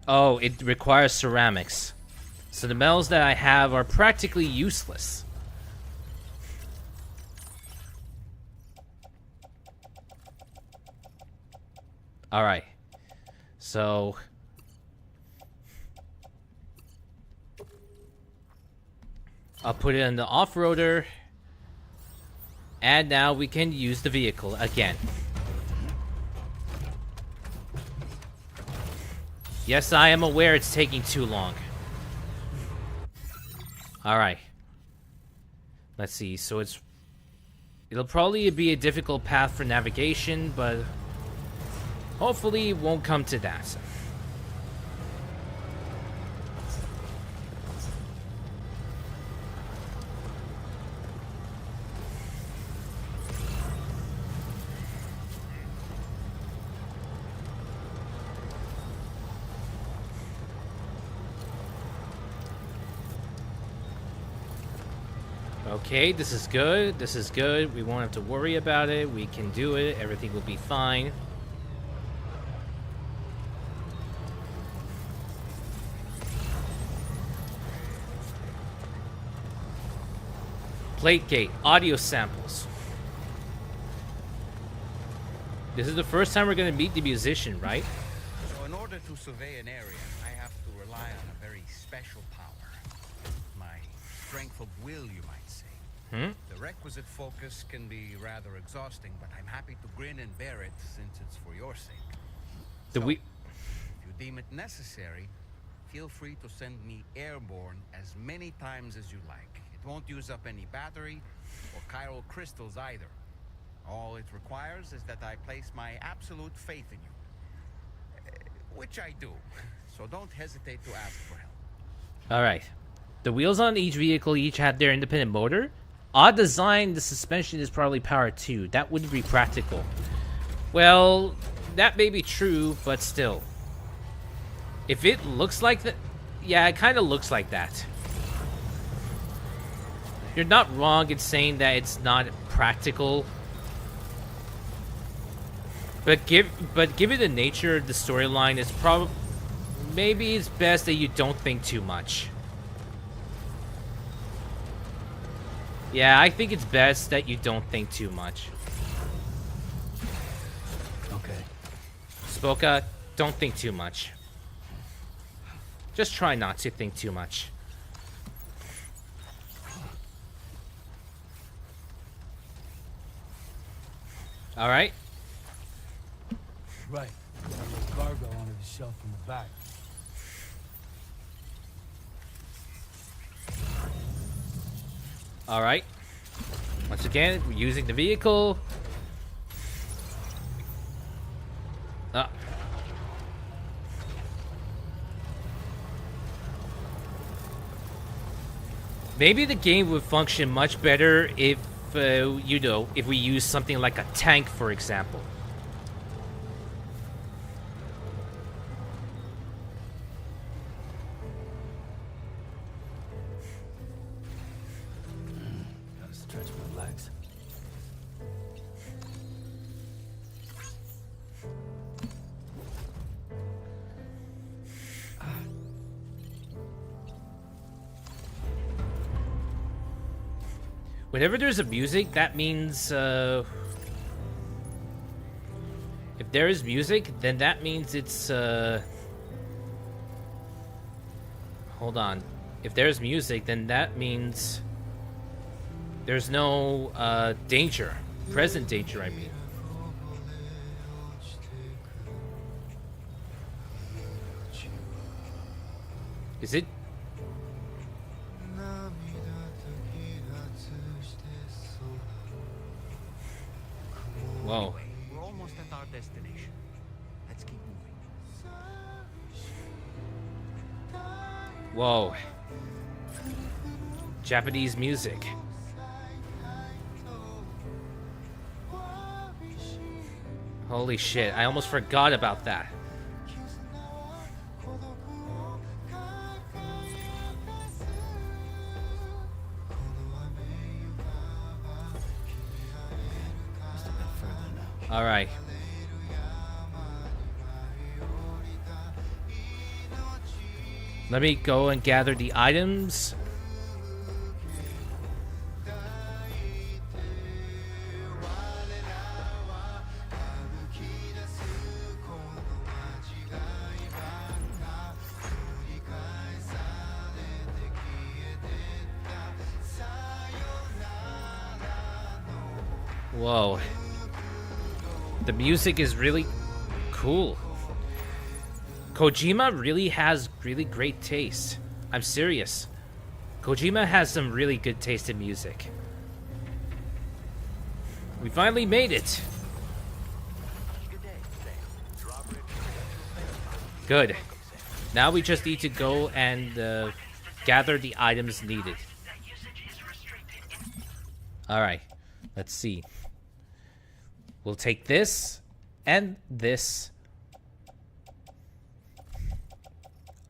Oh, it requires ceramics. So the metals that I have are practically useless. Alright. So... I'll put it in the off-roader. And now we can use the vehicle again. Yes, I am aware it's taking too long. Alright. Let's see, so it'll probably be a difficult path for navigation, but hopefully it won't come to that. Okay, this is good. This is good. We won't have to worry about it. We can do it. Everything will be fine. Plate gate, audio samples. This is the first time we're going to meet the musician, right? So in order to survey an area, I have to rely on a very special power. My strength of will, you might say. The requisite focus can be rather exhausting, but I'm happy to grin and bear it since it's for your sake. If you deem it necessary, feel free to send me airborne as many times as you like. It won't use up any battery or chiral crystals either. All it requires is that I place my absolute faith in you. Which I do. So don't hesitate to ask for help. Alright. The wheels on each vehicle each have their independent motor. Odd design, the suspension is probably power 2. That wouldn't be practical. Well, that may be true, but still. If it looks like that... Yeah, it kind of looks like that. You're not wrong in saying that it's not practical. But given the nature of the storyline, it's probably... Maybe it's best that you don't think too much. Yeah, I think it's best that you don't think too much. Okay. Spoka, don't think too much. Just try not to think too much. Alright. Right. Got a cargo under the shelf in the back. Alright. Once again, we're using the vehicle. Maybe the game would function much better if, you know, if we use something like a tank, for example. Gotta stretch my legs. Whenever there's a music, that means, if there is music, then that means it's, hold on. If there's music, then that means there's no, danger. Present danger, I mean. Is it? Whoa. We're almost at our destination. Let's keep moving. Whoa. Japanese music. Holy shit, I almost forgot about that. All right. Let me go and gather the items. Whoa. The music is really cool. Kojima really has really great taste. I'm serious. Kojima has some really good taste in music. We finally made it. Good. Now we just need to go and gather the items needed. Alright. Let's see. We'll take this and this.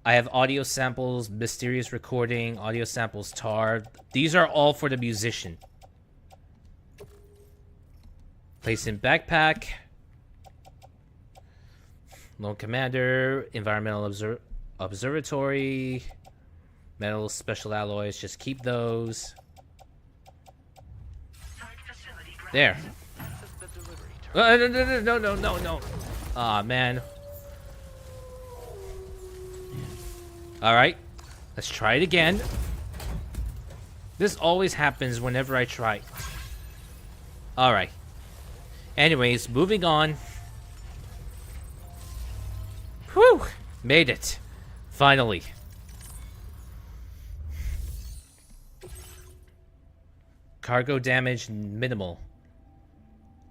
I have audio samples, mysterious recording, audio samples, tar. These are all for the musician. Place in backpack. Lone Commander, Environmental Observatory, Metal Special Alloys, just keep those. There. No. Aw, man. Alright. Let's try it again. This always happens whenever I try. Alright. Anyways, moving on. Whew! Made it. Finally. Cargo damage minimal.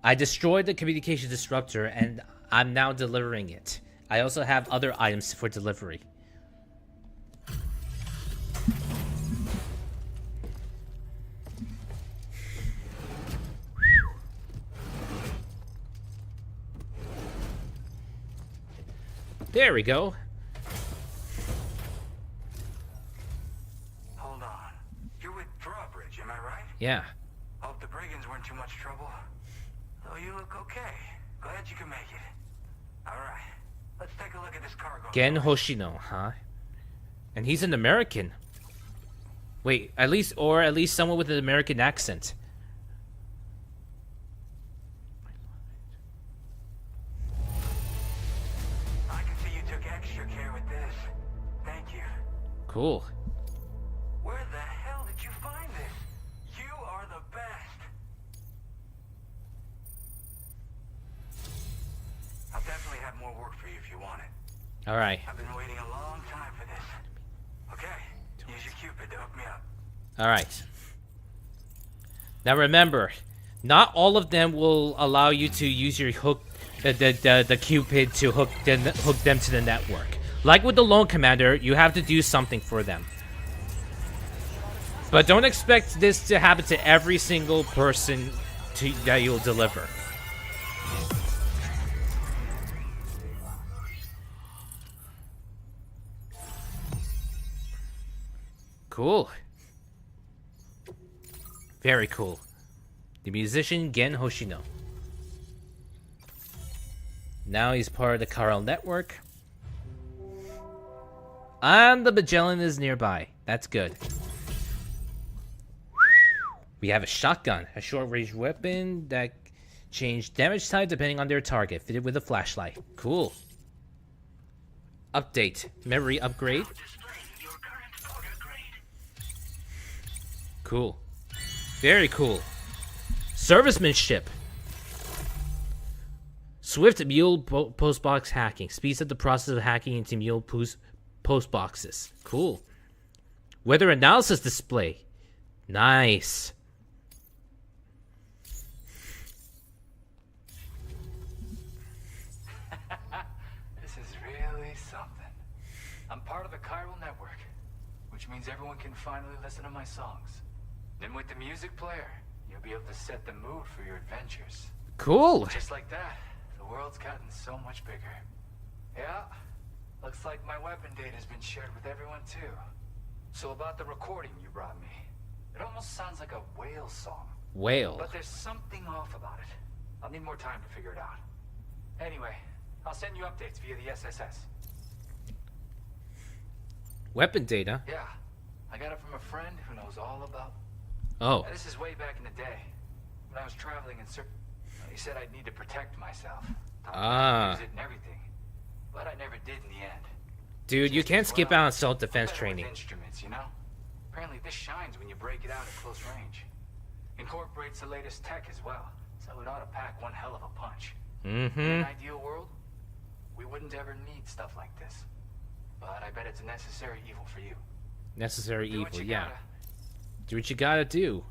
I destroyed the communication disruptor and I'm now delivering it. I also have other items for delivery. There we go. Hold on. You're with Drawbridge, am I right? Yeah. Hope the brigands weren't too much trouble. Though you look okay. Glad you can make it. Alright. Let's take a look at this cargo. Gen Hoshino, huh? And he's an American. Wait, at least someone with an American accent. Cool. Where the hell did you find this? You are the best. I'll definitely have more work for you if you want it. Alright. I've been waiting a long time for this. Okay, use your Cupid to hook me up. Alright. Now remember, not all of them will allow you to use your hook, the Cupid to hook them to the network. Like with the Lone Commander, you have to do something for them. But don't expect this to happen to every single person that you'll deliver. Cool. Very cool. The musician Gen Hoshino. Now he's part of the Carl network. And the Magellan is nearby. That's good. We have a shotgun, a short-range weapon that changes damage type depending on their target, fitted with a flashlight. Cool. Update. Memory upgrade. Cool. Very cool. Servicemanship. Swift mule postbox hacking. Speeds up the process of hacking into mule post boxes. Cool. Weather analysis display. Nice. This is really something. I'm part of the chiral network, which means everyone can finally listen to my songs. Then with the music player, you'll be able to set the mood for your adventures. Cool. Just like that, the world's gotten so much bigger. Yeah. Looks like my weapon data has been shared with everyone too. So about the recording you brought me, it almost sounds like a whale song. Whale. But there's something off about it. I'll need more time to figure it out. Anyway, I'll send you updates via the SSS. Weapon data? Yeah, I got it from a friend who knows all about... Oh. This is way back in the day, when I was traveling in he said I'd need to protect myself. Use it and everything. But I never did in the end. Dude, you can't skip out on self-defense training. Instruments, you know? Apparently this shines when you break it out at close range. Incorporates the latest tech as well, so Mm-hmm. In an ideal world, we wouldn't ever need stuff like this. But I bet it's a necessary evil for you. Necessary Do what evil, you yeah. gotta. Do what you gotta do.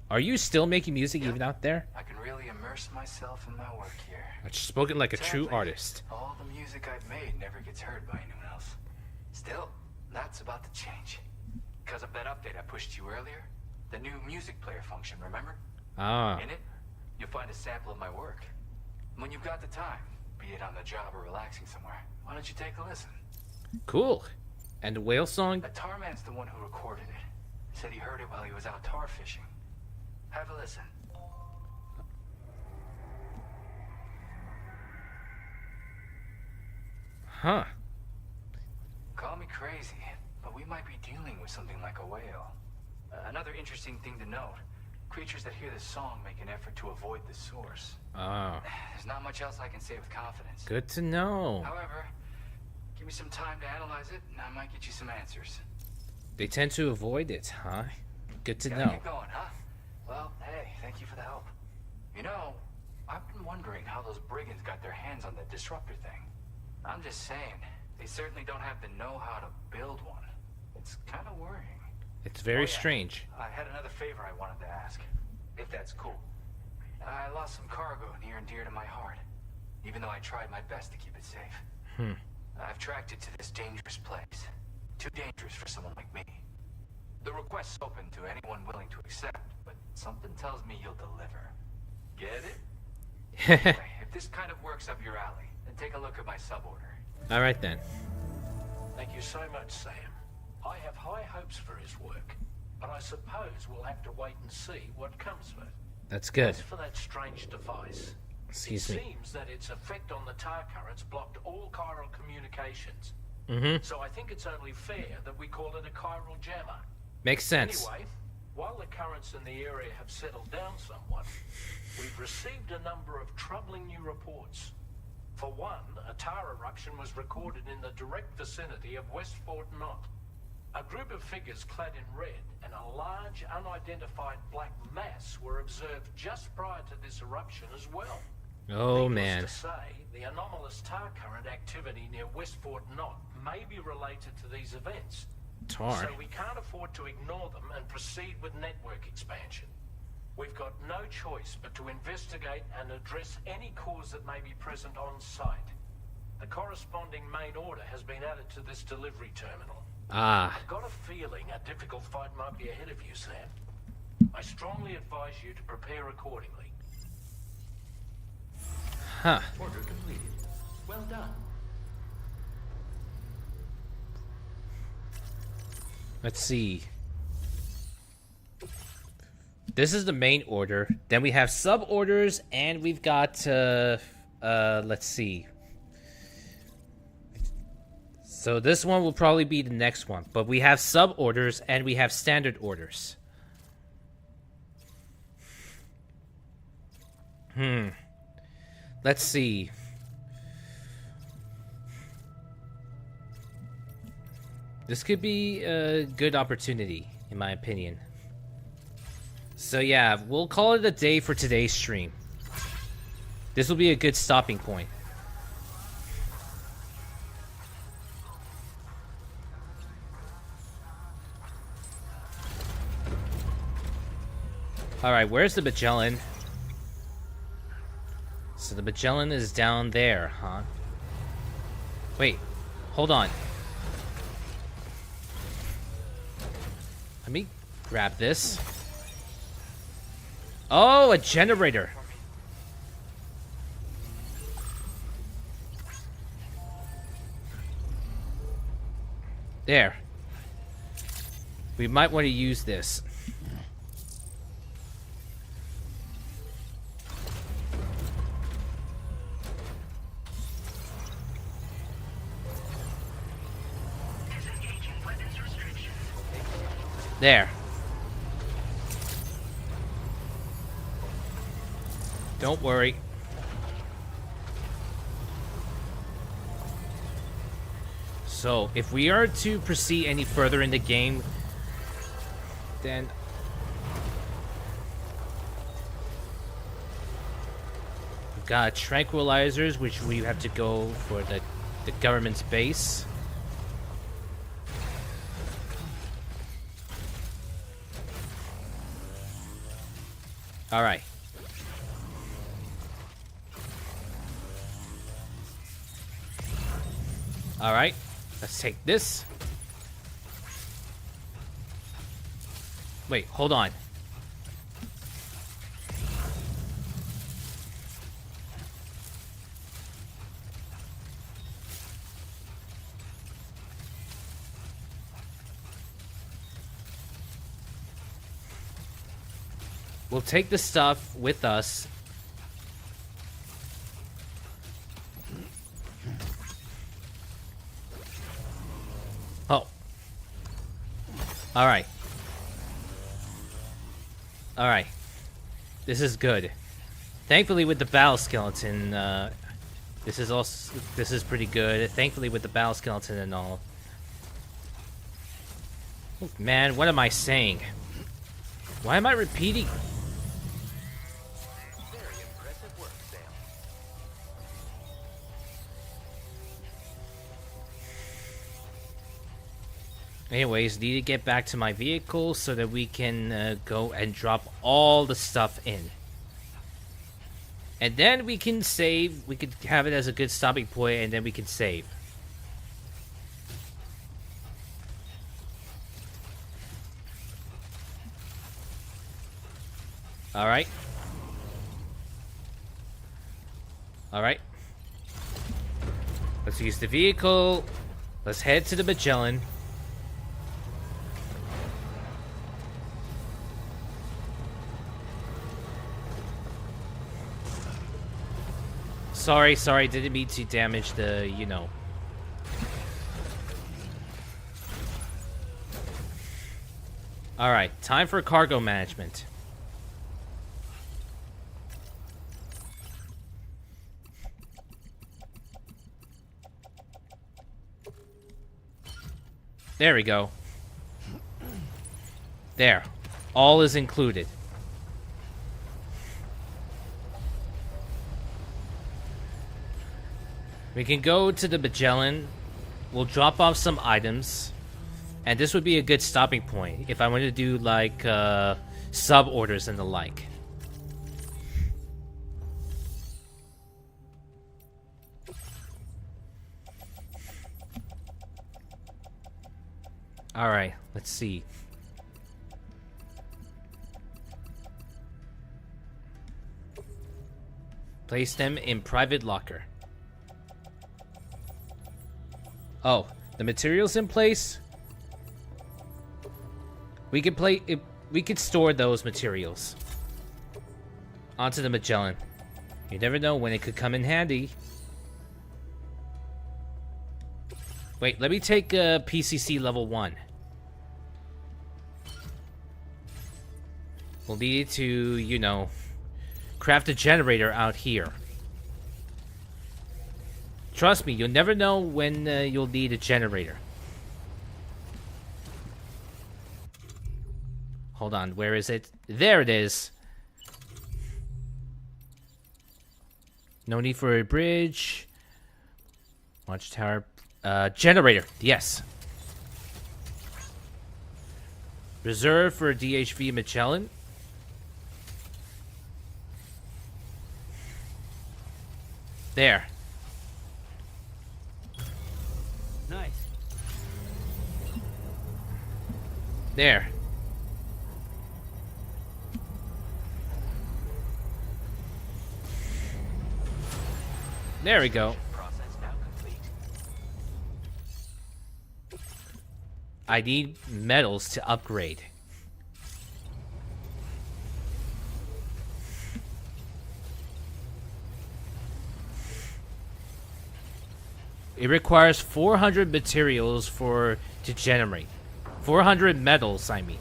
Are you still making music even out there? I can really immerse myself in my work here. I've spoken like a true Sadly, artist. All the music I've made never gets heard by anyone else. Still, that's about to change. Because of that update I pushed you earlier, the new music player function, remember? Ah. In it, you'll find a sample of my work. When you've got the time, be it on the job or relaxing somewhere, why don't you take a listen? Cool. And the whale song? The Tarman's the one who recorded it. Said he heard it while he was out tar fishing. Have a listen. Huh. Call me crazy, but we might be dealing with something like a whale. Another interesting thing to note, creatures that hear this song make an effort to avoid the source. Oh. There's not much else I can say with confidence. Good to know. However, give me some time to analyze it, and I might get you some answers. They tend to avoid it, huh? Good to Gotta know. keep going, huh? Well, hey, thank you for the help. You know, I've been wondering how those brigands got their hands on the disruptor thing. I'm just saying, they certainly don't have the know-how to build one. It's kind of worrying. It's very strange. I had another favor I wanted to ask, if that's cool. I lost some cargo near and dear to my heart, even though I tried my best to keep it safe. I've tracked it to this dangerous place. Too dangerous for someone like me. The request's open to anyone willing to accept, but something tells me you'll deliver. Get it? Anyway, if this kind of works up your alley, then take a look at my suborder. Alright then. Thank you so much, Sam. I have high hopes for his work, but I suppose we'll have to wait and see what comes of it. That's good. As for that strange device, Excuse it me. seems that its effect on the tar currents blocked all chiral communications. Mm-hmm. So I think it's only fair that we call it a chiral jammer. Makes sense. Anyway, while the currents in the area have settled down somewhat, we've received a number of troubling new reports. For one, a tar eruption was recorded in the direct vicinity of West Fort Knot. A group of figures clad in red and a large unidentified black mass were observed just prior to this eruption as well. Oh, Needless man. to say, the anomalous tar current activity near West Fort Knot may be related to these events. Tar. So we can't afford to ignore them and proceed with network expansion. We've got no choice but to investigate and address any cause that may be present on site. The corresponding main order has been added to this delivery terminal. Ah. I've got a feeling a difficult fight might be ahead of you, Sam. I strongly advise you to prepare accordingly. Huh. Order completed. Well done. Let's see. This is the main order. Then we have sub-orders, and we've got, let's see. So this one will probably be the next one. But we have sub-orders, and we have standard orders. Let's see. This could be a good opportunity, in my opinion. So yeah, we'll call it a day for today's stream. This will be a good stopping point. Alright, where's the Magellan? So the Magellan is down there, huh? Wait, hold on. Let me grab this. Oh, a generator. There. We might want to use this. There. Don't worry. So, if we are to proceed any further in the game, then Got tranquilizers, which we have to go for the government's base. Alright. Alright. Let's take this. Wait, hold on. We'll take the stuff with us. Oh. Alright. Alright. This is good. Thankfully with the battle skeleton, this is pretty good. Thankfully with the battle skeleton and all. Oh, man, what am I saying? Why am I repeating? Very impressive work, Sam. Anyways, need to get back to my vehicle so that we can go and drop all the stuff in. And then we can save. We could have it as a good stopping point, and then we can save. Alright. Alright. Let's use the vehicle. Let's head to the Magellan. Sorry, didn't mean to damage the, you know. Alright, time for cargo management. There we go. There. All is included. We can go to the Magellan. We'll drop off some items. And this would be a good stopping point if I wanted to do like sub-orders and the like. Alright, let's see. Place them in private locker. Oh, the materials in place? We could store those materials onto the Magellan. You never know when it could come in handy. Wait, let me take PCC level 1. We'll need to, you know, craft a generator out here. Trust me, you'll never know when you'll need a generator. Hold on, where is it? There it is. No need for a bridge. Watchtower. Generator, yes. Reserve for DHV Magellan. There. Nice. There. There we go. I need metals to upgrade. It requires 400 materials to generate. 400 metals, I mean.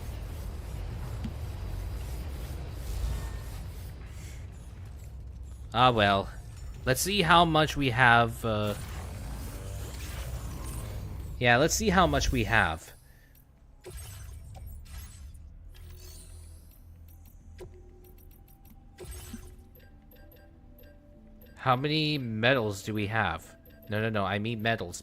Ah, well. Let's see how much we have. Yeah, let's see how much we have. How many medals do we have? No, I mean medals.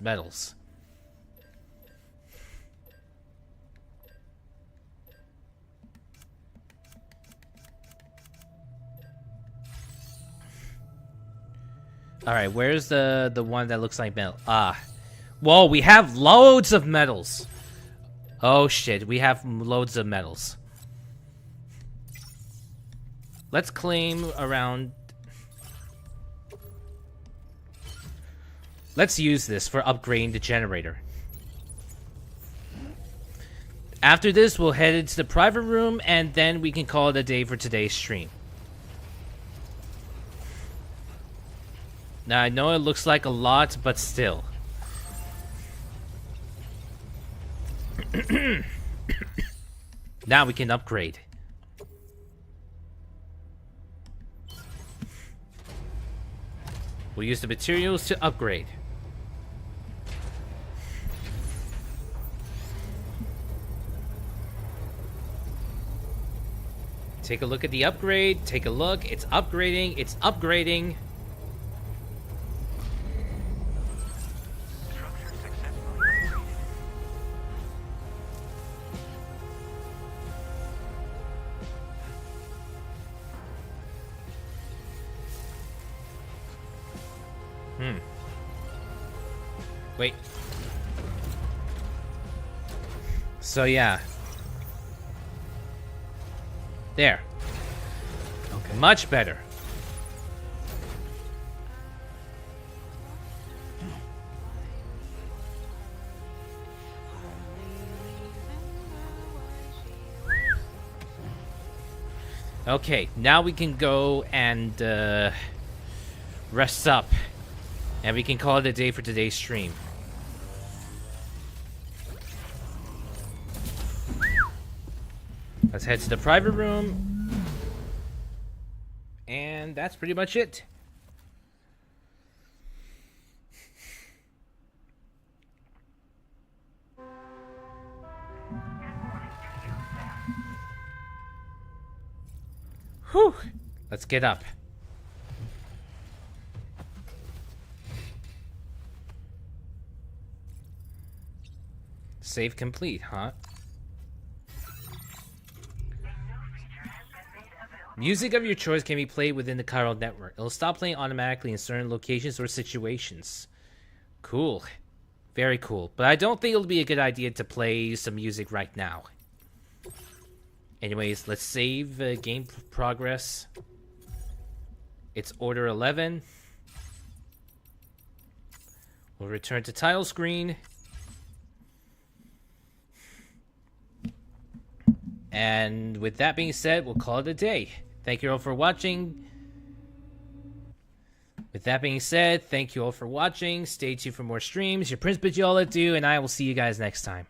Alright, where's the one that looks like metal? Ah. Whoa, we have loads of medals. Oh shit, we have loads of medals. Let's claim around... Let's use this for upgrading the generator. After this, we'll head into the private room, and then we can call it a day for today's stream. Now, I know it looks like a lot, but still. Now we can upgrade. We'll use the materials to upgrade. Take a look at the upgrade. Take a look. It's upgrading. It's upgrading. Wait. So yeah. There. Okay. Much better. Okay, now we can go and rest up. And we can call it a day for today's stream. Let's head to the private room. And that's pretty much it. Whew. Let's get up. Save complete, huh? Music of your choice can be played within the chiral network. It'll stop playing automatically in certain locations or situations. Cool. Very cool. But I don't think it'll be a good idea to play some music right now. Anyways, let's save game progress. It's order 11. We'll return to title screen. And with that being said, we'll call it a day. Thank you all for watching. With that being said, thank you all for watching. Stay tuned for more streams. Your Prince bids you all adieu, and I will see you guys next time.